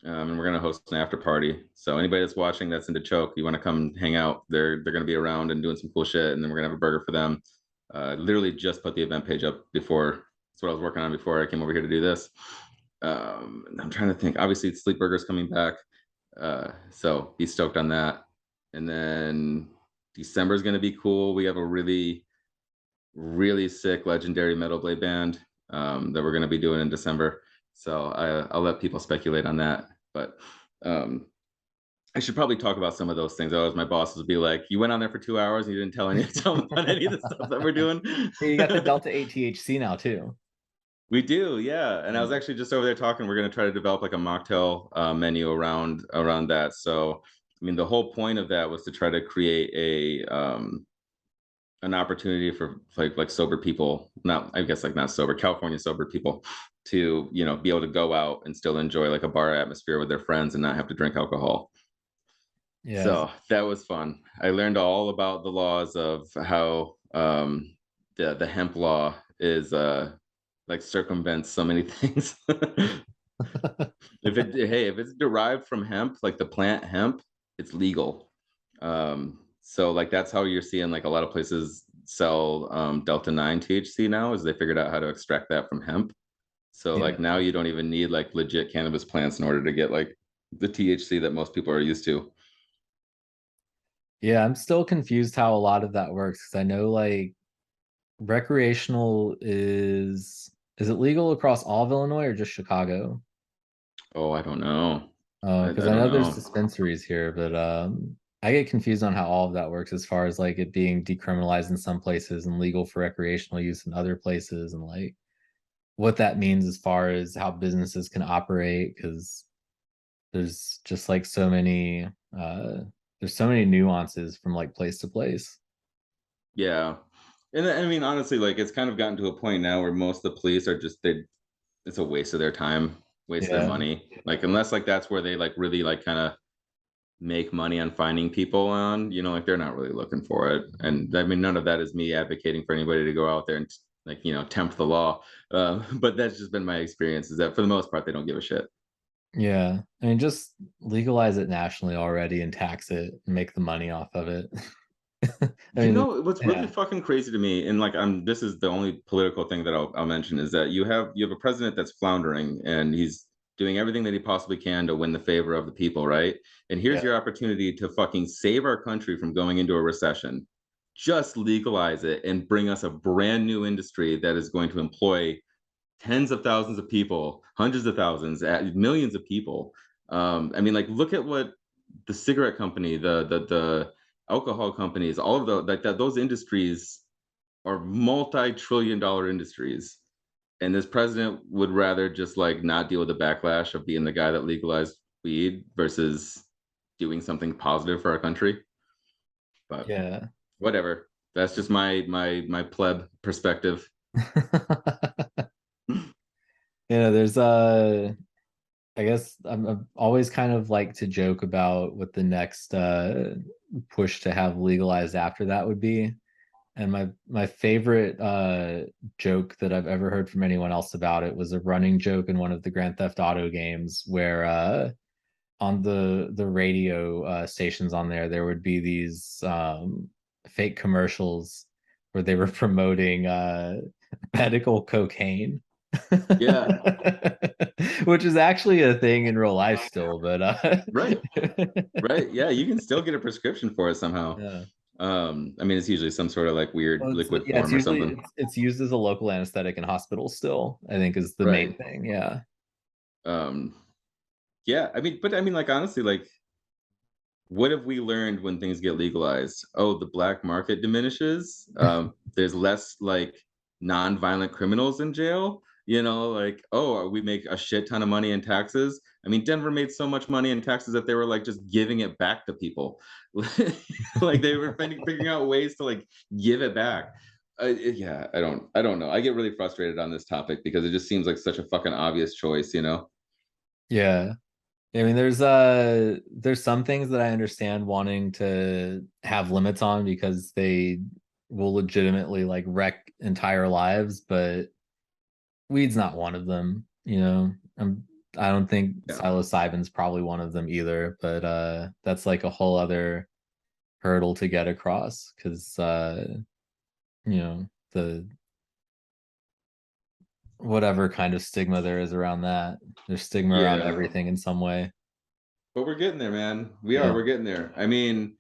And we're gonna host an after party. So anybody that's watching that's into Choke, you want to come hang out, they're gonna be around and doing some cool shit, and then we're gonna have a burger for them. Literally just put the event page up before. That's what I was working on before I came over here to do this. I'm trying to think. Obviously, Sleep Burger's coming back, so be stoked on that. And then December is gonna be cool. We have a really, really sick legendary metal blade band that we're gonna be doing in December. So I'll let people speculate on that, but I should probably talk about some of those things. Otherwise, my bosses would be like, "You went on there for 2 hours and you didn't tell them about any of the stuff that we're doing." You got the Delta 8 THC now too. We do, yeah. And I was actually just over there talking. We're going to try to develop like a mocktail menu around that. So, I mean, the whole point of that was to try to create an opportunity for like sober people, not sober, California sober people, to be able to go out and still enjoy like a bar atmosphere with their friends and not have to drink alcohol. Yeah. So that was fun. I learned all about the laws of how the hemp law is like circumvents so many things. If it's derived from hemp, like the plant hemp, it's legal. So like that's how you're seeing like a lot of places sell Delta 9 THC now, is they figured out how to extract that from hemp. So like now you don't even need like legit cannabis plants in order to get like the THC that most people are used to. Yeah, I'm still confused how a lot of that works, because I know like recreational is it legal across all of Illinois or just Chicago? Oh, I don't know. Because I know there's dispensaries here, but I get confused on how all of that works, as far as like it being decriminalized in some places and legal for recreational use in other places, and like what that means as far as how businesses can operate, because there's just like so many there's so many nuances from like place to place. Yeah. And I mean, honestly, like it's kind of gotten to a point now where most of the police are just it's a waste of their time, waste of their money. Like unless like that's where they like really like kind of make money on finding people on, like they're not really looking for it. And I mean, none of that is me advocating for anybody to go out there and like, tempt the law. But that's just been my experience, is that for the most part they don't give a shit. Yeah. I mean, just legalize it nationally already and tax it and make the money off of it. I mean, What's really fucking crazy to me, and like this is the only political thing that I'll mention, is that you have a president that's floundering, and he's doing everything that he possibly can to win the favor of the people, right? And here's your opportunity to fucking save our country from going into a recession. Just legalize it and bring us a brand new industry that is going to employ tens of thousands of people, hundreds of thousands, millions of people. I mean, like, look at what the cigarette company, the alcohol companies, all of those industries are multi-trillion-dollar industries. And this president would rather just like not deal with the backlash of being the guy that legalized weed versus doing something positive for our country. But yeah. whatever. That's just my pleb perspective. There's I guess I'm always kind of like to joke about what the next push to have legalized after that would be. And my favorite joke that I've ever heard from anyone else about it was a running joke in one of the Grand Theft Auto games where on the radio stations on there would be these fake commercials where they were promoting medical cocaine. Yeah. Which is actually a thing in real life still, but right. Yeah, you can still get a prescription for it somehow. Yeah. I mean, it's usually some sort of like weird liquid form or something. It's used as a local anesthetic in hospitals still, I think, is the main thing. Yeah. Yeah, I mean, like, honestly, like, what have we learned when things get legalized? Oh, the black market diminishes. There's less like non-violent criminals in jail. Like, oh, we make a shit ton of money in taxes. I mean, Denver made so much money in taxes that they were like just giving it back to people. Like they were figuring out ways to like give it back. Yeah, I don't know. I get really frustrated on this topic because it just seems like such a fucking obvious choice, Yeah. I mean, there's some things that I understand wanting to have limits on because they will legitimately like wreck entire lives, but weed's not one of them. I don't think psilocybin's probably one of them either, but that's like a whole other hurdle to get across because the whatever kind of stigma there is around that. There's stigma around everything in some way. But we're getting there, man. We're getting there. I mean,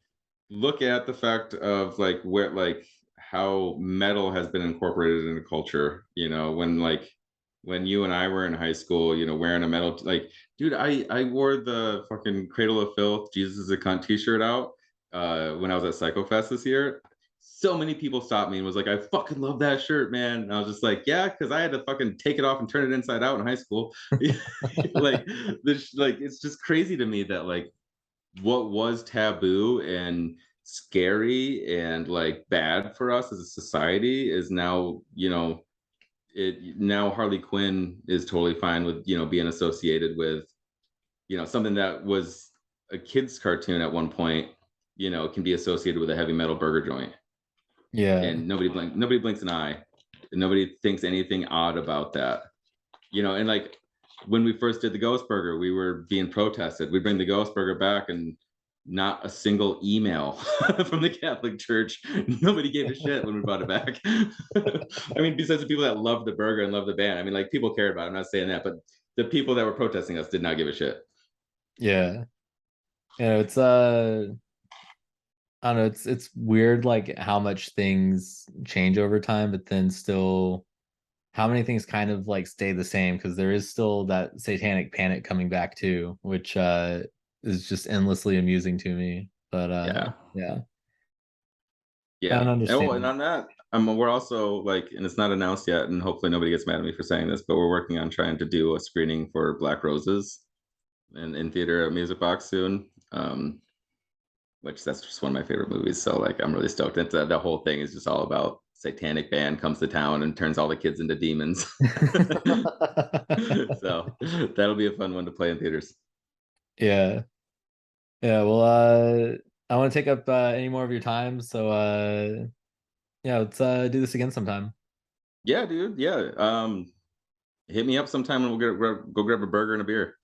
look at the fact of like where like how metal has been incorporated into culture, when you and I were in high school, wearing a metal, like, dude, I wore the fucking Cradle of Filth, Jesus is a Cunt t-shirt out when I was at Psycho Fest this year. So many people stopped me and was like, I fucking love that shirt, man. And I was just like, yeah, because I had to fucking take it off and turn it inside out in high school. Like it's just crazy to me that like what was taboo and scary and like bad for us as a society is now, now Harley Quinn is totally fine with, being associated with, something that was a kid's cartoon at one point, can be associated with a heavy metal burger joint. Yeah. And nobody blinks an eye. And nobody thinks anything odd about that. And like when we first did the Ghost Burger, we were being protested. We bring the Ghost Burger back and not a single email from the Catholic Church. Nobody gave a shit when we brought it back. I mean, besides the people that love the burger and love the band. I mean, like people cared about it. I'm not saying that, but the people that were protesting us did not give a shit. Yeah. It's I don't know, it's weird like how much things change over time, but then still how many things kind of like stay the same because there is still that satanic panic coming back too, which is just endlessly amusing to me. But yeah. I don't understand. And on that, we're also like, and it's not announced yet, and hopefully nobody gets mad at me for saying this, but we're working on trying to do a screening for Black Roses in theater at Music Box soon. Which that's just one of my favorite movies. So like I'm really stoked. The whole thing is just all about satanic band comes to town and turns all the kids into demons. So that'll be a fun one to play in theaters. Yeah. Well, I want to take up any more of your time. So let's do this again sometime. Yeah, dude. Yeah. Hit me up sometime and we'll go grab a burger and a beer.